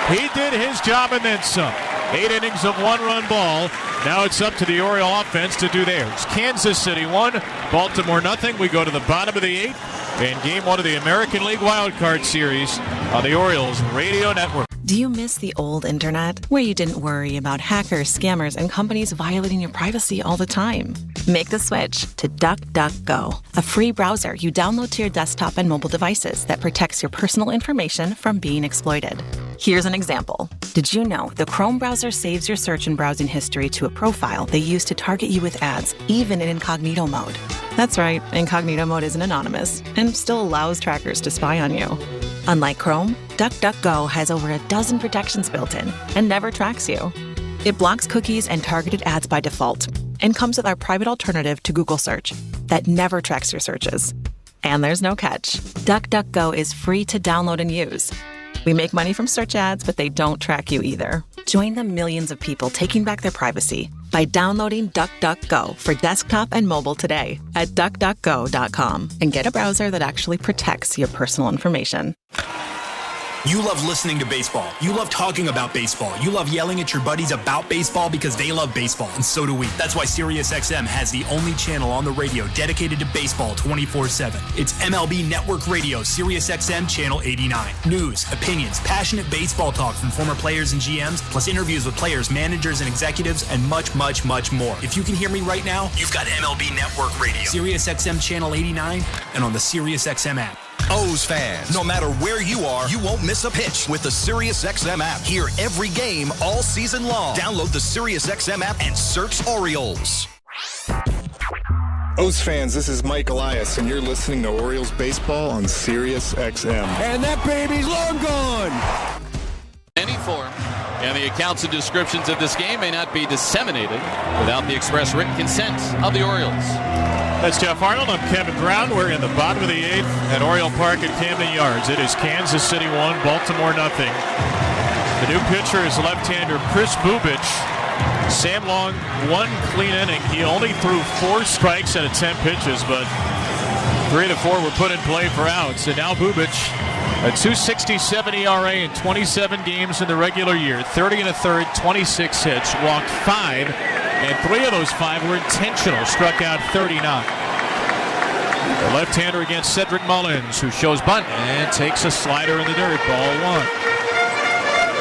He did his job and then some. 8 innings of one-run ball. Now it's up to the Oriole offense to do theirs. Kansas City 1, Baltimore nothing. We go to the bottom of the 8th in Game 1 of the American League Wild Card Series on the Orioles Radio Network. Do you miss the old internet, where you didn't worry about hackers, scammers, and companies violating your privacy all the time? Make the switch to DuckDuckGo, a free browser you download to your desktop and mobile devices that protects your personal information from being exploited. Here's an example. Did you know the Chrome browser saves your search and browsing history to a profile they use to target you with ads, even in incognito mode? That's right, incognito mode isn't anonymous and still allows trackers to spy on you. Unlike Chrome, DuckDuckGo has over a dozen protections built in and never tracks you. It blocks cookies and targeted ads by default and comes with our private alternative to Google Search that never tracks your searches. And there's no catch. DuckDuckGo is free to download and use. We make money from search ads, but they don't track you either. Join the millions of people taking back their privacy by downloading DuckDuckGo for desktop and mobile today at duckduckgo.com and get a browser that actually protects your personal information. You love listening to baseball. You love talking about baseball. You love yelling at your buddies about baseball because they love baseball, and so do we. That's why SiriusXM has the only channel on the radio dedicated to baseball 24/7. It's MLB Network Radio, SiriusXM Channel 89. News, opinions, passionate baseball talk from former players and GMs, plus interviews with players, managers, and executives, and much, much, much more. If you can hear me right now, you've got MLB Network Radio, SiriusXM Channel 89, and on the SiriusXM app. O's fans, no matter where you are, you won't miss a pitch with the SiriusXM app. Hear every game all season long. Download the SiriusXM app and search Orioles. O's fans, this is Mike Elias, and you're listening to Orioles baseball on SiriusXM. And that baby's long gone. Any form, and the accounts and descriptions of this game may not be disseminated without the express written consent of the Orioles. That's Jeff Arnold. I'm Kevin Brown. We're in the bottom of the 8th at Oriole Park at Camden Yards. It is Kansas City 1, Baltimore nothing. The new pitcher is left-hander Chris Bubich. Sam Long, 1 clean inning. He only threw 4 strikes out of 10 pitches, but 3 of the 4 were put in play for outs. And now Bubich, a 2.67 ERA in 27 games in the regular year, 30 1/3, 26 hits, walked 5. And 3 of those 5 were intentional, struck out 39. The left-hander against Cedric Mullins, who shows bunt and takes a slider in the dirt, ball 1.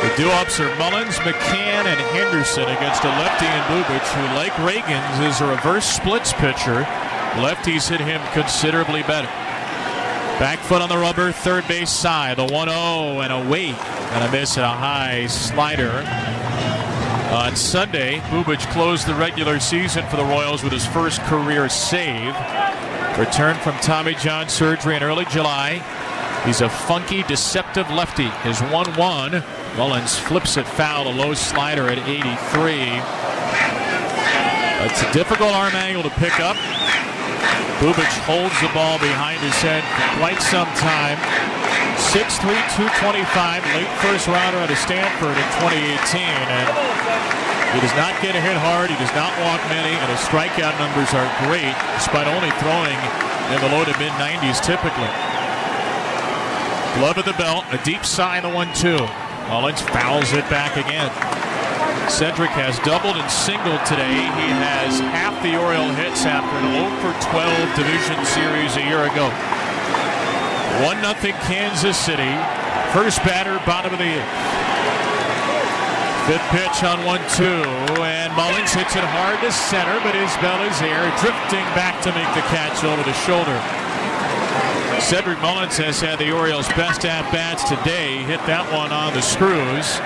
The do-ups are Mullins, McCann, and Henderson against a lefty in Bubich, who, like Reagans, is a reverse splits pitcher. Lefties hit him considerably better. Back foot on the rubber, third base side, the 1-0 and a wait, and a miss at a high slider. On Sunday, Bubich closed the regular season for the Royals with his first career save. Returned from Tommy John surgery in early July. He's a funky, deceptive lefty. His 1-1. Mullins flips it foul, a low slider at 83. It's a difficult arm angle to pick up. Bubich holds the ball behind his head for quite some time. 6'3", 225, late first rounder out of Stanford in 2018, and he does not get hit hard, he does not walk many, and his strikeout numbers are great, despite only throwing in the low to mid-90s typically. Glove at the belt, a deep side, the 1-2. Mullins fouls it back again. Cedric has doubled and singled today. He has half the Oriole hits after an 0-for-12 division series a year ago. 1-0 Kansas City. First batter, bottom of the 8th. Fifth pitch on 1-2, and Mullins hits it hard to center, but Isbell is there, drifting back to make the catch over the shoulder. Cedric Mullins has had the Orioles' best at-bats today. He hit that one on the screws,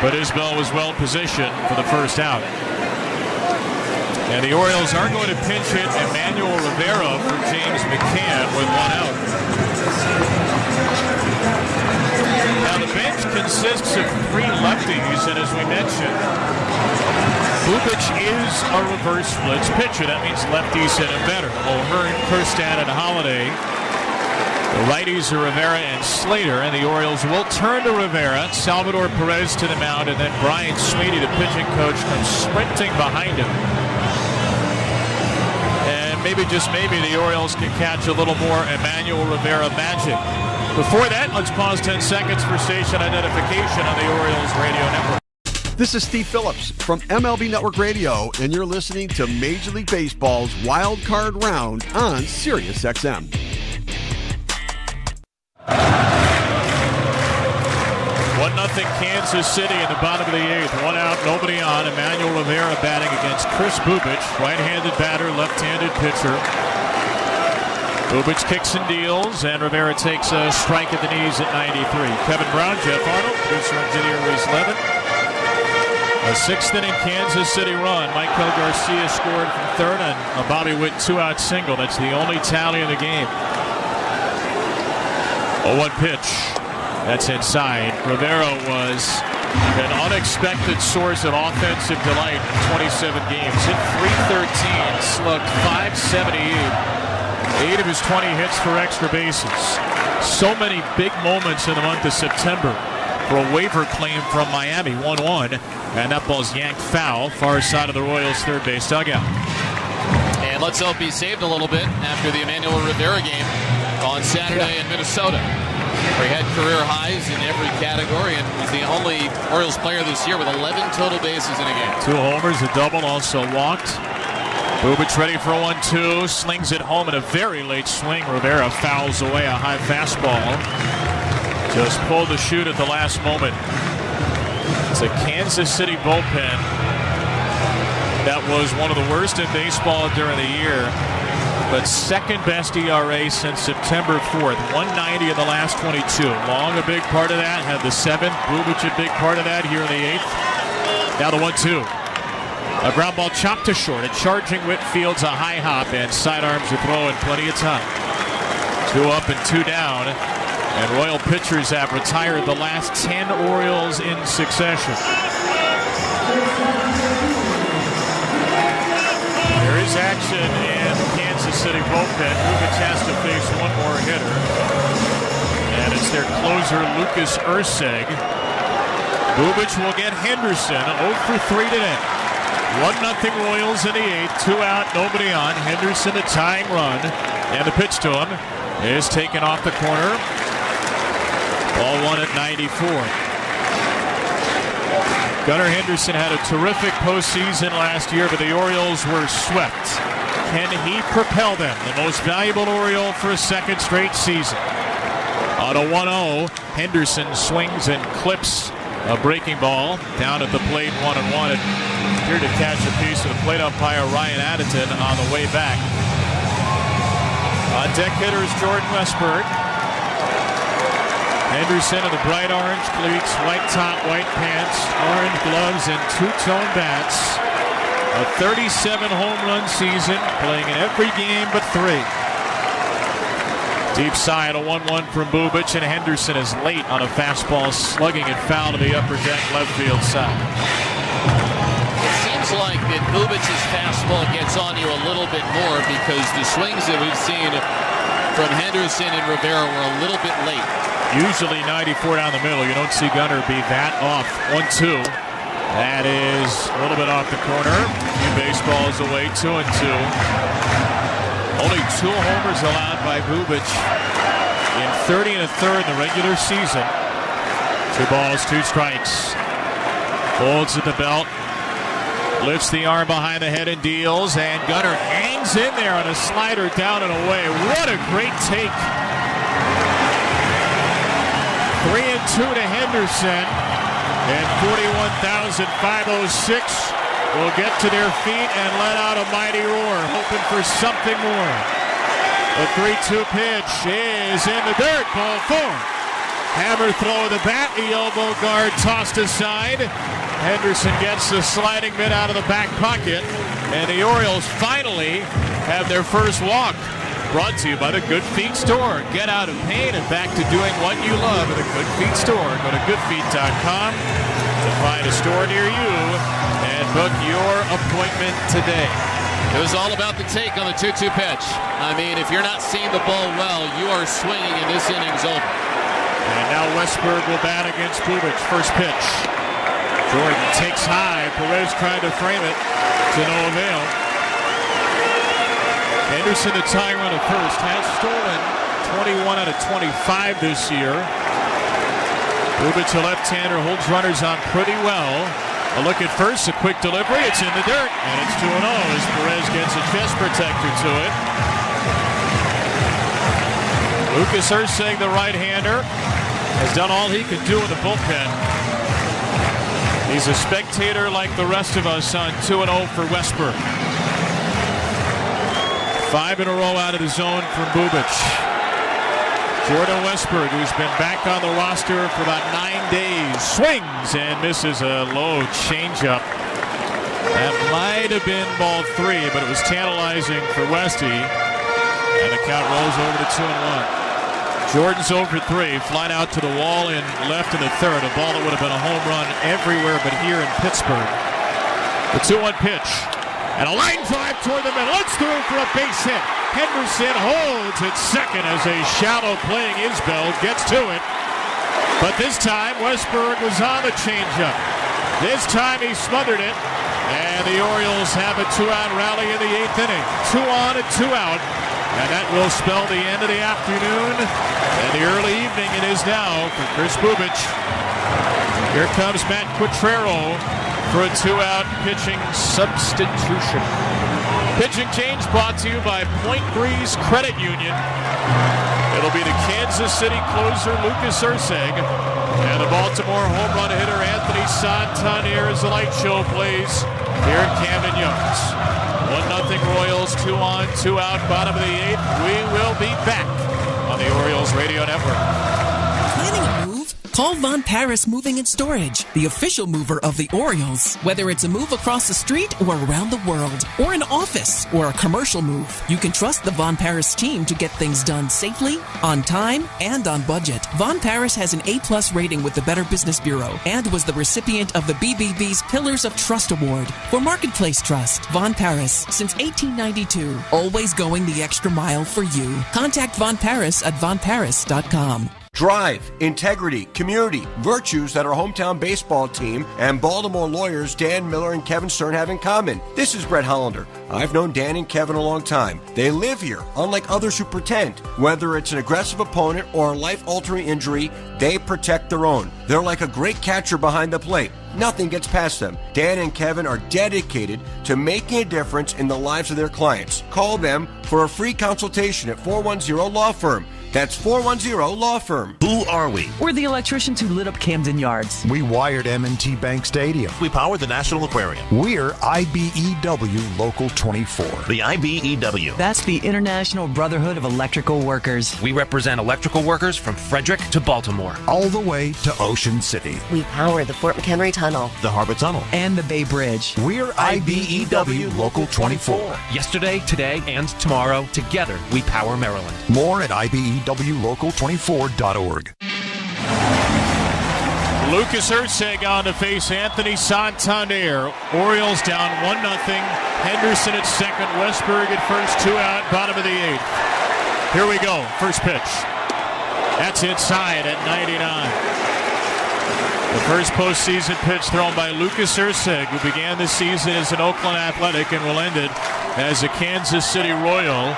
but Isbell was well positioned for the first out. And the Orioles are going to pinch hit Emmanuel Rivera for James McCann with 1 out. Now the bench consists of lefties, and as we mentioned, Bubic is a reverse splits pitcher. That means lefties hit him better. O'Hearn, Kerstad, and Holiday. The righties are Rivera and Slater, and the Orioles will turn to Rivera. Salvador Perez to the mound, and then Brian Sweeney, the pitching coach, comes sprinting behind him. And maybe, just maybe, the Orioles can catch a little more Emmanuel Rivera magic. Before that, let's pause 10 seconds for station identification on the Orioles Radio Network. This is Steve Phillips from MLB Network Radio, and you're listening to Major League Baseball's Wild Card Round on Sirius XM. 1-0 Kansas City in the bottom of the 8th. 1 out, nobody on. Emmanuel Rivera batting against Chris Bubic, right-handed batter, left-handed pitcher. Bubic kicks and deals, and Rivera takes a strike at the knees at 93. Kevin Brown, Jeff Arnold, producer engineer Reese Levin. A 6th-inning Kansas City run. Michael Garcia scored from third, and a Bobby Witt 2-out single. That's the only tally in the game. 0-1 pitch. That's inside. Rivera was an unexpected source of offensive delight in 27 games. Hit .313, slugged .578. 8 of his 20 hits for extra bases. So many big moments in the month of September for a waiver claim from Miami. 1-1, and that ball's yanked foul, far side of the Royals' third base dugout. And let's hope he saved a little bit after the Emmanuel Rivera game on Saturday in Minnesota, where he had career highs in every category and was the only Orioles player this year with 11 total bases in a game. 2 homers, a double, also walked. Bubic ready for a 1-2, slings it home in a very late swing. Rivera fouls away a high fastball. Just pulled the chute at the last moment. It's a Kansas City bullpen that was one of the worst in baseball during the year, but second best ERA since September 4th. 190 in the last 22. Long a big part of that. Had the 7th. Bubic a big part of that here in the 8th. Now the 1-2. A ground ball chopped to short. A charging Whitfield's a high hop, and sidearms to throw in plenty of time. 2 up and 2 down. And Royal pitchers have retired the last 10 Orioles in succession. There is action in Kansas City bullpen. Bubic has to face one more hitter, and it's their closer, Lucas Erceg. Bubic will get Henderson 0 for 3 today. 1-0 Royals in the 8th, 2 out, nobody on. Henderson a tying run, and the pitch to him is taken off the corner. Ball 1 at 94. Gunnar Henderson had a terrific postseason last year, but the Orioles were swept. Can he propel them? The most valuable Oriole for a second straight season. On a 1-0, Henderson swings and clips a breaking ball down at the plate, 1-1. It appeared to catch a piece of the plate umpire Ryan Addington on the way back. On deck hitters Jordan Westberg. Henderson in the bright orange cleats, white top, white pants, orange gloves, and two-tone bats. A 37 home run season, playing in every game but 3. Deep side, a 1-1 from Bubic, and Henderson is late on a fastball, slugging it foul to the upper deck left field side. It seems like that Bubic's fastball gets on you a little bit more because the swings that we've seen from Henderson and Rivera were a little bit late. Usually 94 down the middle. You don't see Gunnar be that off. 1-2. That is a little bit off the corner. A few baseballs away. 2-2. Only 2 homers allowed by Bubic in 30 1/3 in the regular season. 2 balls, 2 strikes. Holds at the belt. Lifts the arm behind the head and deals. And Gunnar hangs in there on a slider down and away. What a great take. 3-2 to Henderson, and 41,506 will get to their feet and let out a mighty roar, hoping for something more. The 3-2 pitch is in the dirt, ball 4. Hammer throw of the bat, the elbow guard tossed aside. Henderson gets the sliding mitt out of the back pocket, and the Orioles finally have their first walk. Brought to you by the Good Feet Store. Get out of pain and back to doing what you love at the Good Feet Store. Go to goodfeet.com to find a store near you and book your appointment today. It was all about the take on the 2-2 pitch. I mean, if you're not seeing the ball well, you are swinging and this inning's over. And now Westberg will bat against Bubic. First pitch. Jordan takes high. Perez tried to frame it to no avail. Henderson, the tying run at first, has stolen 21 out of 25 this year. Bubic, a left-hander, holds runners on pretty well. A look at first, a quick delivery. It's in the dirt, and it's 2-0 as Perez gets a chest protector to it. Lucas Erceg, the right-hander, has done all he could do in the bullpen. He's a spectator like the rest of us on 2-0 for Westberg. 5 in a row out of the zone from Bubic. Jordan Westberg, who's been back on the roster for about 9 days, swings and misses a low changeup. That might have been ball 3, but it was tantalizing for Westy. And the count rolls over to 2-1. Jordan's 0 for 3, flying out to the wall in left in the third. A ball that would have been a home run everywhere but here in Pittsburgh. The 2-1 pitch. And a line drive toward the middle. It's through for a base hit. Henderson holds at second as a shallow playing Isbell gets to it. But this time, Westberg was on the changeup. This time he smothered it. And the Orioles have a 2-out rally in the 8th inning. 2 on and 2 out. And that will spell the end of the afternoon and the early evening it is now for Chris Bubic. Here comes Matt Quatrero for a 2-out pitching substitution. Pitching change brought to you by Point Breeze Credit Union. It'll be the Kansas City closer Lucas Erceg and the Baltimore home run hitter Anthony Santander as the light show plays here at Camden Yards. 1-0 Royals, 2 on, 2 out, bottom of the 8th. We will be back on the Orioles Radio Network. Planning a move? Call Von Paris Moving and Storage, the official mover of the Orioles. Whether it's a move across the street or around the world, or an office or a commercial move, you can trust the Von Paris team to get things done safely, on time, and on budget. Von Paris has an A+ rating with the Better Business Bureau and was the recipient of the BBB's Pillars of Trust Award for Marketplace Trust. Von Paris, since 1892, always going the extra mile for you. Contact Von Paris at vonparis.com. Drive, integrity, community, virtues that our hometown baseball team and Baltimore lawyers Dan Miller and Kevin Stern have in common. This is Brett Hollander. I've known Dan and Kevin a long time. They live here, unlike others who pretend. Whether it's an aggressive opponent or a life-altering injury, they protect their own. They're like a great catcher behind the plate. Nothing gets past them. Dan and Kevin are dedicated to making a difference in the lives of their clients. Call them for a free consultation at 410 Law Firm. That's 410 Law Firm. Who are we? We're the electricians who lit up Camden Yards. We wired M&T Bank Stadium. We power the National Aquarium. We're IBEW Local 24. The IBEW. That's the International Brotherhood of Electrical Workers. We represent electrical workers from Frederick to Baltimore. All the way to Ocean City. We power the Fort McHenry Tunnel. The Harbor Tunnel. And the Bay Bridge. We're IBEW Local 24. Yesterday, today, and tomorrow, together, we power Maryland. More at IBEWLocal24.org. Lucas Erceg on to face Anthony Santander. Orioles down 1-0. Henderson at second. Westberg at first. 2 out. Bottom of the 8th. Here we go. First pitch. That's inside at 99. The first postseason pitch thrown by Lucas Erceg, who began the season as an Oakland Athletic and will end it as a Kansas City Royal.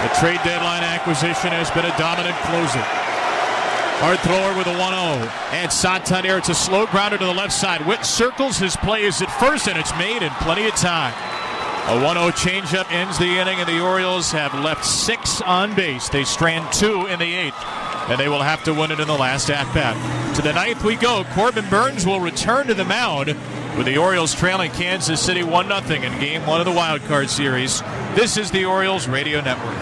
The trade deadline acquisition has been a dominant closer. Hard thrower with a 1-0. And Santander, it's a slow grounder to the left side. Witt circles his plays at first, and it's made in plenty of time. A 1-0 changeup ends the inning, and the Orioles have left 6 on base. They strand 2 in the 8th, and they will have to win it in the last at-bat. To the 9th we go. Corbin Burns will return to the mound with the Orioles trailing Kansas City 1-0 in Game 1 of the Wild Card Series. This is the Orioles Radio Network.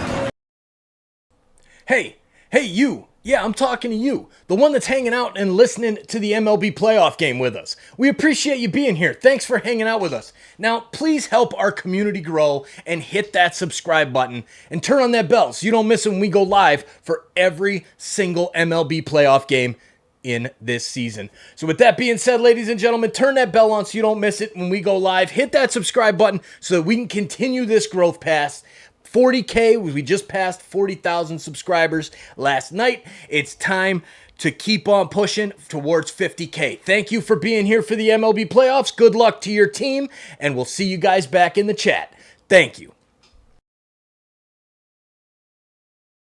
Hey, you. Yeah, I'm talking to you, the one that's hanging out and listening to the MLB playoff game with us. We appreciate you being here. Thanks for hanging out with us. Now, please help our community grow and hit that subscribe button and turn on that bell so you don't miss when we go live for every single MLB playoff game in this season. So with that being said, ladies and gentlemen, turn that bell on so you don't miss it when we go live. Hit that subscribe button so that we can continue this growth past 40K. We just passed 40,000 subscribers last night. It's time to keep on pushing towards 50K. Thank you for being here for the MLB playoffs. Good luck to your team, and we'll see you guys back in the chat. Thank you.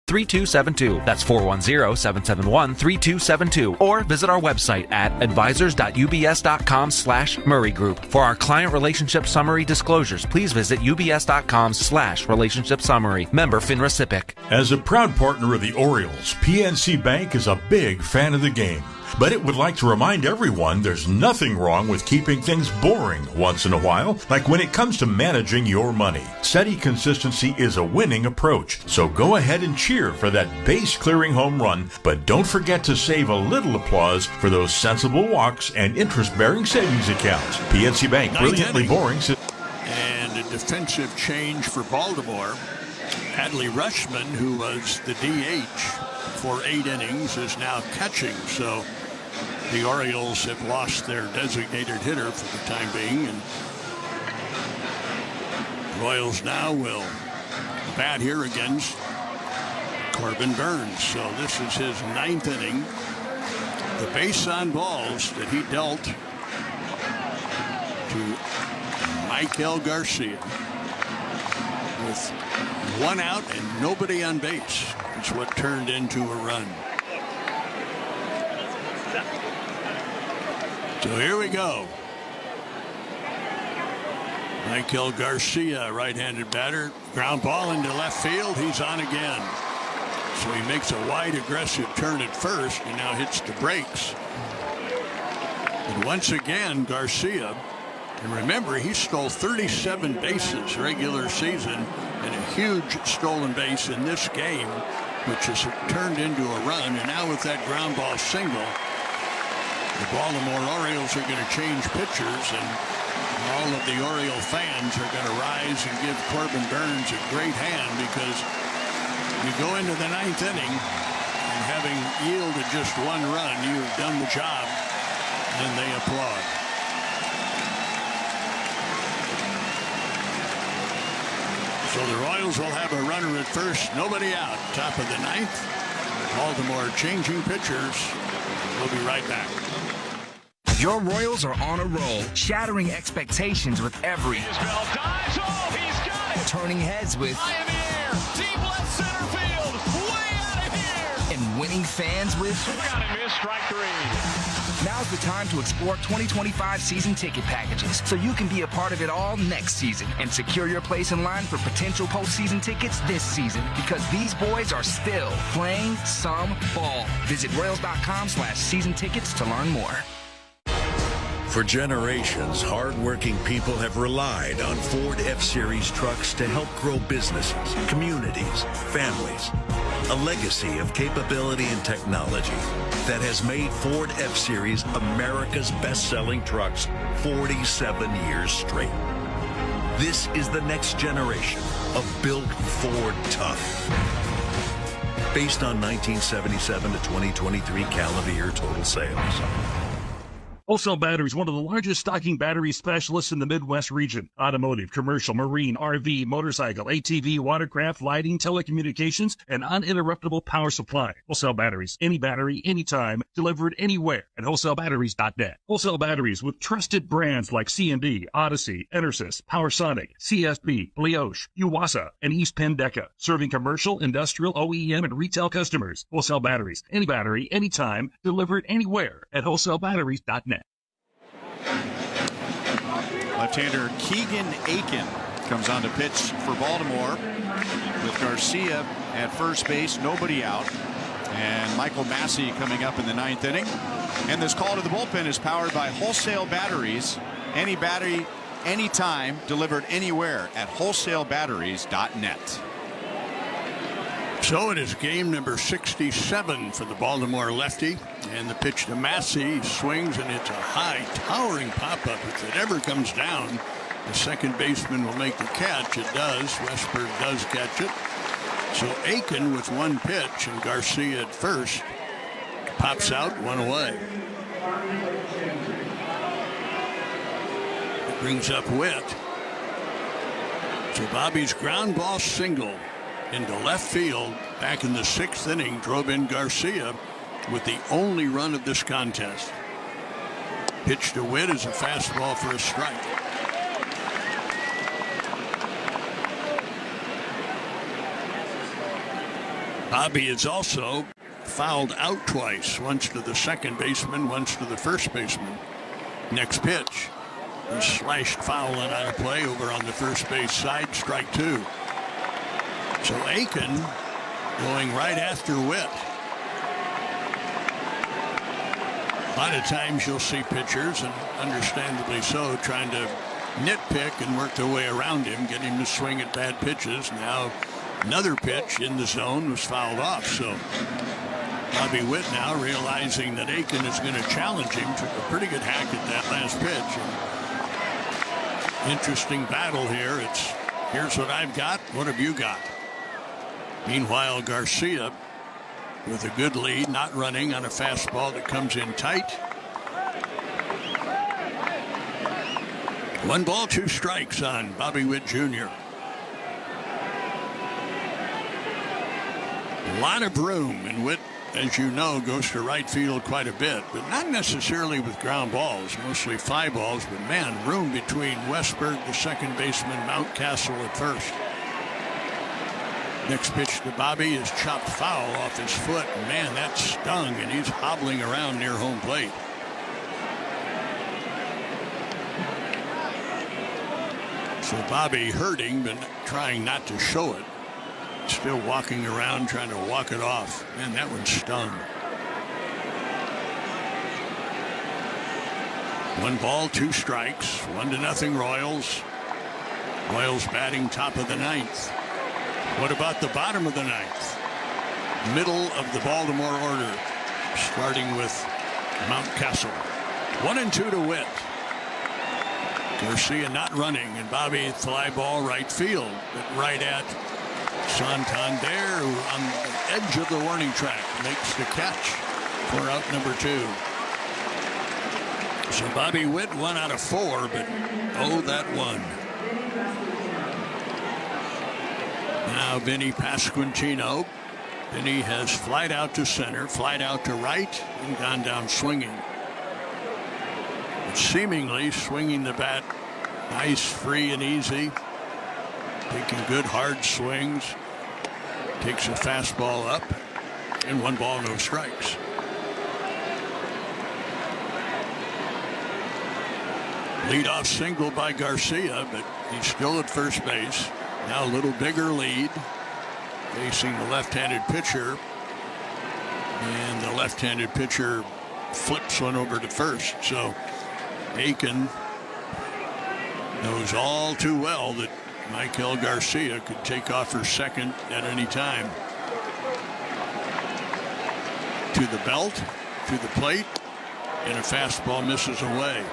3272. That's 410-771-3272. Or visit our website at advisors.ubs.com/Murray Group. For our client relationship summary disclosures, please visit ubs.com/relationship summary. Member FINRA SIPC. As a proud partner of the Orioles, PNC Bank is a big fan of the game. But it would like to remind everyone there's nothing wrong with keeping things boring once in a while, like when it comes to managing your money. Steady consistency is a winning approach, so go ahead and cheer for that base-clearing home run, but don't forget to save a little applause for those sensible walks and interest-bearing savings accounts. PNC Bank, brilliantly boring. And a defensive change for Baltimore. Adley Rutschman, who was the DH for 8 innings, is now catching, so the Orioles have lost their designated hitter for the time being, and Royals now will bat here against Corbin Burns. So this is his 9th inning. The base on balls that he dealt to Michael Garcia with 1 out and nobody on base. It's what turned into a run. So here we go. Michael Garcia, right-handed batter. Ground ball into left field. He's on again. So he makes a wide, aggressive turn at first and now hits the brakes. And once again, Garcia, and remember, he stole 37 bases regular season and a huge stolen base in this game, which has turned into a run. And now with that ground ball single, the Baltimore Orioles are going to change pitchers, and all of the Oriole fans are going to rise and give Corbin Burns a great hand, because you go into the 9th inning and having yielded just 1 run, you've done the job, and they applaud. So the Royals will have a runner at first, nobody out, top of the 9th. Baltimore changing pitchers. We'll be right back. Your Royals are on a roll, shattering expectations with every Isbell dives. Oh, he's got it. Turning heads with high in the air, deep left center field, way out of here. And winning fans with swing on and miss, strike 3. Now's the time to explore 2025 season ticket packages so you can be a part of it all next season and secure your place in line for potential postseason tickets this season, because these boys are still playing some ball. Visit Royals.com/season tickets to learn more. For generations, hard-working people have relied on Ford F-Series trucks to help grow businesses, communities, families. A legacy of capability and technology that has made Ford F-Series America's best-selling trucks 47 years straight. This is the next generation of Built Ford Tough. Based on 1977 to 2023 calendar year total sales. Wholesale Batteries, one of the largest stocking battery specialists in the Midwest region. Automotive, commercial, marine, RV, motorcycle, ATV, watercraft, lighting, telecommunications, and uninterruptible power supply. Wholesale Batteries, any battery, anytime, delivered anywhere at wholesalebatteries.net. Wholesale Batteries with trusted brands like C&D, Odyssey, Enersys, PowerSonic, CSB, Leosh, Yuwasa, and East Penn Deca, serving commercial, industrial, OEM, and retail customers. Wholesale Batteries, any battery, anytime, delivered anywhere at wholesalebatteries.net. Left-hander Keegan Aiken comes on to pitch for Baltimore with Garcia at first base, nobody out, and Michael Massey coming up in the 9th inning. And this call to the bullpen is powered by Wholesale Batteries. Any battery, anytime, delivered anywhere at wholesalebatteries.net. So it is game number 67 for the Baltimore lefty, and the pitch to Massey swings, and it's a high towering pop-up. If it ever comes down, the second baseman will make the catch. It does. Westberg does catch it. So Aiken with 1 pitch and Garcia at first. Pops out, one away. Brings up Witt. So Bobby's ground ball single into left field back in the 6th inning drove in Garcia with the only run of this contest. Pitch to Witt is a fastball for a strike. Bobby is also fouled out twice, once to the second baseman, once to the first baseman. Next pitch. He slashed foul and out of play over on the first base side, strike 2. So Aiken going right after Witt. A lot of times you'll see pitchers, and understandably so, trying to nitpick and work their way around him, get him to swing at bad pitches. Now another pitch in the zone was fouled off. So Bobby Witt now realizing that Aiken is going to challenge him, took a pretty good hack at that last pitch. And interesting battle here. It's here's what I've got. What have you got? Meanwhile, Garcia with a good lead, not running on a fastball that comes in tight. 1 ball, 2 strikes on Bobby Witt Jr. A lot of room, and Witt, as you know, goes to right field quite a bit, but not necessarily with ground balls, mostly fly balls. But man, room between Westberg, the second baseman, Mountcastle at first. Next pitch to Bobby is chopped foul off his foot. Man, that stung, and he's hobbling around near home plate. So Bobby hurting, but trying not to show it. Still walking around, trying to walk it off. Man, that one stung. 1 ball, 2 strikes. 1-0 Royals. Royals batting top of the 9th. What about the bottom of the 9th? Middle of the Baltimore order, starting with Mountcastle. 1-2 to Witt. Garcia not running, and Bobby fly ball right field, but right at Santander, who on the edge of the warning track makes the catch for out number 2. So Bobby Witt 1 out of 4, but that one. Now Vinny Pasquantino. Vinny has flied out to center, flied out to right, and gone down swinging. But seemingly swinging the bat nice, free, and easy. Taking good hard swings. Takes a fastball up, and 1 ball, no strikes. Leadoff single by Garcia, but he's still at first base. Now a little bigger lead, facing the left-handed pitcher, and the left-handed pitcher flips one over to first. So Aiken knows all too well that Michael Garcia could take off for second at any time. To the belt, to the plate, and a fastball misses away.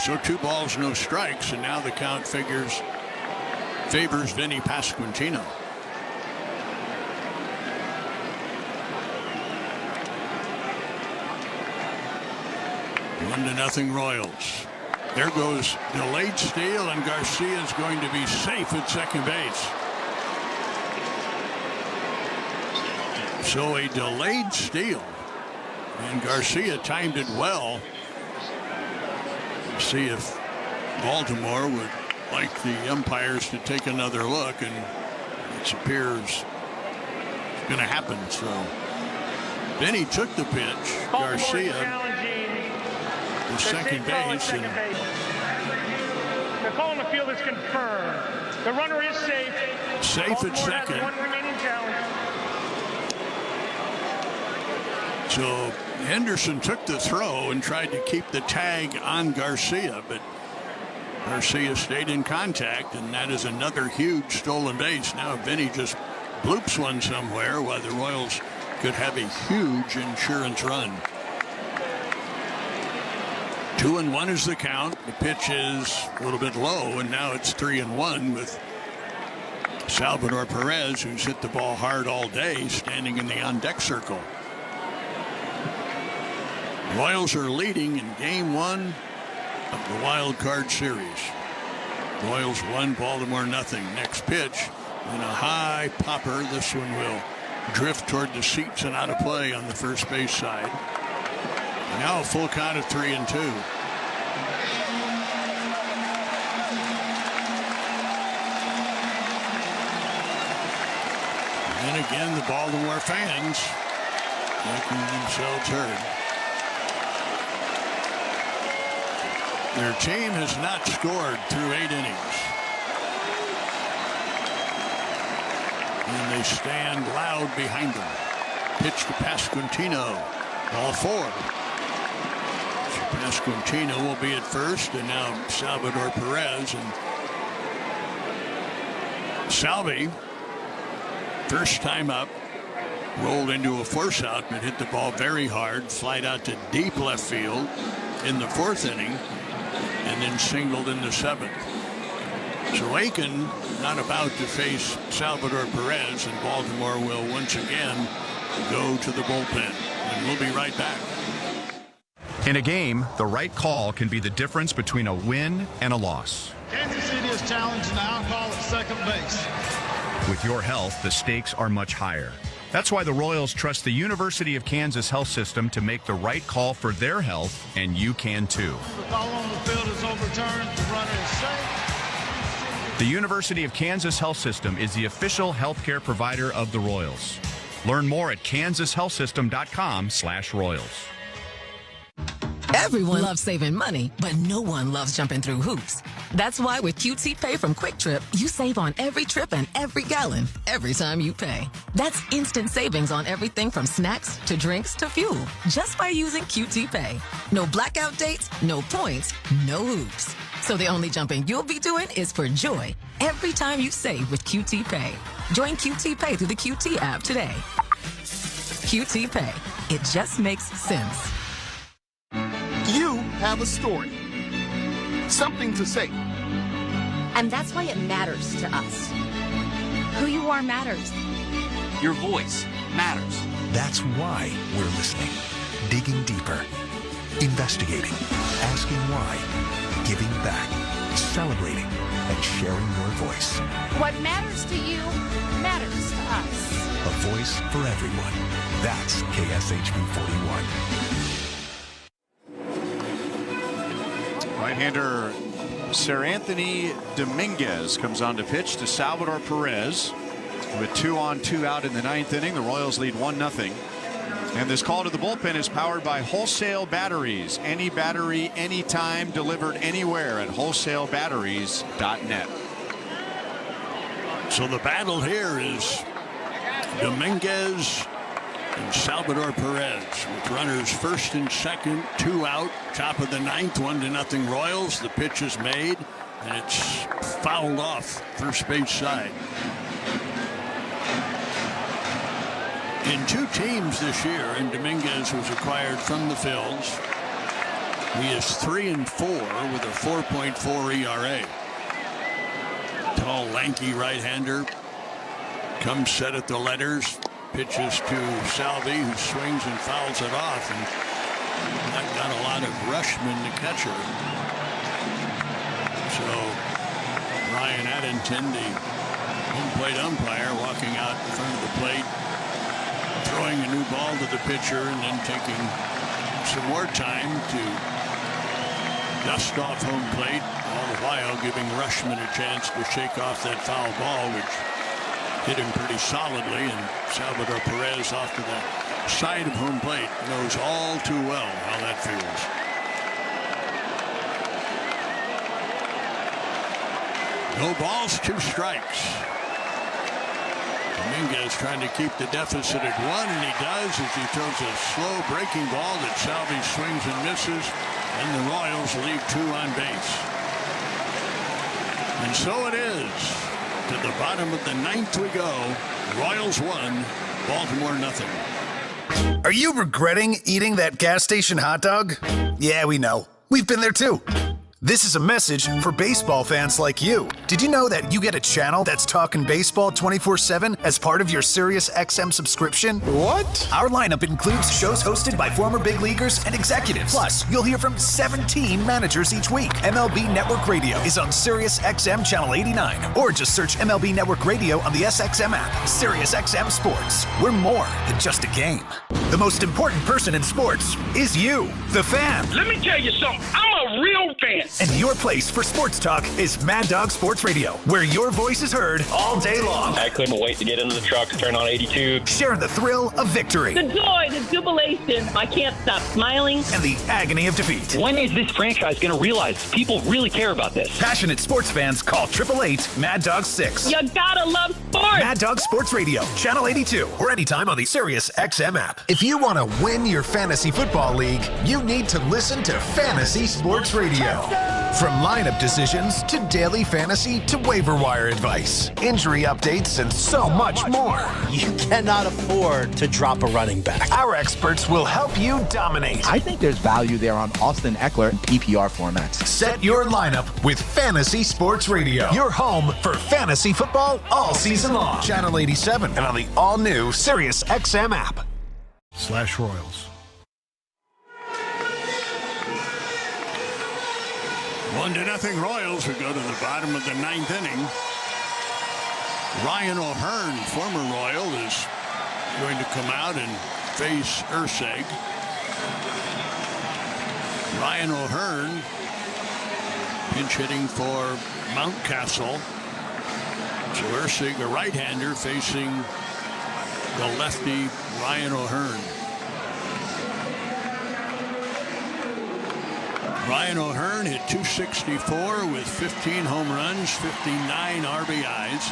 So 2 balls, no strikes, and now the count favors Vinny Pasquantino. One to nothing Royals. There goes delayed steal, and Garcia is going to be safe at second base. So a delayed steal, and Garcia timed it well. See if Baltimore would like the umpires to take another look, and it appears it's going to happen. So Vinny took the pitch. Garcia to second base. The call on the field is confirmed. The runner is safe. Safe at second. One remaining challenge. So Henderson took the throw and tried to keep the tag on Garcia, but Garcia stayed in contact, and that is another huge stolen base. Now Vinny just bloops one somewhere, while the Royals could have a huge insurance run. 2-1 is the count. The pitch is a little bit low, and now it's 3-1 with Salvador Perez, who's hit the ball hard all day, standing in the on-deck circle. Royals are leading in Game 1 of the Wild Card Series. Royals 1, Baltimore nothing. Next pitch, and a high popper. This one will drift toward the seats and out of play on the first base side. Now a full count of 3-2. And again, the Baltimore fans making themselves heard. Their team has not scored through 8 innings. And they stand loud behind them. Pitch to Pasquantino. Ball 4. So Pasquantino will be at first, and now Salvador Perez. And Salvi, first time up, rolled into a force out, but hit the ball very hard, flied out to deep left field in the 4th inning, and then singled in the 7th. So Aiken not about to face Salvador Perez, and Baltimore will once again go to the bullpen. And we'll be right back. In a game, the right call can be the difference between a win and a loss. Kansas City is challenging the outcall at second base. With your health, the stakes are much higher. That's why the Royals trust the University of Kansas Health System to make the right call for their health, and you can too. The call on the field is overturned. The runner is safe. The University of Kansas Health System is the official healthcare provider of the Royals. Learn more at kansashealthsystem.com/Royals. Everyone loves saving money, but no one loves jumping through hoops. That's why with QT Pay from Quick Trip, you save on every trip and every gallon, every time you pay. That's instant savings on everything from snacks to drinks to fuel, just by using QT Pay. No blackout dates, no points, no hoops. So the only jumping you'll be doing is for joy every time you save with QT Pay. Join QT Pay through the QT app today. QT Pay. It just makes sense. You have a story, something to say. And that's why it matters to us. Who you are matters. Your voice matters. That's why we're listening, digging deeper, investigating, asking why, giving back, celebrating, and sharing your voice. What matters to you matters to us. A voice for everyone. That's KSHB 41. Right-hander Seranthony Dominguez comes on to pitch to Salvador Perez. With 2 on, 2 out in the 9th inning, the Royals lead 1-0. And this call to the bullpen is powered by Wholesale Batteries. Any battery, anytime, delivered anywhere at wholesalebatteries.net. So the battle here is Dominguez and Salvador Perez with runners first and second, 2 out, top of the 9th, 1-0 Royals. The pitch is made and it's fouled off first base side. In 2 teams this year, and Dominguez was acquired from the Phils. He is 3-4 with a 4.4 ERA. Tall, lanky right-hander comes set at the letters. Pitches to Salvi, who swings and fouls it off, and that got a lot of Rushman, the catcher. So Ryan Addington, the home plate umpire, walking out in front of the plate, throwing a new ball to the pitcher, and then taking some more time to dust off home plate, all the while giving Rushman a chance to shake off that foul ball, which hit him pretty solidly, and Salvador Perez off to the side of home plate knows all too well how that feels. No balls, 2 strikes. Dominguez trying to keep the deficit at 1, and he does as he throws a slow breaking ball that Salvi swings and misses, and the Royals leave 2 on base. And so it is. To the bottom of the 9th we go. Royals 1, Baltimore nothing. Are you regretting eating that gas station hot dog? Yeah, we know. We've been there too. This is a message for baseball fans like you. Did you know that you get a channel that's talking baseball 24/7 as part of your Sirius XM subscription? What? Our lineup includes shows hosted by former big leaguers and executives. Plus, you'll hear from 17 managers each week. MLB Network Radio is on Sirius XM Channel 89, or just search MLB Network Radio on the SXM app. Sirius XM Sports. We're more than just a game. The most important person in sports is you, the fan. Let me tell you something. I'm a real fan. And your place for sports talk is Mad Dog Sports Radio, where your voice is heard all day long. I couldn't wait to get into the truck, turn on 82. Share the thrill of victory. The joy, the jubilation. I can't stop smiling. And the agony of defeat. When is this franchise going to realize people really care about this? Passionate sports fans call 888-MAD-DOG-6. You gotta love sports. Mad Dog Sports Radio, Channel 82, or anytime on the Sirius XM app. If you want to win your fantasy football league, you need to listen to Fantasy Sports Radio. From lineup decisions to daily fantasy to waiver wire advice, injury updates, and so much more. You cannot afford to drop a running back. Our experts will help you dominate. I think there's value there on Austin Eckler in PPR formats. Set your lineup with Fantasy Sports Radio. Your home for fantasy football all season long. Channel 87 and on the all-new Sirius XM app. /Royals. 1-0 Royals. We go to the bottom of the 9th inning. Ryan O'Hearn, former Royal, is going to come out and face Urseg. Ryan O'Hearn pinch hitting for Mountcastle. So Ursig, a right-hander, facing the lefty Ryan O'Hearn. Ryan O'Hearn hit .264 with 15 home runs, 59 RBIs.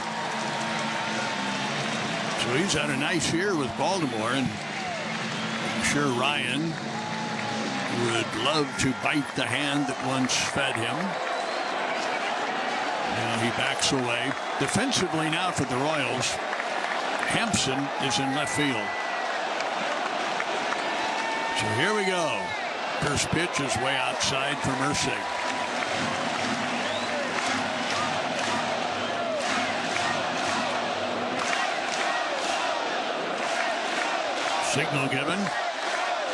So he's had a nice year with Baltimore, and I'm sure Ryan would love to bite the hand that once fed him. Now he backs away. Defensively now for the Royals, Hampson is in left field. So here we go. First pitch is way outside from Ursig. Signal given.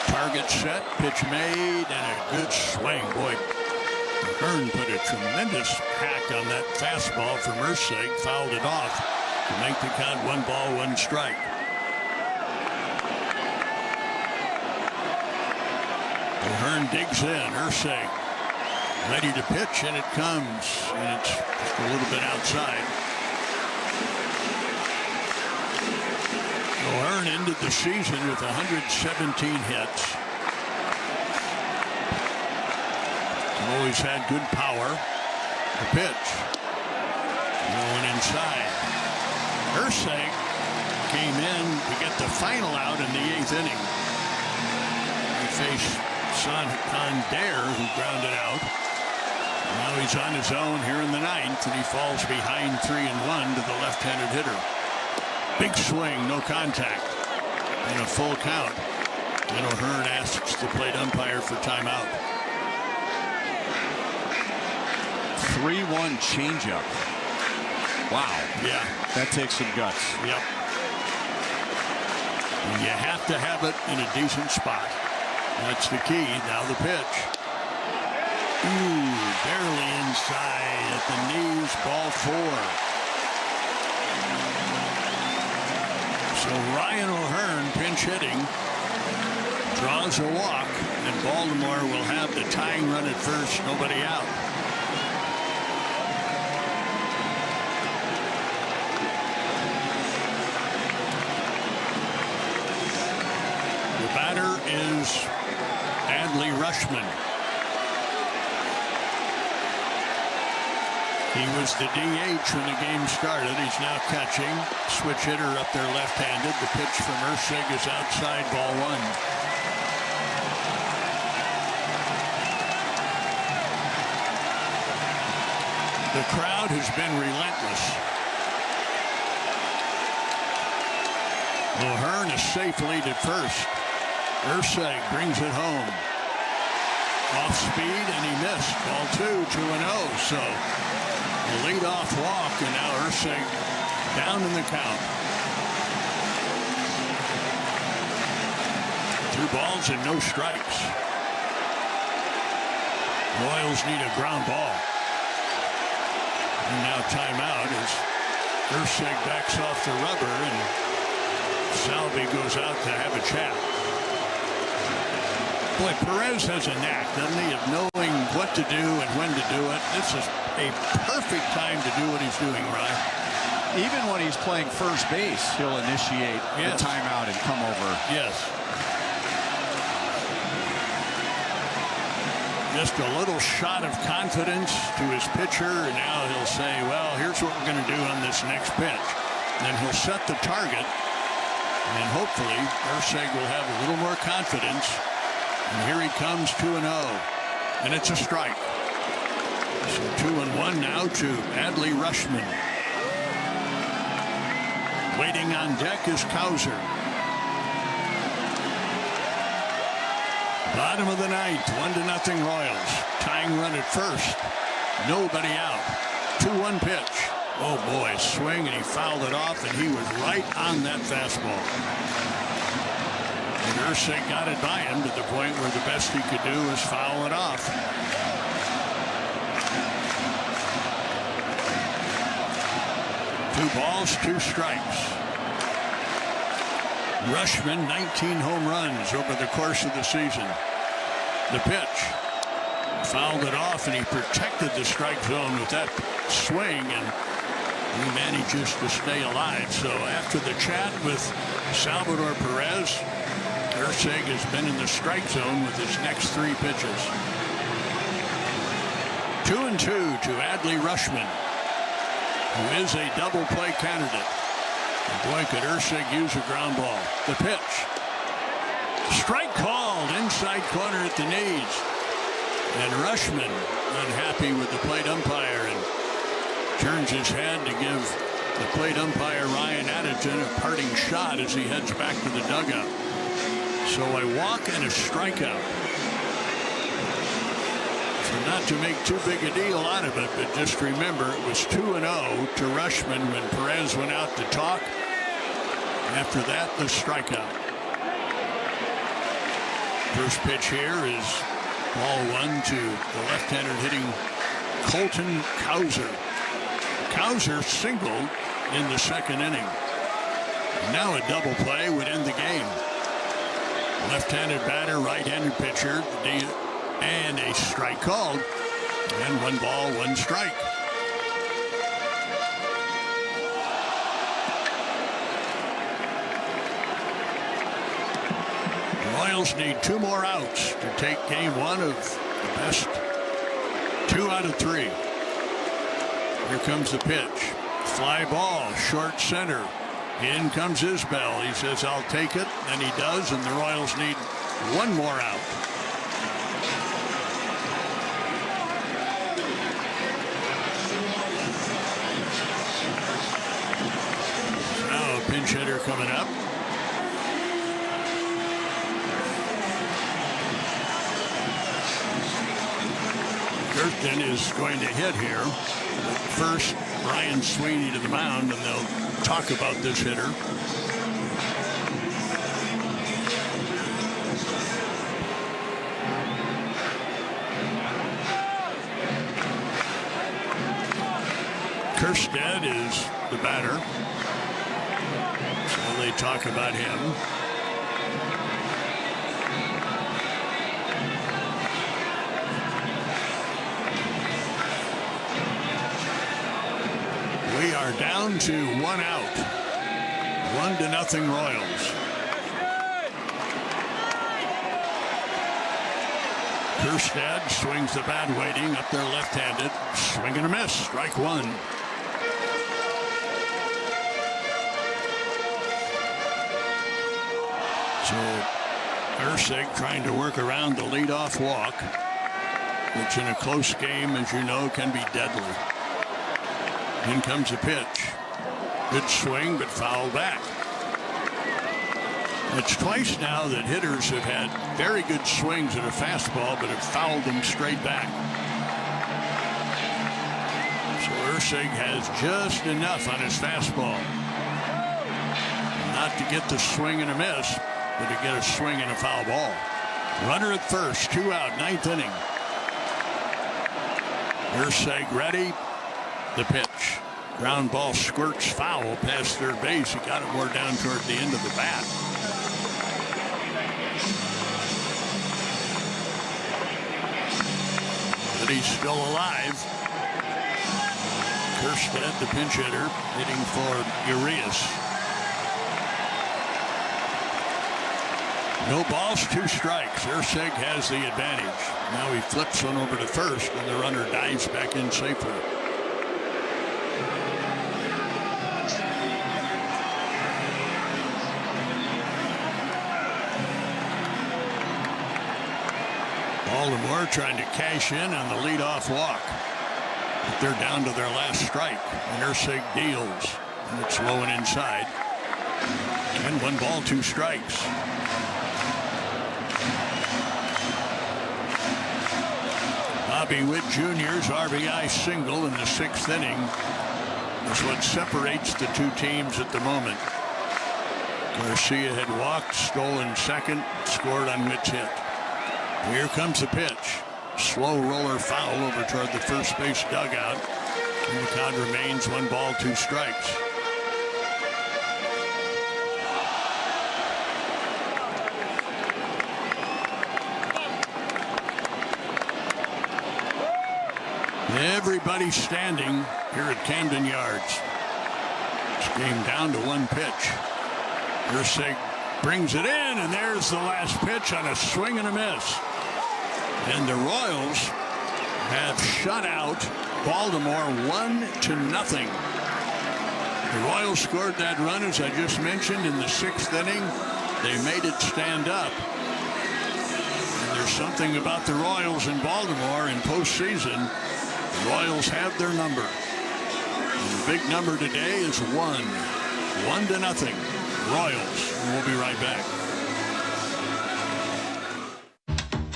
Target set. Pitch made. And a good swing. Boy, Hearn put a tremendous hack on that fastball from Ursig. Fouled it off to make the count 1 ball, 1 strike. O'Hearn digs in. Ursig ready to pitch, and it comes, and it's just a little bit outside. O'Hearn ended the season with 117 hits. Always had good power. The pitch going inside. Ursig came in to get the final out in the 8th inning. He faced Santander, who grounded out. Now he's on his own here in the 9th, and he falls behind 3-1 to the left-handed hitter. Big swing, no contact, and a full count. And O'Hearn asks the plate umpire for timeout. 3-1 changeup. Wow. Yeah. That takes some guts. Yep. And you have to have it in a decent spot. That's the key. Now the pitch. Ooh, barely inside at the knees. Ball 4. So Ryan O'Hearn pinch hitting. Draws a walk. And Baltimore will have the tying run at first. Nobody out. The batter is Adley Rushman. He was the DH when the game started. He's now catching. Switch hitter up there left-handed. The pitch from Ursig is outside, ball 1. The crowd has been relentless. O'Hearn is safe lead at first. Ursig brings it home. Off speed, and he missed. Ball 2-0. So the leadoff walk, and now Ursig down in the count. 2 balls and no strikes. Royals need a ground ball. And now timeout as Ursig backs off the rubber and Salvi goes out to have a chat. Boy, Perez has a knack, doesn't he, of knowing what to do and when to do it. This is a perfect time to do what he's doing, Ryan. Even when he's playing first base, he'll initiate the timeout and come over. Yes. Just a little shot of confidence to his pitcher, and now he'll say, well, here's what we're going to do on this next pitch. And then he'll set the target, and hopefully Ursig will have a little more confidence. And here he comes, 2-0, and it's a strike. So 2-1 now to Adley Rutschman. Waiting on deck is Cowser. Bottom of the ninth, 1-0 Royals. Tying run at first. Nobody out. 2-1 pitch. Oh boy, swing, and he fouled it off, and he was right on that fastball. And Ursig got it by him to the point where the best he could do was foul it off. Two balls, 2 strikes. Rutschman, 19 home runs over the course of the season. The pitch. Fouled it off, and he protected the strike zone with that swing, and he manages to stay alive. So after the chat with Salvador Perez, Ursig has been in the strike zone with his next 3 pitches. 2-2 to Adley Rutschman, who is a double play candidate. And boy, could Ursig use a ground ball. The pitch. Strike called inside corner at the knees. And Rutschman unhappy with the plate umpire and turns his head to give the plate umpire Ryan Addington a parting shot as he heads back to the dugout. So a walk and a strikeout. So not to make too big a deal out of it, but just remember it was 2-0 to Rutschman when Perez went out to talk. After that, the strikeout. First pitch here is ball 1 to the left-hander hitting Colton Cowser. Cowser singled in the second inning. Now a double play would end the game. Left-handed batter, right-handed pitcher, and a strike called. And 1 ball, 1 strike. Royals need 2 more outs to take game 1 of the best 2 out of 3. Here comes the pitch. Fly ball, short center. In comes Isbell. He says, I'll take it, and he does, and the Royals need 1 more out. Now a pinch hitter coming up. Kirkton is going to hit here. But first, Brian Sweeney to the mound, and they'll talk about this hitter. Kerstead is the batter. So they talk about him. We are down to 1 out. 1-0 Royals. Kerstead swings the bat waiting up there left-handed. Swing and a miss. Strike 1. So Ursig trying to work around the leadoff walk, which in a close game, as you know, can be deadly. In comes the pitch. Good swing, but foul back. It's twice now that hitters have had very good swings at a fastball, but have fouled them straight back. So Ursig has just enough on his fastball. Not to get the swing and a miss, but to get a swing and a foul ball. Runner at first, 2 out, 9th inning. Ursig ready. The pitch. Ground ball squirts foul past third base. He got it more down toward the end of the bat. But he's still alive. Kerstead, the pinch hitter, hitting for Urias. No balls, 2 strikes. Ursig has the advantage. Now he flips one over to first, and the runner dives back in safely. Baltimore trying to cash in on the leadoff walk. But they're down to their last strike, and Ursig deals. And it's low and inside. And 1 ball, 2 strikes. Bobby Witt Jr.'s RBI single in the 6th inning is what separates the 2 teams at the moment. Garcia had walked, stolen second, scored on Witt's hit. Here comes the pitch. Slow roller foul over toward the first base dugout. And the count remains 1 ball, 2 strikes. Everybody standing here at Camden Yards. This game down to 1 pitch. Ursig brings it in, and there's the last pitch on a swing and a miss. And the Royals have shut out Baltimore 1-0. The Royals scored that run, as I just mentioned, in the 6th inning. They made it stand up. And there's something about the Royals in Baltimore in postseason. The Royals have their number. And the big number today is 1. 1-0. Royals. And we'll be right back.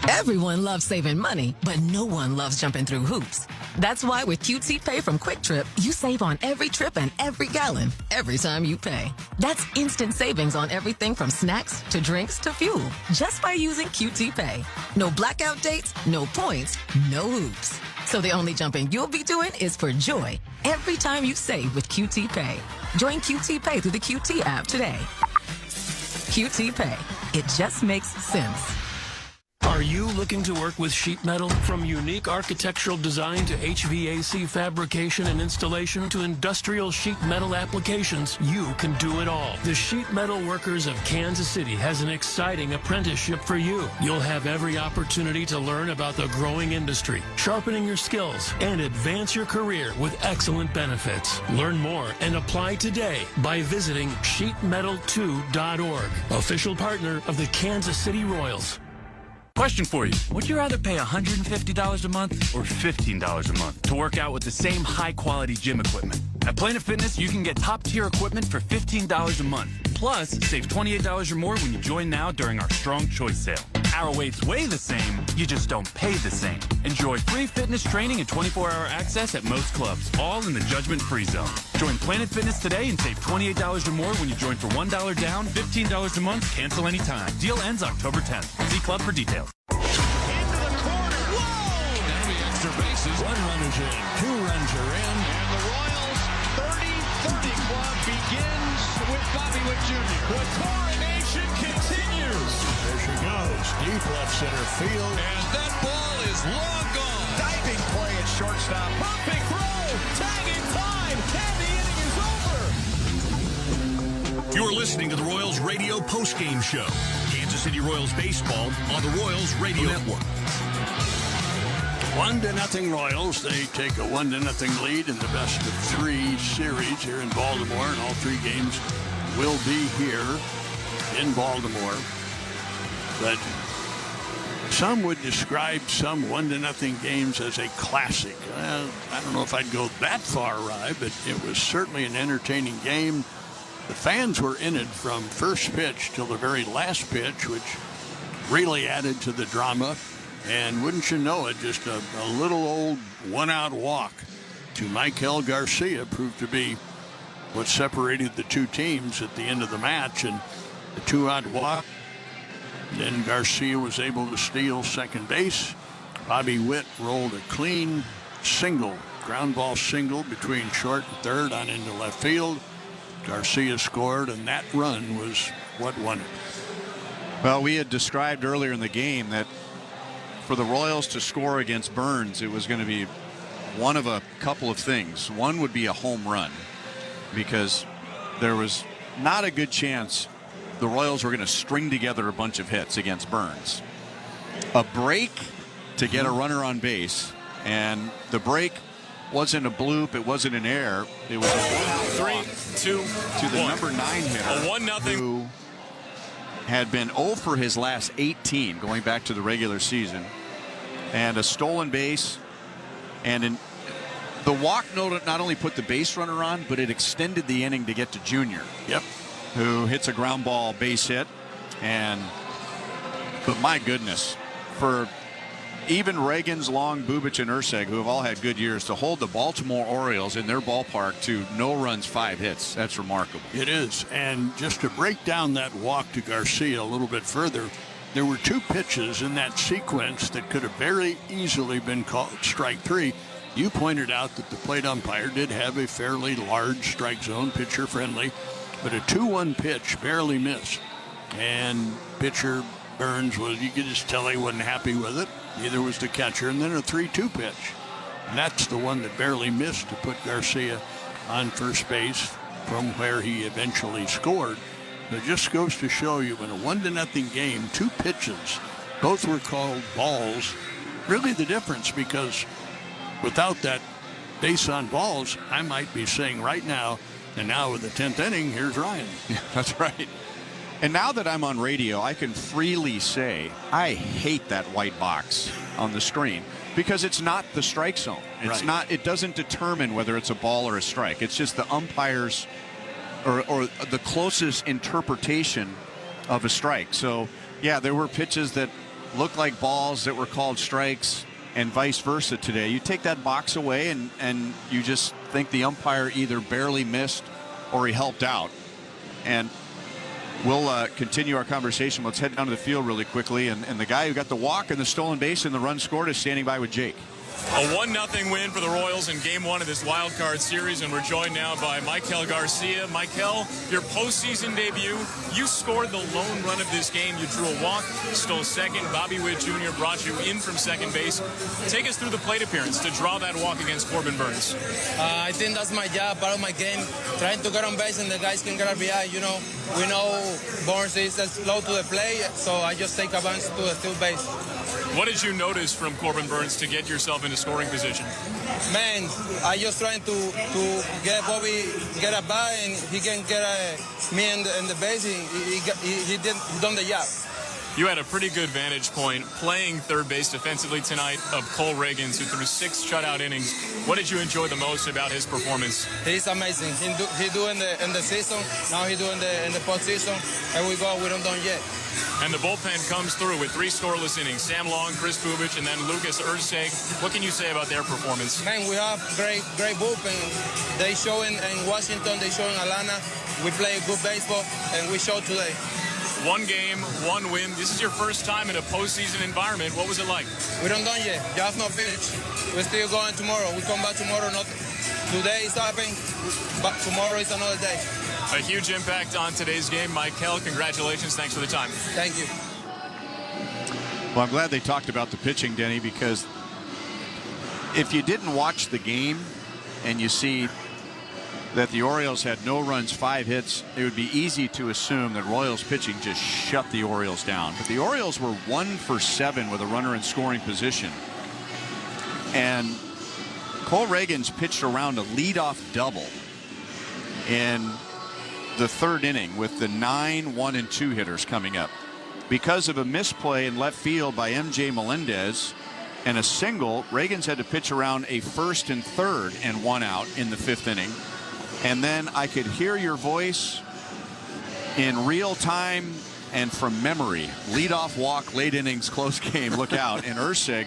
Everyone loves saving money, but no one loves jumping through hoops. That's why with QT Pay from Quick Trip, you save on every trip and every gallon, every time you pay. That's instant savings on everything from snacks to drinks to fuel, just by using QT Pay. No blackout dates, no points, no hoops. So the only jumping you'll be doing is for joy every time you save with QT Pay. Join QT Pay through the QT app today. QT Pay. It just makes sense. Are you looking to work with sheet metal? From unique architectural design to HVAC fabrication and installation to industrial sheet metal applications, you can do it all. The Sheet Metal Workers of Kansas City has an exciting apprenticeship for you. You'll have every opportunity to learn about the growing industry, sharpening your skills, and advance your career with excellent benefits. Learn more and apply today by visiting sheetmetal2.org, official partner of the Kansas City Royals. Question for you. Would you rather pay $150 a month or $15 a month to work out with the same high-quality gym equipment? At Planet Fitness, you can get top-tier equipment for $15 a month. Plus, save $28 or more when you join now during our Strong Choice sale. Our weights weigh the same, you just don't pay the same. Enjoy free fitness training and 24-hour access at most clubs, all in the judgment-free zone. Join Planet Fitness today and save $28 or more when you join for $1 down, $15 a month, cancel anytime. Deal ends October 10th. See club for details. Bases. 1 run is in. 2 runs are in. And the Royals 30-30 club begins with Bobby Witt Jr. The coronation continues. There she goes. Deep left center field. And that ball is long gone. Diving play at shortstop. Perfect throw. Tagging time. And the inning is over. You're listening to the Royals Radio postgame show. Kansas City Royals baseball on the Royals Radio Network. 1-0 Royals. They take a 1-0 lead in the best of 3 series here in Baltimore, and all 3 games will be here in Baltimore. But some would describe some 1-0 games as a classic. I don't know if I'd go that far, Rye, but it was certainly an entertaining game. the fans were in it from first pitch till the very last pitch, which really added to the drama. And wouldn't you know it, just a little old one-out walk to Michael Garcia proved to be what separated the two teams at the end of the match. And the two-out walk, then Garcia was able to steal second base. Bobby Witt rolled a clean single, ground ball single between short and third on into left field. Garcia scored, and that run was what won it. Well, we had described earlier in the game that for the Royals to score against Burns, it was going to be one of a couple of things. One would be a home run, because there was not a good chance the Royals were going to string together a bunch of hits against Burns. A break to get a runner on base, and the break wasn't a bloop, it wasn't an error, it was a 3-2 to the number 9 hitter, a 1-0, who had been 0 for his last 18 going back to the regular season, and a stolen base, and the walk not only put the base runner on, but it extended the inning to get to Junior. Yep. Who hits a ground ball base hit. But my goodness, for even Reagans, Long, Bubic, and Urseg, who have all had good years, to hold the Baltimore Orioles in their ballpark to no runs, 5 hits, that's remarkable. It is. And just to break down that walk to Garcia a little bit further, there were 2 pitches in that sequence that could have very easily been called strike 3. You pointed out that the plate umpire did have a fairly large strike zone, pitcher friendly, but a 2-1 pitch barely missed. And pitcher Burns you could just tell he wasn't happy with it. Neither was the catcher. And then a 3-2 pitch. And that's the one that barely missed to put Garcia on first base from where he eventually scored. It just goes to show you, in a 1-0 game, 2 pitches, both were called balls. Really the difference, because without that base on balls, I might be saying right now, and now with the 10th inning, here's Ryan. Yeah, that's right. And now that I'm on radio, I can freely say I hate that white box on the screen, because it's not the strike zone. It's not. It doesn't determine whether it's a ball or a strike. It's just the umpires or the closest interpretation of a strike. So, yeah, there were pitches that looked like balls that were called strikes, and vice versa today. You take that box away and you just think the umpire either barely missed or he helped out. And we'll continue our conversation. Let's head down to the field really quickly. And the guy who got the walk and the stolen base and the run scored is standing by with Jake. A 1-0 win for the Royals in Game 1 of this wild card series, and we're joined now by Michael Garcia. Michael, your postseason debut, you scored the lone run of this game. You drew a walk, stole second. Bobby Witt Jr. brought you in from second base. Take us through the plate appearance to draw that walk against Corbin Burns. I think that's my job, part of my game, trying to get on base and the guys can get RBI. You know, we know Burns is slow to the plate, so I just take advantage to the steal base. What did you notice from Corbin Burns to get yourself into scoring position? Man, I just trying to get Bobby get a bat, and he can get me in the base. He done the job. You had a pretty good vantage point playing third base defensively tonight of Cole Reagans, who threw 6 shutout innings. What did you enjoy the most about his performance? He's amazing. He doing in the season. Now he doing in the postseason. And we don't done yet. And the bullpen comes through with 3 scoreless innings. Sam Long, Chris Bubic, and then Lucas Urseg. What can you say about their performance? Man, we have great bullpen. They show in Washington. They show in Atlanta. We play good baseball, and we show today. 1 game, 1 win. This is your first time in a postseason environment. What was it like? We don't done yet. Just not finished. We're still going tomorrow. We come back tomorrow. Today is happening, but tomorrow is another day. A huge impact on today's game. Michael, congratulations. Thanks for the time. Thank you. Well, I'm glad they talked about the pitching, Denny, because if you didn't watch the game and you see that the Orioles had no runs, 5 hits, it would be easy to assume that Royals pitching just shut the Orioles down. But the Orioles were 1 for 7 with a runner in scoring position. And Cole Reagans pitched around a leadoff double in the 3rd inning with the 9, 1, and 2 hitters coming up. Because of a misplay in left field by MJ Melendez and a single, Reagans had to pitch around a 1st and 3rd and 1 out in the 5th inning. And then I could hear your voice in real time and from memory. Leadoff walk, late innings, close game, look out. And Ursig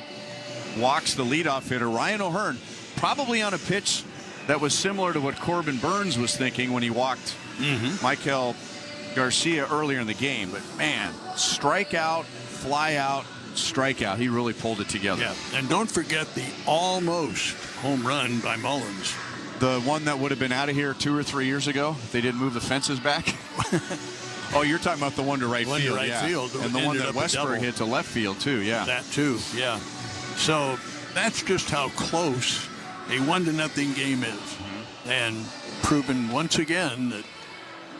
walks the leadoff hitter, Ryan O'Hearn, probably on a pitch that was similar to what Corbin Burns was thinking when he walked Michael Garcia earlier in the game. But man, strikeout, fly out, strikeout. He really pulled it together. Yeah, and don't forget the almost home run by Mullins. The one that would have been out of here 2 or 3 years ago if they didn't move the fences back. Oh, you're talking about the one to right field. And the one that Westberg hit to left field too. Yeah, that too. Yeah. So that's just how close a 1-0 game is, and proven once again that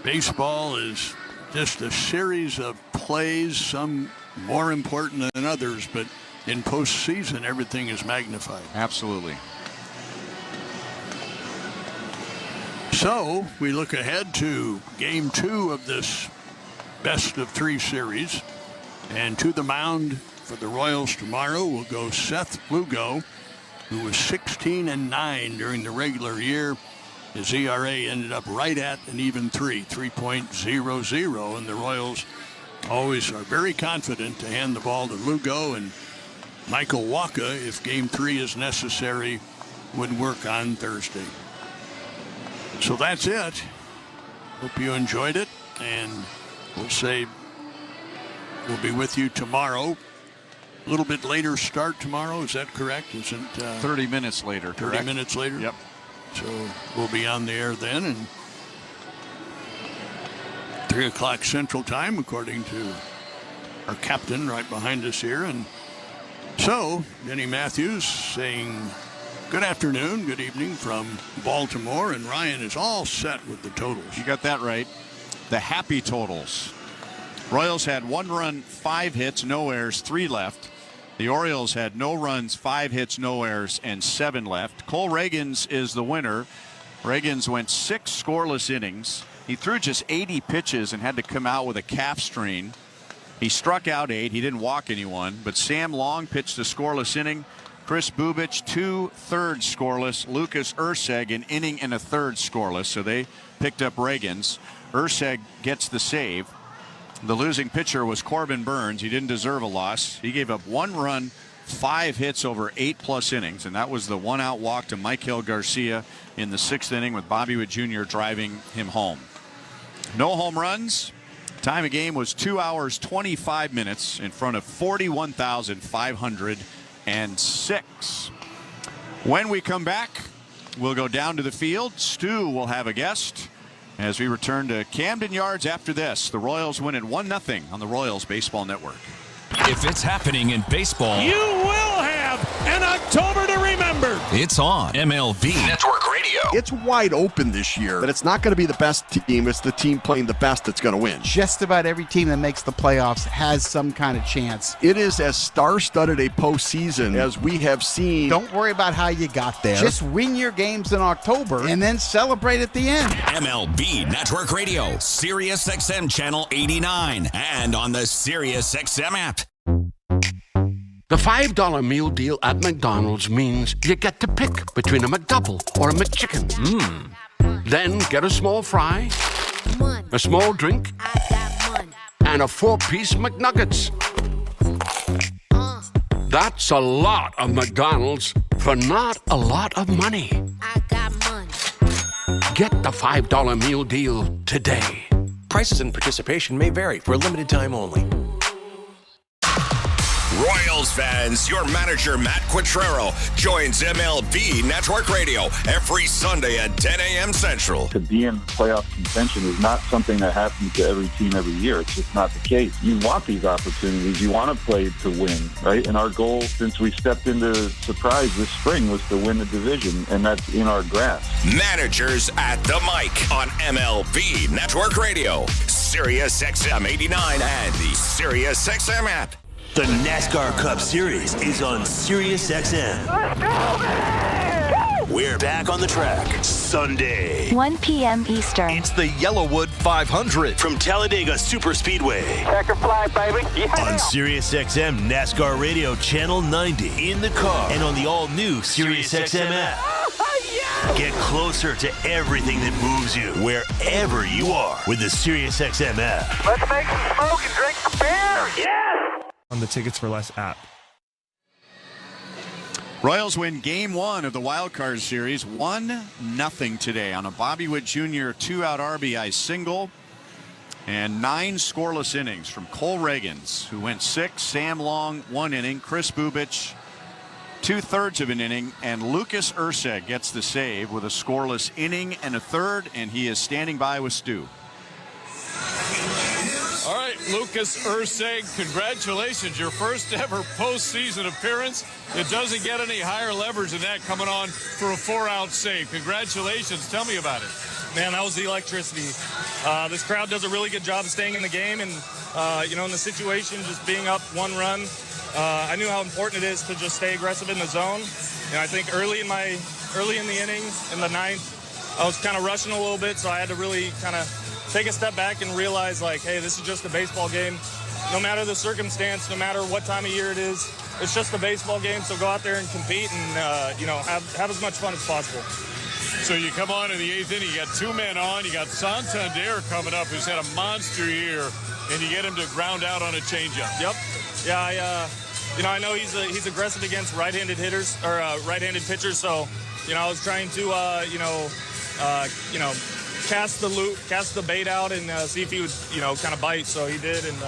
baseball is just a series of plays, some more important than others, but in postseason everything is magnified. Absolutely. So we look ahead to game 2 of this best-of-3 series, and to the mound for the Royals tomorrow will go Seth Lugo, who was 16-9 during the regular year. His ERA ended up right at an even 3.00, and the Royals always are very confident to hand the ball to Lugo, and Michael Wacha, if game 3 is necessary, would work on Thursday. So that's it. Hope you enjoyed it, and we'll say we'll be with you tomorrow. A little bit later start tomorrow, is that correct? Isn't 30 minutes later, 30 correct? minutes later? Yep. So we'll be on the air then, and 3 o'clock Central Time, according to our captain right behind us here. And so, Denny Matthews saying good afternoon, good evening from Baltimore, and Ryan is all set with the totals. You got that right. The happy totals. Royals had 1 run, 5 hits, no errors, 3 left. The Orioles had no runs, 5 hits, no errors, and 7 left. Cole Reagans is the winner. Reagans went 6 scoreless innings. He threw just 80 pitches and had to come out with a calf strain. He struck out 8. He didn't walk anyone. But Sam Long pitched a scoreless inning. Chris Bubich, 2 thirds scoreless. Lucas Urseg, an inning and a third scoreless. So they picked up Reagans. Urseg gets the save. The losing pitcher was Corbin Burns. He didn't deserve a loss. He gave up 1 run, 5 hits over 8+ innings, and that was the 1-out walk to Michael Garcia in the 6th inning with Bobby Witt Jr. driving him home. No home runs. Time of game was 2 hours, 25 minutes in front of 41,506. When we come back, we'll go down to the field. Stu will have a guest as we return to Camden Yards after this. The Royals win at 1-0 on the Royals Baseball Network. If it's happening in baseball, you will have an October to remember. It's on MLB Network Radio. It's wide open this year, but it's not going to be the best team. It's the team playing the best that's going to win. Just about every team that makes the playoffs has some kind of chance. It is as star-studded a postseason as we have seen. Don't worry about how you got there. Just win your games in October and then celebrate at the end. MLB Network Radio, Sirius XM Channel 89, and on the Sirius XM app. The $5 meal deal at McDonald's means you get to pick between a McDouble or a McChicken. Then get a small fry, a small drink, and a 4-piece McNuggets. That's a lot of McDonald's for not a lot of money. I got money. Get the $5 meal deal today. Prices and participation may vary for a limited time only. Royals fans, your manager Matt Quattrero joins MLB Network Radio every Sunday at 10 a.m. Central. To be in playoff contention is not something that happens to every team every year. It's just not the case. You want these opportunities. You want to play to win, right? And our goal since we stepped into Surprise this spring was to win the division, and that's in our grasp. Managers at the mic on MLB Network Radio, Sirius XM 89 and the Sirius XM app. The NASCAR Cup Series is on Sirius XM. We're back on the track Sunday, 1 p.m. Eastern. It's the Yellowwood 500 from Talladega Superspeedway. Checker flag, baby. Yeah. On Sirius XM NASCAR Radio Channel 90, in the car, and on the all-new Sirius XM app. Get closer to everything that moves you, wherever you are, with the SiriusXM app. Let's make some smoke and drink some beer. Yes! On the Tickets for Less app. Royals win Game 1 of the Wild Card Series 1-0 today on a Bobby Witt Jr. 2-out RBI single and 9 scoreless innings from Cole Reagans, who went 6, Sam Long 1 inning, Chris Bubich 2/3 of an inning, and Lucas Urseg gets the save with a scoreless inning and a third, and he is standing by with Stu. All right, Lucas Urseg, congratulations. Your first ever postseason appearance. It doesn't get any higher leverage than that coming on for a 4-out save. Congratulations. Tell me about it. Man, that was the electricity. This crowd does a really good job of staying in the game, and, in the situation, just being up 1 run, I knew how important it is to just stay aggressive in the zone. And I think early in the inning, in the 9th, I was kind of rushing a little bit, so I had to really kind of take a step back and realize, like, hey, this is just a baseball game. No matter the circumstance, no matter what time of year it is, it's just a baseball game, so go out there and compete and, have as much fun as possible. So you come on in the 8th inning, you got 2 men on, you got Santander coming up, who's had a monster year, and you get him to ground out on a changeup. Yep. Yeah, I know he's aggressive against right-handed hitters or right-handed pitchers, so, I was trying to, cast the bait out and see if he would, kind of bite. So he did and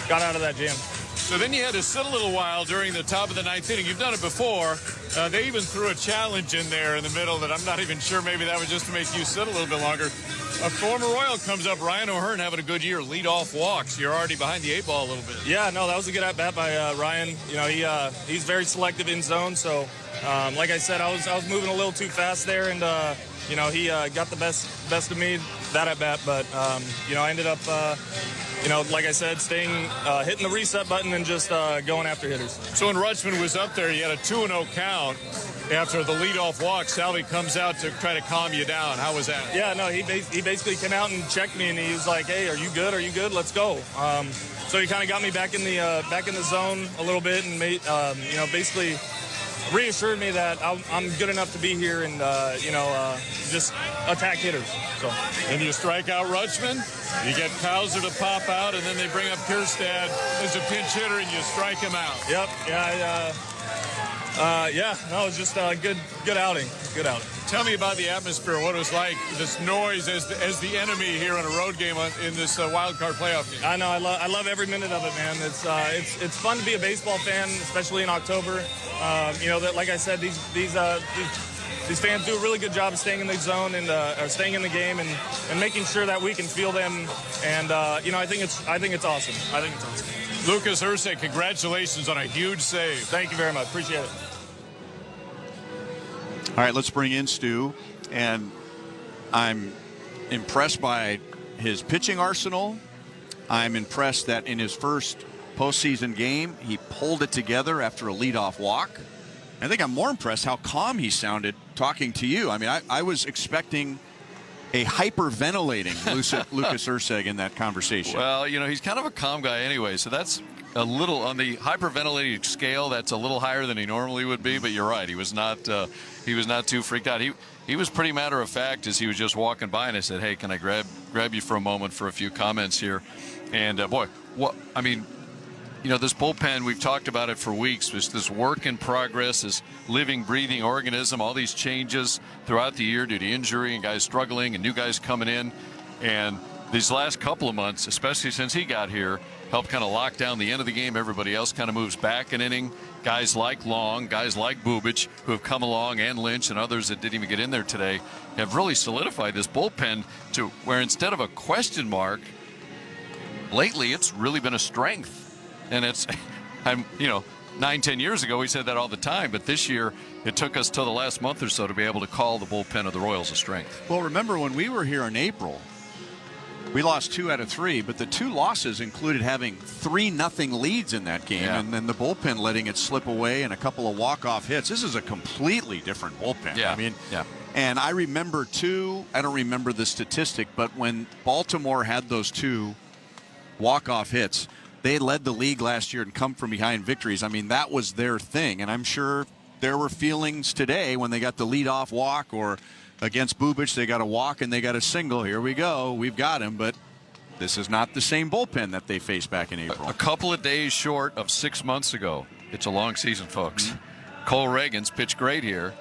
got out of that jam. So then you had to sit a little while during the top of the 9th inning. You've done it before. They even threw a challenge in there in the middle that I'm not even sure, maybe that was just to make you sit a little bit longer. A former Royal comes up, Ryan O'Hearn having a good year, lead-off walks. You're already behind the 8 ball a little bit. Yeah, no, that was a good at-bat by Ryan. He's very selective in zone, so like I said, I was moving a little too fast there, and he got the best of me that at bat, but I ended up like I said, staying hitting the reset button and just going after hitters. So when Rutschman was up there, you had a 2-0 count after the leadoff walk. Salvi comes out to try to calm you down. How was that? Yeah, no, he basically came out and checked me, and he was like, "Hey, are you good? Are you good? Let's go." So he kind of got me back in the zone a little bit, and made basically reassured me that I'm good enough to be here and, just attack hitters. So. And you strike out Rutschman, you get Kauser to pop out, and then they bring up Kierstad as a pinch hitter, and you strike him out. Yep. It was just a good outing. Good outing. Tell me about the atmosphere, what it was like, this noise as the enemy here on a road game in this wild card playoff game. I know, I love every minute of it, man. It's fun to be a baseball fan, especially in October. That, like I said, these fans do a really good job of staying in the zone and staying in the game and making sure that we can feel them. And I think it's awesome. I think it's awesome. Lucas Urseg, congratulations on a huge save. Thank you very much. Appreciate it. All right, let's bring in Stu, and I'm impressed by his pitching arsenal. I'm impressed that in his first postseason game, he pulled it together after a leadoff walk. I think I'm more impressed how calm he sounded talking to you. I mean, I was expecting a hyperventilating Lucas Urseg in that conversation. Well, he's kind of a calm guy anyway, so that's a little on the hyperventilating scale. That's a little higher than he normally would be. But you're right, he was not too freaked out. He was pretty matter of fact as he was just walking by, and I said, "Hey, can I grab you for a moment for a few comments here?" And this bullpen, we've talked about it for weeks, was this work in progress, this living, breathing organism, all these changes throughout the year due to injury and guys struggling and new guys coming in. And these last couple of months, especially since he got here, helped kind of lock down the end of the game. Everybody else kind of moves back an inning. Guys like Long, guys like Bubich, who have come along, and Lynch and others that didn't even get in there today, have really solidified this bullpen to where instead of a question mark, lately it's really been a strength. And it's, 9-10 years ago, we said that all the time. But this year, it took us till the last month or so to be able to call the bullpen of the Royals a strength. Well, remember when we were here in April, we lost 2 out of 3, but the 2 losses included having 3-0 leads in that game, and then the bullpen letting it slip away and a couple of walk-off hits. This is a completely different bullpen. Yeah. I mean, and I remember I don't remember the statistic, but when Baltimore had those 2 walk-off hits, they led the league last year and come from behind victories. I mean, that was their thing, and I'm sure there were feelings today when they got the leadoff walk, or against Bubic, they got a walk and they got a single. Here we go. We've got him, but this is not the same bullpen that they faced back in April. A couple of days short of 6 months ago. It's a long season, folks. Cole Reagans pitched great here.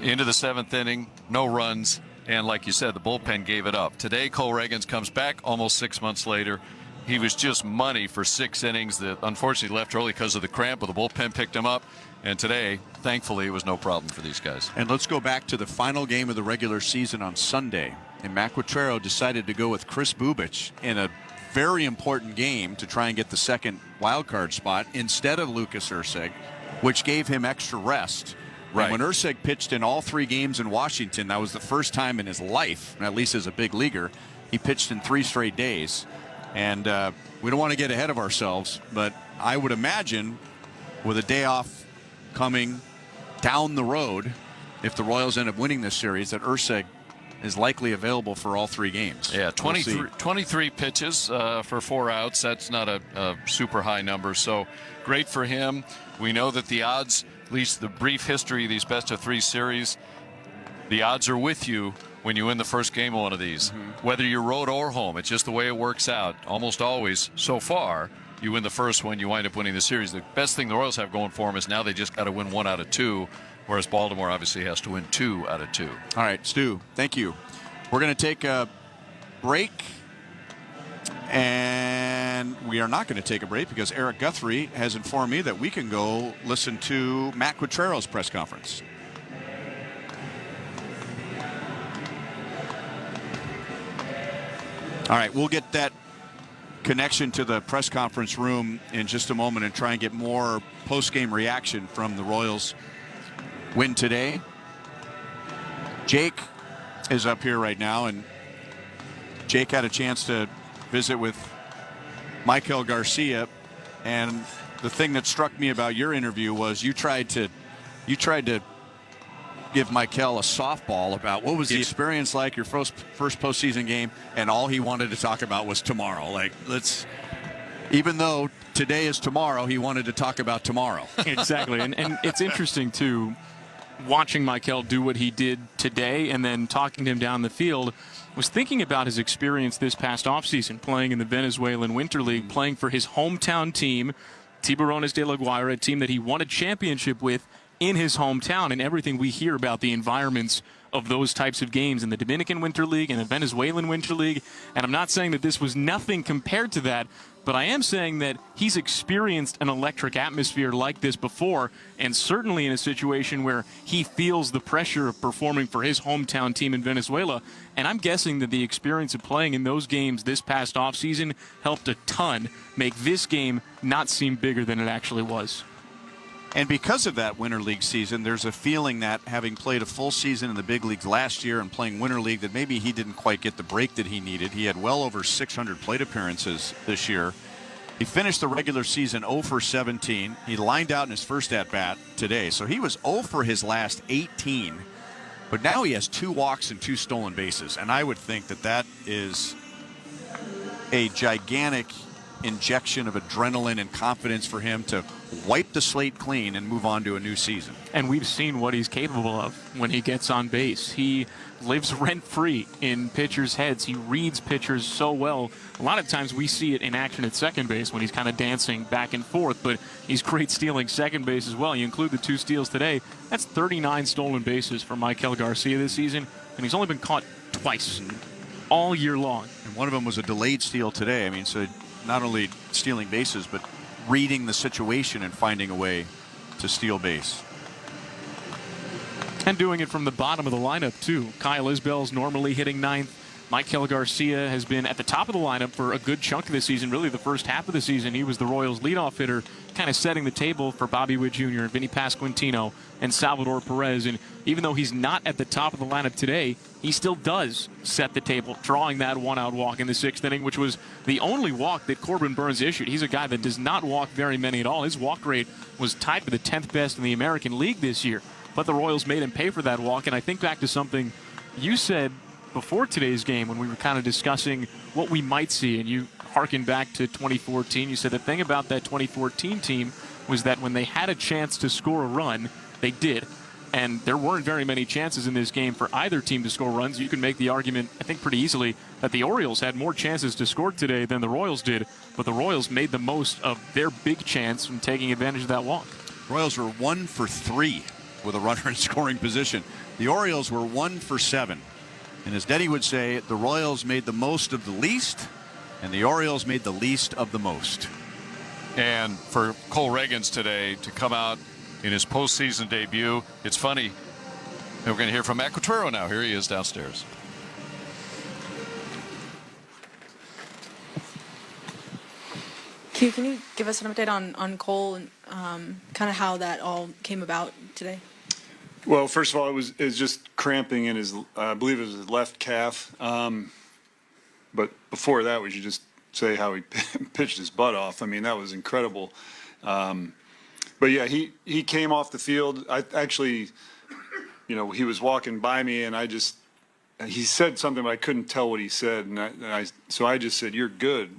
Into the 7th inning, no runs, and like you said, the bullpen gave it up. Today, Cole Reagans comes back almost 6 months later. He was just money for 6 innings that unfortunately left early because of the cramp, but the bullpen picked him up. And today, thankfully, it was no problem for these guys. And let's go back to the final game of the regular season on Sunday. And Matt Quatraro decided to go with Chris Bubic in a very important game to try and get the second wild card spot instead of Lucas Erceg, which gave him extra rest. Right. And when Erceg pitched in all 3 games in Washington, that was the first time in his life, at least as a big leaguer, he pitched in 3 straight days. And we don't want to get ahead of ourselves, but I would imagine with a day off coming down the road, if the Royals end up winning this series, that Erceg is likely available for all 3 games. Yeah, 23 pitches for 4 outs. That's not a super high number, so great for him. We know that the odds, at least the brief history of these best-of-3 series, the odds are with you when you win the first game of one of these. Whether you're road or home, it's just the way it works out. Almost always, so far, you win the first one, you wind up winning the series. The best thing the Royals have going for them is now they just got to win 1 out of 2, whereas Baltimore obviously has to win 2 out of 2. All right, Stu, thank you. We're going to take a break, and we are not going to take a break because Eric Guthrie has informed me that we can go listen to Matt Quatraro's press conference. All right, we'll get that connection to the press conference room in just a moment and try and get more post-game reaction from the Royals win today. Jake is up here right now, and Jake had a chance to visit with Michael Garcia, and the thing that struck me about your interview was you tried to give Michael a softball about what was the experience like, your first postseason game, and all he wanted to talk about was tomorrow. Like, even though today is tomorrow, he wanted to talk about tomorrow. Exactly, and it's interesting too, watching Michael do what he did today and then talking to him down the field. Was thinking about his experience this past offseason, playing in the Venezuelan Winter League, playing for his hometown team, Tiburones de la Guaira, a team that he won a championship with in his hometown, and everything we hear about the environments of those types of games in the Dominican Winter League and the Venezuelan Winter League. And I'm not saying that this was nothing compared to that, but I am saying that he's experienced an electric atmosphere like this before, and certainly in a situation where he feels the pressure of performing for his hometown team in Venezuela. And I'm guessing that the experience of playing in those games this past offseason helped a ton make this game not seem bigger than it actually was. And because of that Winter League season, there's a feeling that having played a full season in the big leagues last year and playing Winter League, that maybe he didn't quite get the break that he needed. He had well over 600 plate appearances this year. He finished the regular season 0 for 17. He lined out in his first at-bat today. So he was 0 for his last 18. But now he has 2 walks and 2 stolen bases. And I would think that that is a gigantic injection of adrenaline and confidence for him to wipe the slate clean and move on to a new season. And we've seen what he's capable of when he gets on base. He lives rent-free in pitchers' heads. He reads pitchers so well. A lot of times we see it in action at second base when he's kind of dancing back and forth, but he's great stealing second base as well. You include the 2 steals today, that's 39 stolen bases for Michael Garcia this season, and he's only been caught twice all year long. And one of them was a delayed steal today. I mean, so not only stealing bases, but reading the situation and finding a way to steal base. And doing it from the bottom of the lineup, too. Kyle Isbell's normally hitting 9th. Michael Garcia has been at the top of the lineup for a good chunk of the season, really the first half of the season. He was the Royals' leadoff hitter, kind of setting the table for Bobby Witt Jr., Vinny Pasquantino, and Salvador Perez. And even though he's not at the top of the lineup today, he still does set the table, drawing that 1-out walk in the 6th inning, which was the only walk that Corbin Burns issued. He's a guy that does not walk very many at all. His walk rate was tied for the 10th best in the American League this year. But the Royals made him pay for that walk. And I think back to something you said before today's game when we were kind of discussing what we might see, and you harken back to 2014. You said the thing about that 2014 team was that when they had a chance to score a run, they did. And there weren't very many chances in this game for either team to score runs. You can make the argument, I think, pretty easily that the Orioles had more chances to score today than the Royals did, but the Royals made the most of their big chance from taking advantage of that walk. Royals were 1 for 3 with a runner in scoring position. The Orioles were 1 for 7. And as Denny would say, the Royals made the most of the least, and the Orioles made the least of the most. And for Cole Reagans today to come out in his postseason debut, it's funny. We're going to hear from Matt Quatrero now. Here he is downstairs. Can you give us an update on Cole and kind of how that all came about today? Well, first of all, it was just cramping in his, I believe it was his left calf. But before that, we should just say how he pitched his butt off. I mean, that was incredible. But yeah, he came off the field. I actually, he was walking by me, and he said something, but I couldn't tell what he said, so I just said, "You're good,"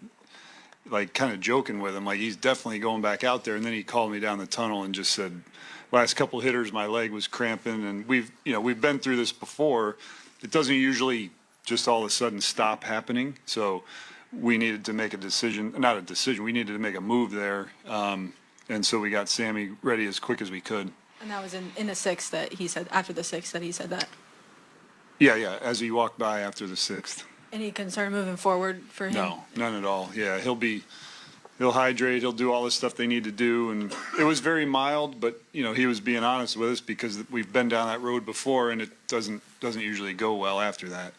like kind of joking with him, like he's definitely going back out there. And then he called me down the tunnel and just said, "Last couple hitters, my leg was cramping," and we've been through this before. It doesn't usually just all of a sudden stop happening, so we needed to make a decision, not a decision. We needed to make a move there. And so we got Sammy ready as quick as we could. And that was in the sixth that he said, after the sixth that he said that. Yeah, as he walked by after the sixth. Any concern moving forward for him? No, none at all. Yeah, he'll hydrate, he'll do all the stuff they need to do. And it was very mild, but he was being honest with us because we've been down that road before, and it doesn't usually go well after that.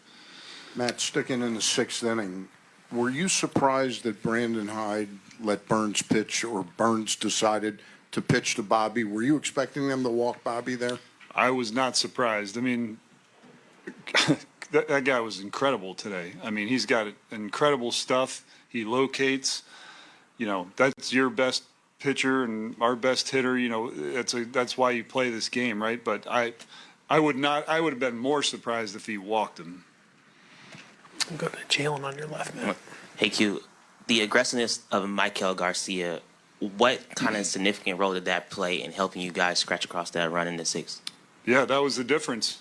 Matt, sticking in the sixth inning, were you surprised that Brandon Hyde let Burns pitch, or Burns decided to pitch to Bobby? Were you expecting them to walk Bobby there? I was not surprised. I mean, that guy was incredible today. I mean, he's got incredible stuff. He locates. That's your best pitcher and our best hitter. That's why you play this game, right? But I would have been more surprised if he walked him. I'm going to Jalen on your left, man. Hey, Q. The aggressiveness of Michael Garcia, what kind of significant role did that play in helping you guys scratch across that run in the sixth? Yeah, that was the difference.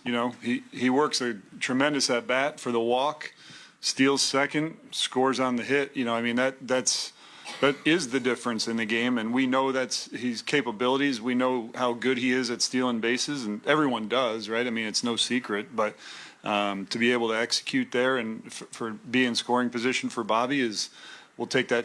He works a tremendous at bat for the walk, steals second, scores on the hit. That is the difference in the game, and we know that's his capabilities. We know how good he is at stealing bases, and everyone does, right? I mean, it's no secret, but to be able to execute there and for be in scoring position for Bobby we'll take that